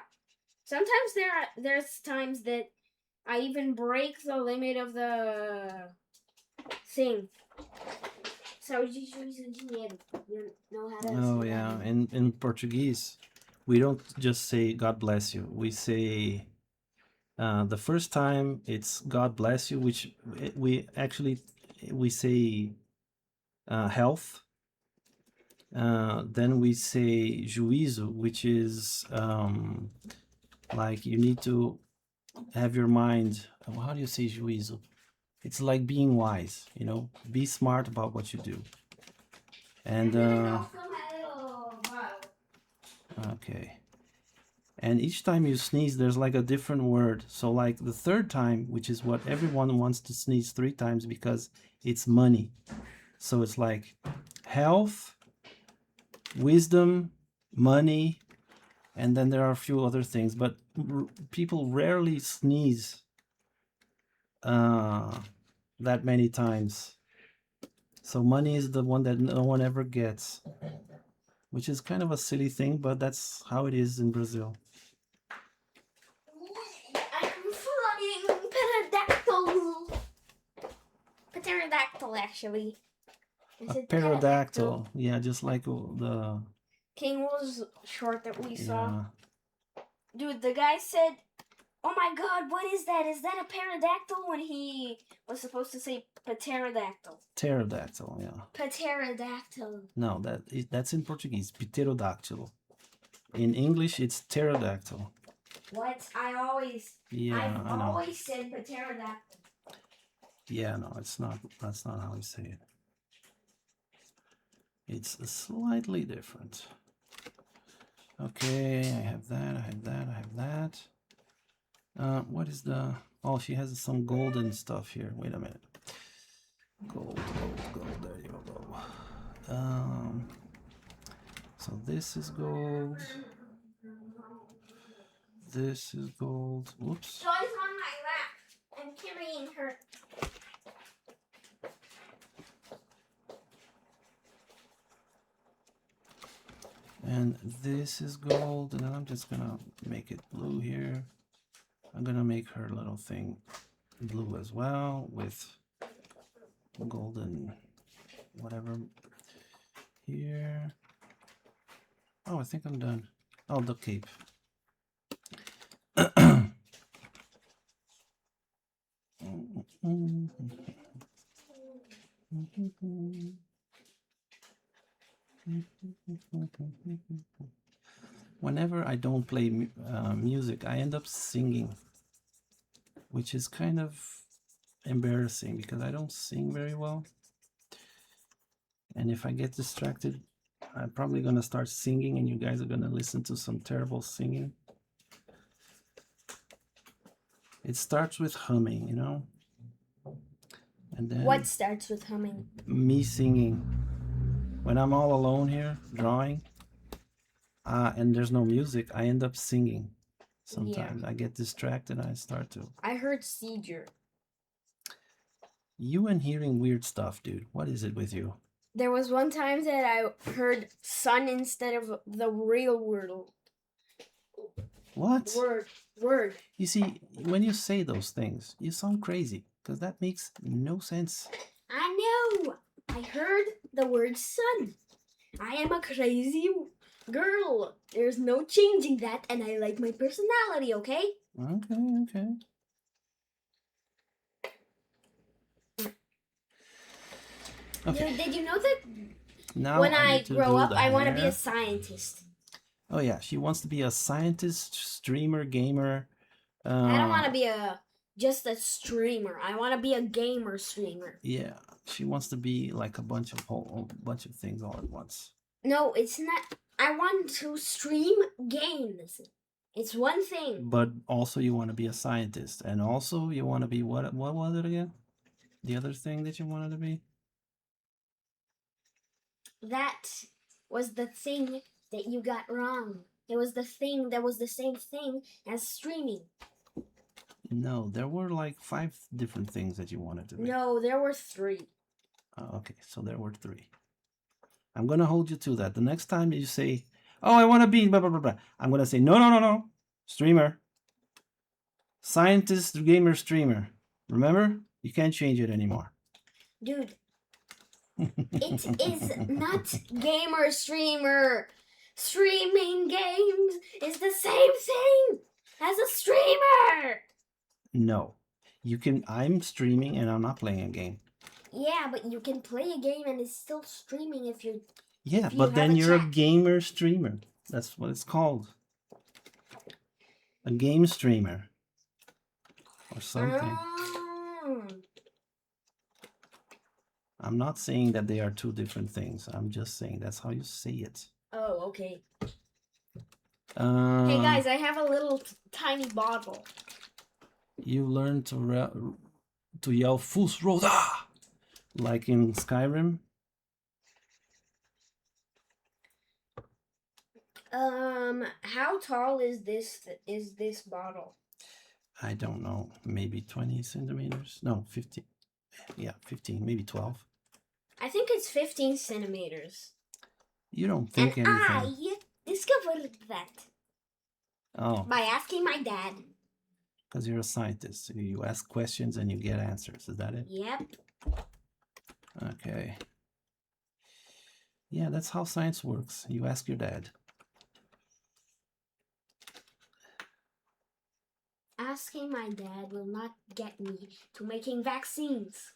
Sometimes there's times that I even break the limit of the thing. So you know how to... Oh yeah, in Portuguese, we don't just say God bless you. We say the first time it's God bless you, which we say health. Then we say juízo, which is like you need to have your mind. How do you say juízo? It's like being wise, you know, be smart about what you do. And okay. And each time you sneeze, there's like a different word. So like the third time, which is what everyone wants to sneeze 3 times because it's money. So it's like health, wisdom, money, and then there are a few other things. But people rarely sneeze that many times. So money is the one that no one ever gets, which is kind of a silly thing, but that's how it is in Brazil. I'm flying pterodactyl. Pterodactyl, actually. A pterodactyl, yeah, just like the King was short that we saw. Yeah. Dude, the guy said, "Oh my God, what is that? Is that a pterodactyl?" When he was supposed to say pterodactyl. Pterodactyl, yeah. Pterodactyl. No, that's in Portuguese. Pterodactyl. In English, it's pterodactyl. What? Yeah, I've I know. always said pterodactyl. Yeah, no, it's not. That's not how we say it. It's slightly different. Okay, I have that. I have that. I have that. What is the? Oh, she has some golden stuff here. Wait a minute. Gold, gold, gold. There you go. So this is gold. This is gold. Whoops. Joy's on my lap. I'm carrying her. And this is gold, and then I'm just gonna make it blue here. I'm gonna make her little thing blue as well with golden whatever here. Oh, I think I'm done. Oh, the cape. Whenever I don't play music, I end up singing, which is kind of embarrassing because I don't sing very well. And if I get distracted, I'm probably gonna start singing and you guys are gonna listen to some terrible singing. It starts with humming, you know? And then What starts with humming? me singing. When I'm all alone here drawing, and there's no music, I end up singing. Sometimes I get distracted and I start to. I heard seizure. You and hearing weird stuff, dude. What is it with you? There was one time that I heard sun instead of the real word. What? Word. You see, when you say those things, you sound crazy because that makes no sense. I know. I heard the word sun. I am a crazy girl. There's no changing that, and I like my personality, okay? Okay. Okay. Did you know that Now when I need to grow do up, the I want to be hair. a scientist? Oh yeah, she wants to be a scientist, streamer, gamer. I don't want to be just a streamer. I want to be a gamer streamer. Yeah, she wants to be like a bunch of things all at once. No, it's not. I want to stream games. It's one thing. But also you want to be a scientist, and also you want to be what was it again? The other thing that you wanted to be? That was the thing that you got wrong. It was the thing that was the same thing as streaming. No, there were like 5 different things that you wanted to be. No, there were 3. Okay, so there were 3. I'm gonna hold you to that. The next time you say, "Oh, I want to be blah blah blah blah," I'm gonna say, "No, streamer, scientist, gamer, streamer." Remember, you can't change it anymore. Dude, it is not gamer streamer. Streaming games is the same thing as a streamer. No, you can. I'm streaming and I'm not playing a game. Yeah, but you can play a game and it's still streaming if you. Yeah, if you but have then a you're a chat. gamer streamer. That's what it's called. A game streamer. Or something. I'm not saying that they are 2 different things. I'm just saying that's how you say it. Oh, okay. Hey Hey guys, I have a little tiny bottle. You learn to yell Fus Roda like in Skyrim. How tall is this bottle? I don't know. Maybe 20 centimeters. No, 15. Yeah, 15, maybe 12. I think it's 15 centimeters. You don't think And anything. I discovered that Oh, by asking my dad. because you're a scientist. You ask questions and you get answers. Is that it? Yep. Okay. Yeah, that's how science works. You ask your dad. Asking my dad will not get me to making vaccines.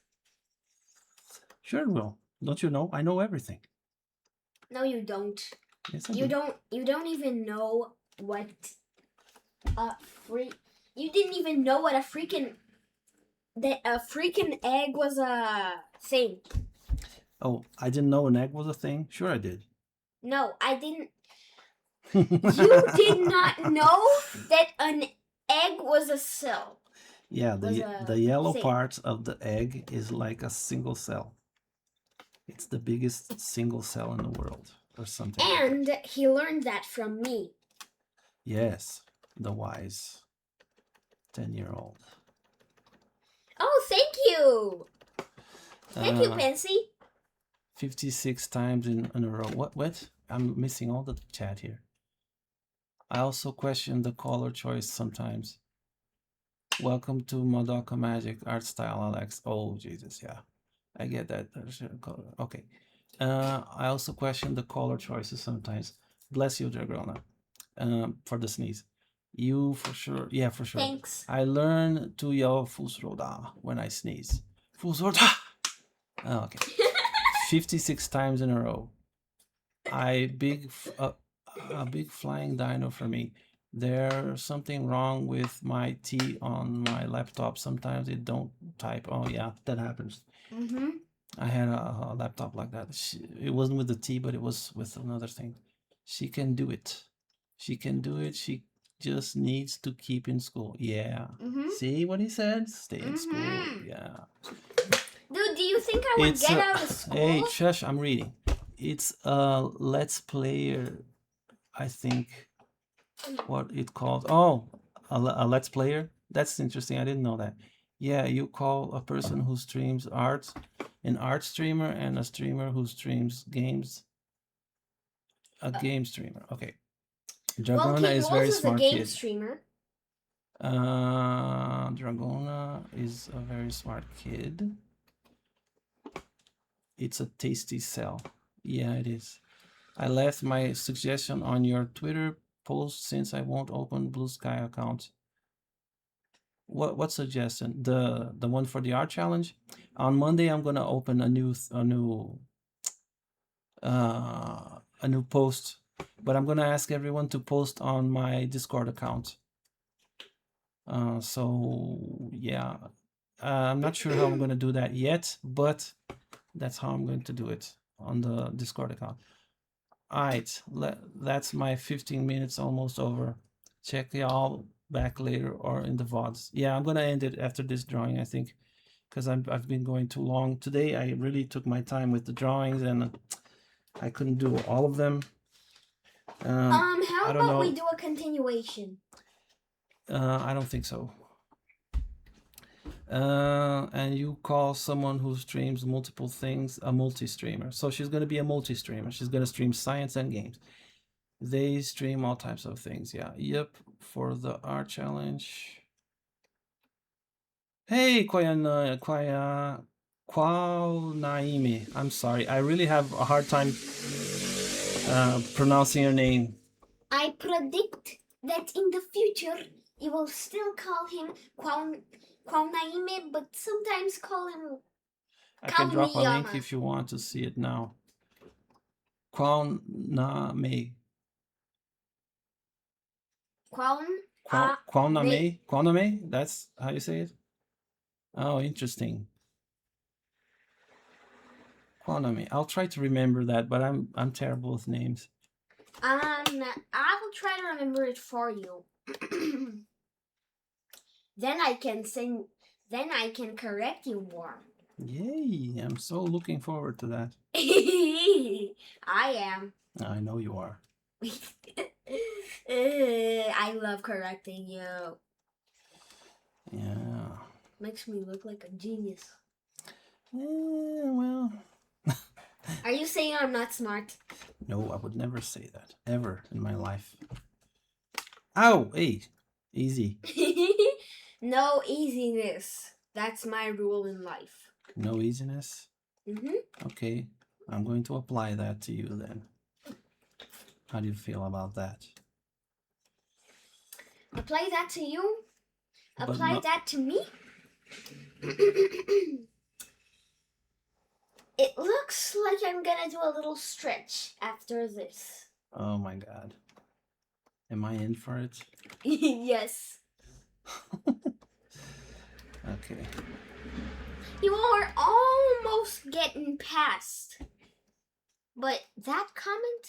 Sure it will. Don't you know? I know everything. No, you don't. Yes, I You do. don't even know what a you didn't even know what a freaking egg was a thing. Oh, I didn't know an egg was a thing. Sure, I did. No, I didn't. You did not know that an egg was a cell. Yeah, Was the a yellow thing. part of the egg is like a single cell. It's the biggest single cell in the world, or something like that. And he learned that from me. Yes, the wise 10-year-old. Oh, thank you. Thank you, Uh, Pansy. 56 times in a row. What? I'm missing all the chat here. I also question the color choice sometimes. Welcome to Madoka Magic art style, Alex. Oh, Jesus, yeah. I get that. Okay. I also question the color choices sometimes. Bless you, Dragrona, for the sneeze. You for sure. Yeah, for sure. Thanks. I learn to yell Fusroda when I sneeze. Fusroda! Oh, okay. 56 times in a row. A big flying dino for me. There's something wrong with my T on my laptop. Sometimes it don't type. Oh yeah, that happens. Mm-hmm. I had a laptop like that. It wasn't with the T, but it was with another thing. She can do it. She can do it. She just needs to keep in school. Yeah. Mm-hmm. See what he said? Stay in school. Mhm. Yeah. Dude, do you think I would get out of school? Hey, shush, I'm reading. It's a Let's Player, I think, what it called. Oh, a Let's Player? That's interesting. I didn't know that. Yeah, you call a person who streams art an art streamer and a streamer who streams games a game streamer. Okay. Well, Dragona King is Wolf very is a smart game kid. streamer. Dragona is a very smart kid. It's a tasty cell. Yeah, it is. I left my suggestion on your Twitter post since I won't open Blue Sky account. What suggestion? The one for the art challenge? On Monday I'm gonna open a new post, but I'm gonna ask everyone to post on my Discord account. So yeah, I'm not sure how I'm gonna do that yet, but that's how I'm going to do it on the Discord account. All right, that's my 15 minutes almost over. Check y'all back later or in the VODs. Yeah, I'm gonna end it after this drawing, I think, because I've been going too long. Today I really took my time with the drawings and I couldn't do all of them. How I don't about we know. do a continuation? I don't think so. And you call someone who streams multiple things a multi-streamer. So she's going to be a multi-streamer. She's going to stream science and games. They stream all types of things. Yeah. Yep. For the art challenge. Hey, Naime. I'm sorry. I really have a hard time pronouncing your name. I predict that in the future you will still call him Kwaunaime, but sometimes call him I can drop a link Kauniyama. if you want to see it now. Kwauname. Kwauname? That's how you say it? Oh, interesting. Kwauname. I'll try to remember that, but I'm terrible with names. I will try to remember it for you. Then I can correct you more. Yay, I'm so looking forward to that. I am. I know you are. I love correcting you. Yeah. Makes me look like a genius. Yeah, well. Are you saying I'm not smart? No, I would never say that. Ever in my life. Ow! Hey! Easy. No easiness. That's my rule in life. No easiness? Mm-hmm. Okay. I'm going to apply that to you then. How do you feel about that? Apply that to you? Apply that to me? It looks like I'm gonna do a little stretch after this. Oh my god. Am I in for it? Yes. Okay. You are almost getting past. But that comment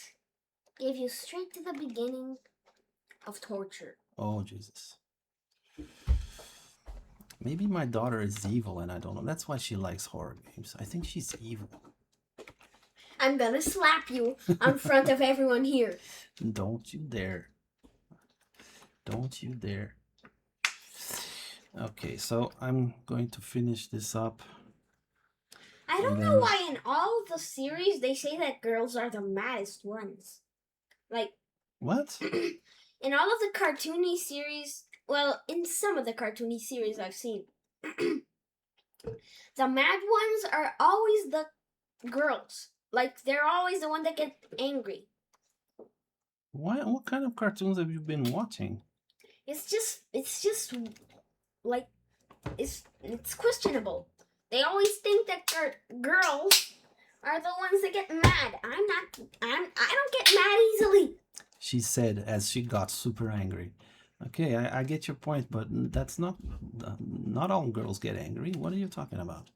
gave you straight to the beginning of torture. Oh, Jesus. Maybe my daughter is evil and I don't know. That's why she likes horror games. I think she's evil. I'm gonna slap you in front of everyone here. Don't you dare. Don't you dare. Okay, so I'm going to finish this up. I don't And know then- why in all of the series they say that girls are the maddest ones. Like, What? in all of the cartoony series, well, in some of the cartoony series I've seen, the mad ones are always the girls. Like, they're always the one that get angry. What kind of cartoons have you been watching? It's just like it's questionable. They always think that girls are the ones that get mad. I don't get mad easily. She said as she got super angry. Okay, I get your point, but that's not all girls get angry. What are you talking about?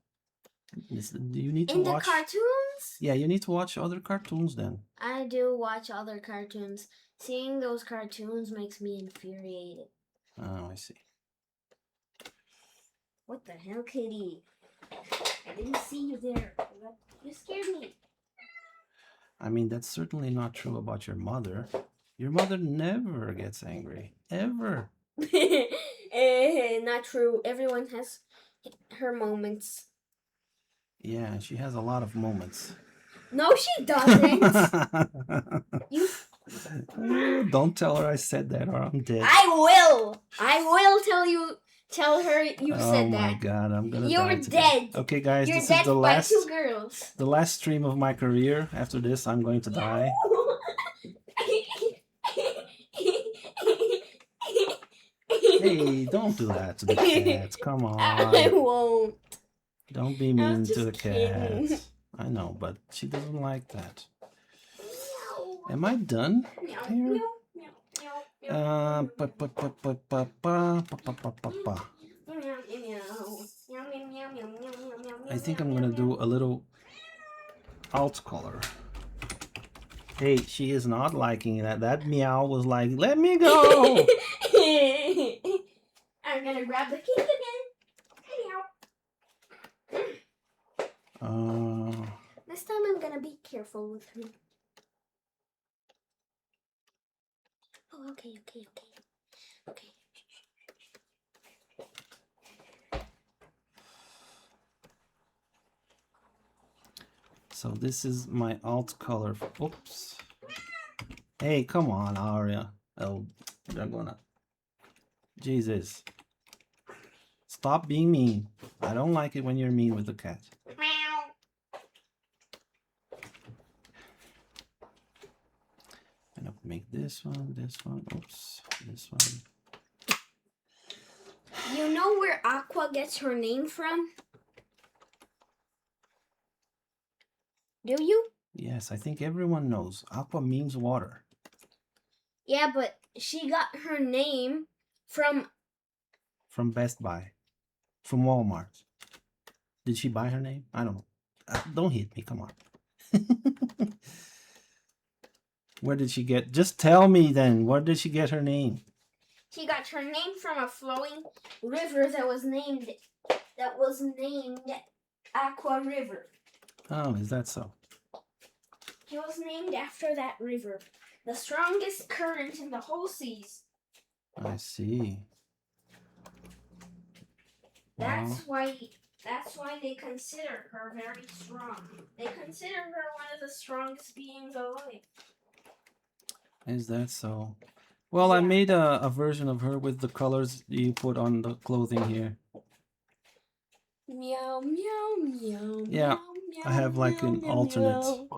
Do you need to In the watch? cartoons, Yeah, you need to watch other cartoons then. I do watch other cartoons. Seeing those cartoons makes me infuriated. Oh, I see. What the hell, Kitty? I didn't see you there. You scared me. I mean, that's certainly not true about your mother. Your mother never gets angry. Ever. Not true. Everyone has her moments. Yeah, she has a lot of moments. No, she doesn't. You. Don't tell her I said that or I'm dead. I will. I will tell her you said Oh my that. god, I'm gonna You're die today. dead. Okay, guys, You're this dead is the by last 2 girls. stream of my career. After this, I'm going to die. Hey, don't do that to the cats. Come I on. won't. Don't be I was mean to just the kidding. cats. I know, but she doesn't like that. Am I done here? I think I'm gonna do a little alt color. Hey, she is not liking that. That meow was like, let me go. I'm gonna grab the cake again. Meow. This time I'm gonna be careful with her. Oh, okay. Okay. So this is my alt color. Oops. Hey, come on, Aria. Oh, you're gonna. Jesus. Stop being mean. I don't like it when you're mean with the cat. Meow. I'm gonna make this one, oops, this one. You know where Aqua gets her name from? Do you? Yes, I think everyone knows. Aqua means water. Yeah, but she got her name from... From Best Buy. From Walmart. Did she buy her name? I don't know. Don't hit me, come on. Where did she get... Just tell me then. Where did she get her name? She got her name from a flowing river that was named Aqua River. Oh, is that so? It was named after that river. The strongest current in the whole seas. I see. Wow. That's why they consider her very strong. They consider her one of the strongest beings alive. Is that so? Well, I Yeah. made a version of her with the colors you put on the clothing here. Meow, meow, meow. Yeah, meow, I have like meow, an meow, alternate.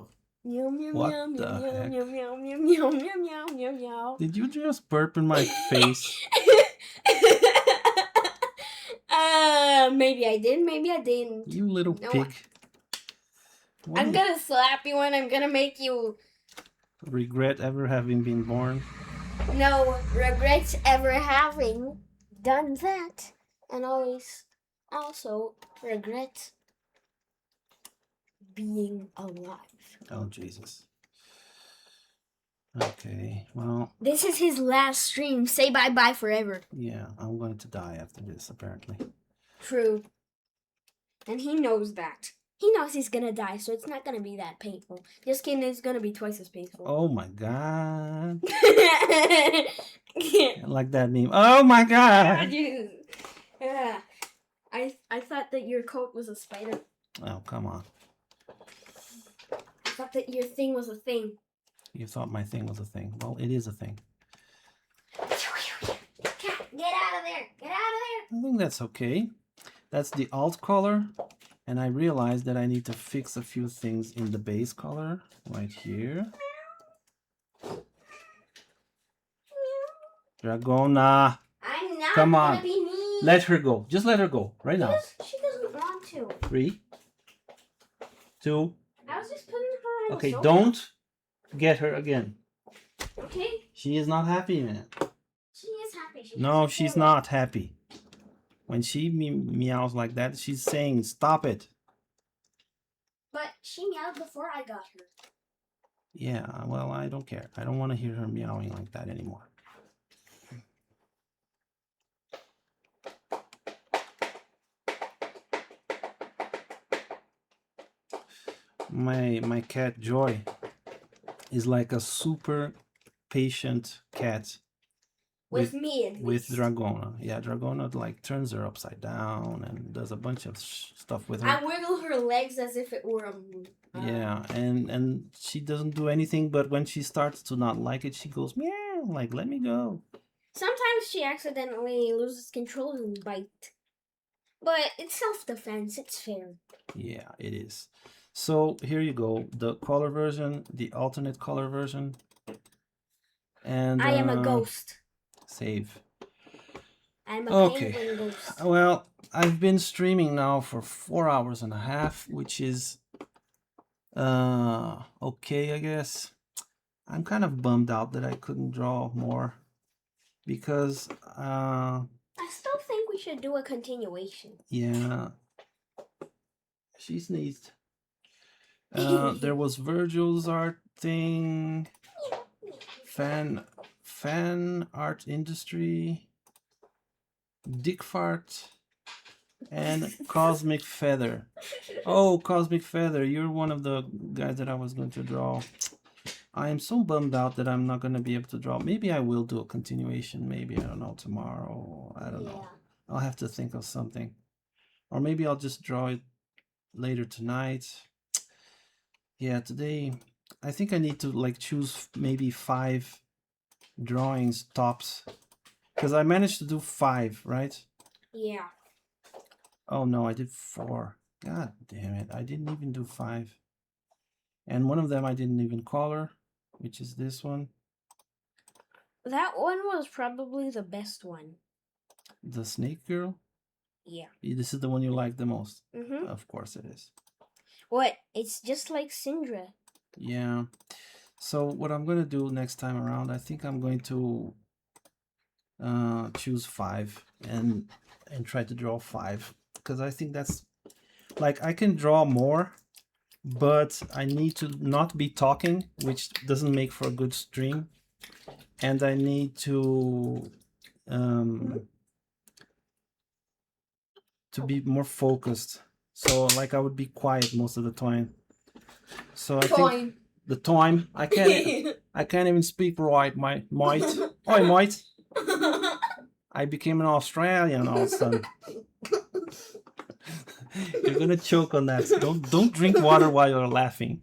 Meow, meow, What meow, the meow, heck? meow, meow, meow, meow, meow, meow, meow, meow. Did you just burp in my face? Maybe I did, maybe I didn't. You little No, pig. What I'm are you- gonna slap you and I'm gonna make you regret ever having been born? No regrets ever having done that, and always also regret being alive. Oh, Jesus. Okay, well, This is his last stream. Say bye-bye forever. yeah, I'm going to die after this, apparently. True. And he knows that. He knows he's gonna die, so it's not gonna be that painful. Just kidding, it's gonna be twice as painful. Oh my God. I like that meme. Oh my God. Yeah. I thought that your coat was a spider. Oh, come on. I thought that your thing was a thing. You thought my thing was a thing. Well, it is a thing. Cat, get out of there! Get out of there! I think that's okay. That's the alt color. And I realized that I need to fix a few things in the base color right here. Dragona. I'm not Come gonna on. be mean. Let her go. Just let her go right now. She doesn't want to. 3, 2. I was just putting her on Okay, the sofa. don't get her again. Okay? She is not happy, man. She is happy. She No, doesn't she's feel it. not happy. When she meows like that, she's saying, stop it. But she meowed before I got her. Yeah, well, I don't care. I don't want to hear her meowing like that anymore. My cat Joy is like a super patient cat With me, at with least. Dragona. Yeah, Dragona like turns her upside down and does a bunch of stuff with her. I wiggle her legs as if it were a Yeah, and she doesn't do anything, but when she starts to not like it, she goes meow, like let me go. Sometimes she accidentally loses control and bite. But it's self-defense. It's fair. Yeah, it is. So here you go, the color version, the alternate color version, and I am a ghost. Save. I'm a Okay. penguin ghost. Well, I've been streaming now for 4 hours and a half, which is okay, I guess. I'm kind of bummed out that I couldn't draw more because I still think we should do a continuation. yeah, she sneezed. There was Virgil's art thing, fan art industry, Dick Fart, and Cosmic Feather. Oh, Cosmic Feather, you're one of the guys that I was going to draw. I am so bummed out that I'm not going to be able to draw. Maybe I will do a continuation. Maybe, I don't know, tomorrow. I don't know. I'll have to think of something. Or maybe I'll just draw it later tonight. Yeah, today, I think I need to like choose maybe 5 drawings tops. Because I managed to do 5, right? Yeah. Oh no, I did 4. God damn it. I didn't even do 5. And one of them I didn't even color, which is this one. That one was probably the best one. The snake girl. Yeah. This is the one you like the most. Mm-hmm. Of course it is. What? It's just like Syndra. Yeah. So what I'm going to do next time around, I think I'm going to choose 5 and try to draw 5. Because I think that's... Like, I can draw more, but I need to not be talking, which doesn't make for a good stream. And I need to be more focused. So like I would be quiet most of the time. So I think the time I can't even speak right, mate. Oi, mate. I became an Australian all of a sudden. You're gonna choke on that. Don't drink water while you're laughing.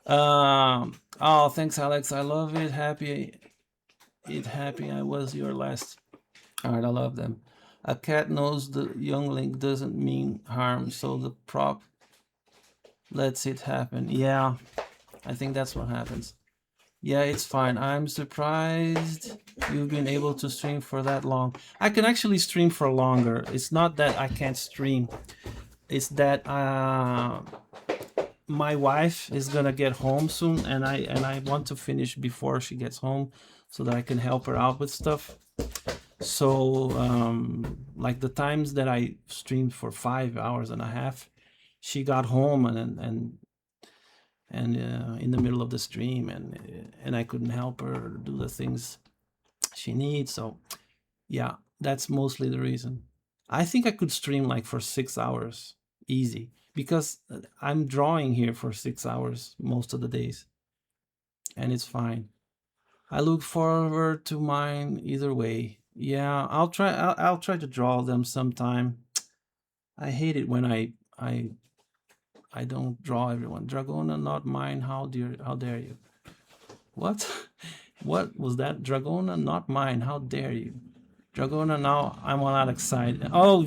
Oh, thanks, Alex. I love it. Happy I was your last. All right, I love them. A cat knows the youngling doesn't mean harm, so the prop lets it happen. Yeah, I think that's what happens. Yeah, it's fine. I'm surprised you've been able to stream for that long. I can actually stream for longer. It's not that I can't stream. It's that my wife is gonna get home soon, and I want to finish before she gets home, so that I can help her out with stuff. So like the times that I streamed for 5 hours and a half, she got home and in the middle of the stream, and I couldn't help her do the things she needs. So yeah, that's mostly the reason. I think I could stream like for 6 hours easy, because I'm drawing here for 6 hours most of the days, and it's fine. I look forward to mine either way. Yeah, I'll try to draw them sometime. I hate it when I don't draw everyone. Dragona, not mine. How dare you? What? What was that? Dragona, not mine. How dare you? Dragona, now I'm not excited. Oh,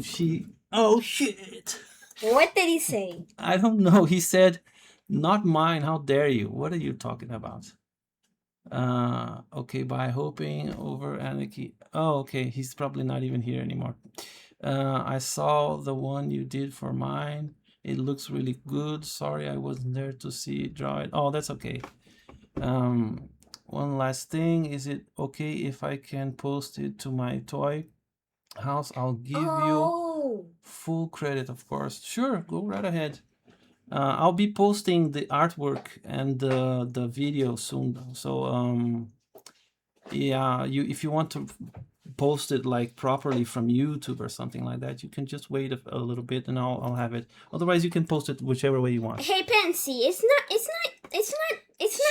oh shit. What did he say? I don't know. He said, not mine. How dare you? What are you talking about? Okay, by hoping over Anarchy. Oh, okay. He's probably not even here anymore. I saw the one you did for mine. It looks really good. Sorry I wasn't there to see it draw it. Oh, that's okay. One last thing. Is it okay if I can post it to my toy house? I'll give you full credit, of course. Sure, go right ahead. I'll be posting the artwork and the video soon. So yeah, if you want to post it like properly from YouTube or something like that, you can just wait a little bit and I'll have it. Otherwise, you can post it whichever way you want. Hey, Pansy, it's not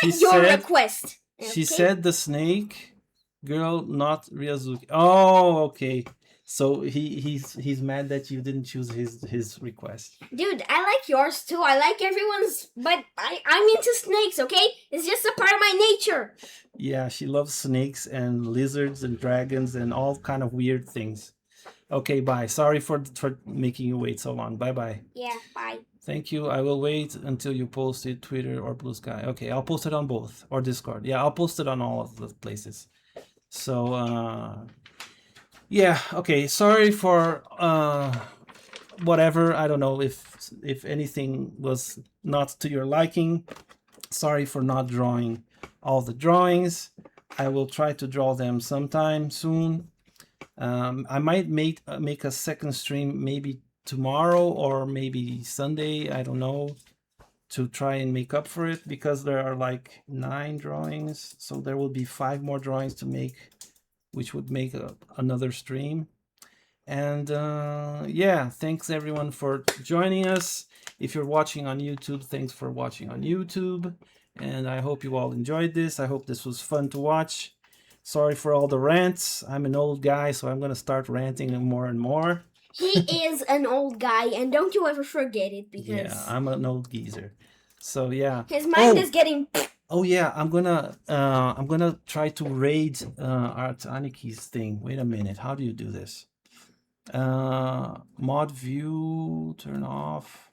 She your said- request. She okay? said the snake girl, not Ryazuki. Oh, okay. So he's mad that you didn't choose his request. Dude, I like yours too. I like everyone's, but I'm into snakes, okay? It's just a part of my nature. Yeah, she loves snakes and lizards and dragons and all kind of weird things. Okay, bye. Sorry for making you wait so long. Bye bye. Yeah, bye. Thank you. I will wait until you post it, Twitter or Blue Sky. Okay, I'll post it on both, or Discord. Yeah, I'll post it on all of the places. So yeah, okay. Sorry for whatever. I don't know if anything was not to your liking. Sorry for not drawing all the drawings. I will try to draw them sometime soon. I might make a second stream maybe tomorrow or maybe Sunday. I don't know, to try and make up for it, because there are like 9 drawings, so there will be 5 more drawings to make, which would make another stream. And yeah, thanks everyone for joining us. If you're watching on YouTube, thanks for watching on YouTube. And I hope you all enjoyed this. I hope this was fun to watch. Sorry for all the rants. I'm an old guy, so I'm going to start ranting more and more. He is an old guy, and don't you ever forget it, because Yeah, I'm an old geezer. So yeah. his mind is getting. Oh yeah, I'm gonna try to raid Art Aniki's thing. Wait a minute, how do you do this? Mod view, turn off,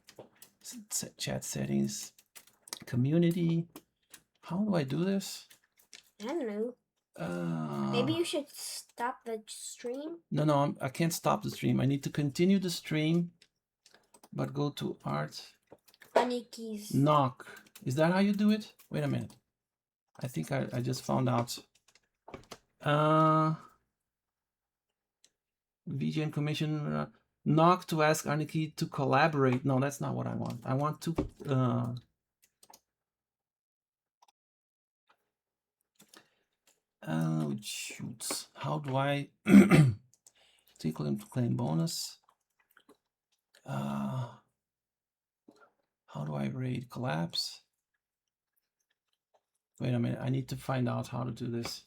chat settings, community. How do I do this? I don't know. Maybe you should stop the stream. No, I can't stop the stream. I need to continue the stream, but go to Art Aniki's. Knock. Is that how you do it? Wait a minute. I think I just found out. VGN Commission Knock to ask Aniki to collaborate. No, that's not what I want. I want to oh shoots. How do I take claim to claim bonus? How do I raid collapse? Wait a minute, I need to find out how to do this.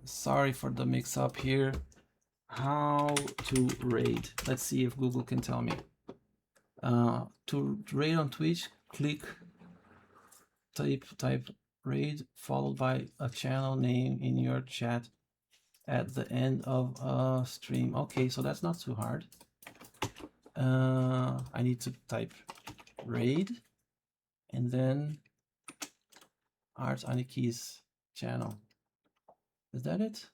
Sorry for the mix up here. How to raid? Let's see if Google can tell me. To raid on Twitch, type raid followed by a channel name in your chat at the end of a stream. Okay, so that's not too hard. I need to type raid and then Art Aniki's channel. Is that it?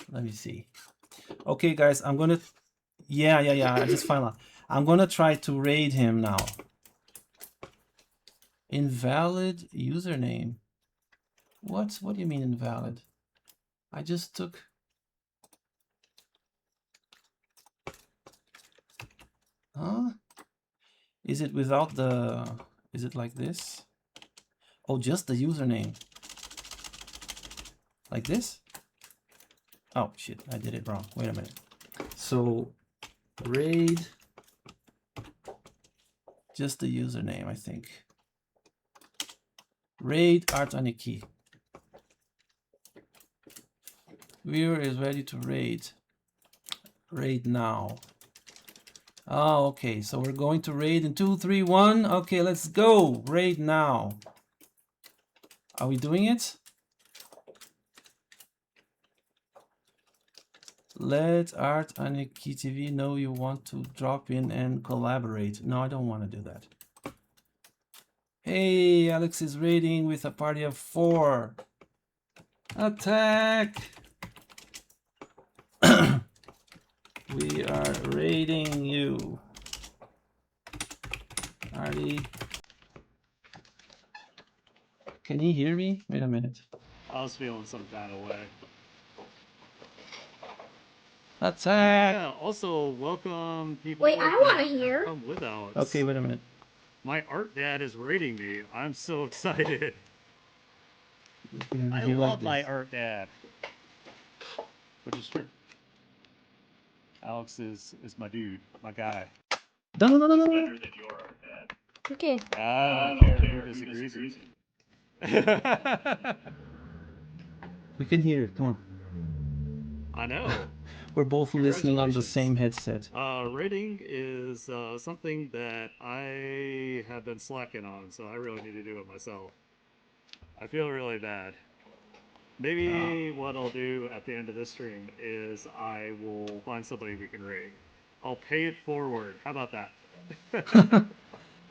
Let me see. Okay, guys, I'm gonna. Yeah. I just found out. I'm gonna try to raid him now. Invalid username. What do you mean invalid? I just took. Huh? Is it without the... Is it like this? Oh, just the username. Like this? Oh, shit. I did it wrong. Wait a minute. So, raid... Just the username, I think. Raid Art Aniki. Viewer is ready to raid. Raid now. Oh, okay. So we're going to raid in 2, 3, 1. Okay, let's go. Raid now. Are we doing it? Let Art Aniki TV know you want to drop in and collaborate. No, I don't want to do that. Hey, Alex is raiding with a party of 4. Attack! We are raiding you. Party. Can you hear me? Wait a minute. I was feeling some kind of way. Attack! Yeah, also, welcome people. Wait, I want to hear. Come with Alex. Okay, wait a minute. My art dad is raiding me. I'm so excited. I You like love my this. art dad. Which is true. Alex is my dude, my guy. No. Better than your art dad. Okay. I don't care who disagrees. We can hear it. Come on. I know. We're both listening on the same headset. Rating is something that I have been slacking on, so I really need to do it myself. I feel really bad. Maybe what I'll do at the end of this stream is I will find somebody we can rate. I'll pay it forward. How about that?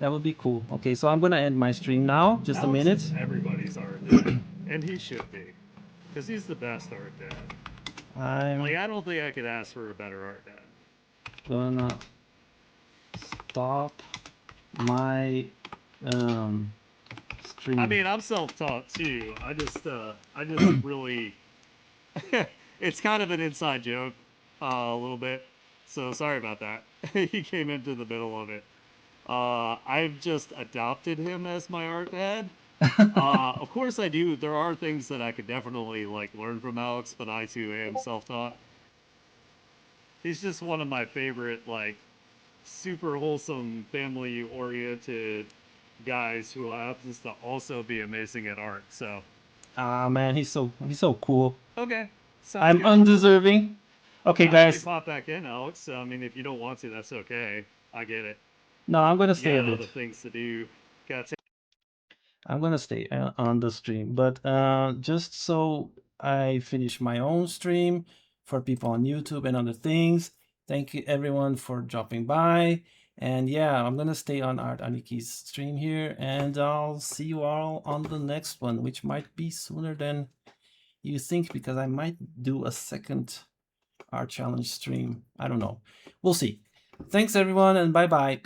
That would be cool. Okay, so I'm gonna end my stream now. Just a Alex minute. is everybody's art dad, and he should be, because he's the best art dad. I'm Like, I don't think I could ask for a better art dad. gonna stop my stream. I mean, I'm self-taught too. I just really, it's kind of an inside joke, a little bit. So sorry about that. He came into the middle of it. I've just adopted him as my art dad. Of course I do. There are things that I could definitely like learn from Alex, but I too am self-taught. He's just one of my favorite, like, super wholesome, family-oriented guys who happens to also be amazing at art. So Ah man, he's so cool. okay, I'm good. undeserving. Okay, guys. Pop back in, Alex. I mean, if you don't want to, that's okay. I get it. No, I'm gonna You stay a got bit. other things to do. Got I'm gonna stay on the stream, but just so I finish my own stream for people on YouTube and other things. Thank you everyone for dropping by. And yeah, I'm gonna stay on Art Aniki's stream here, and I'll see you all on the next one, which might be sooner than you think, because I might do a second Art Challenge stream. I don't know. We'll see. Thanks everyone, and bye bye.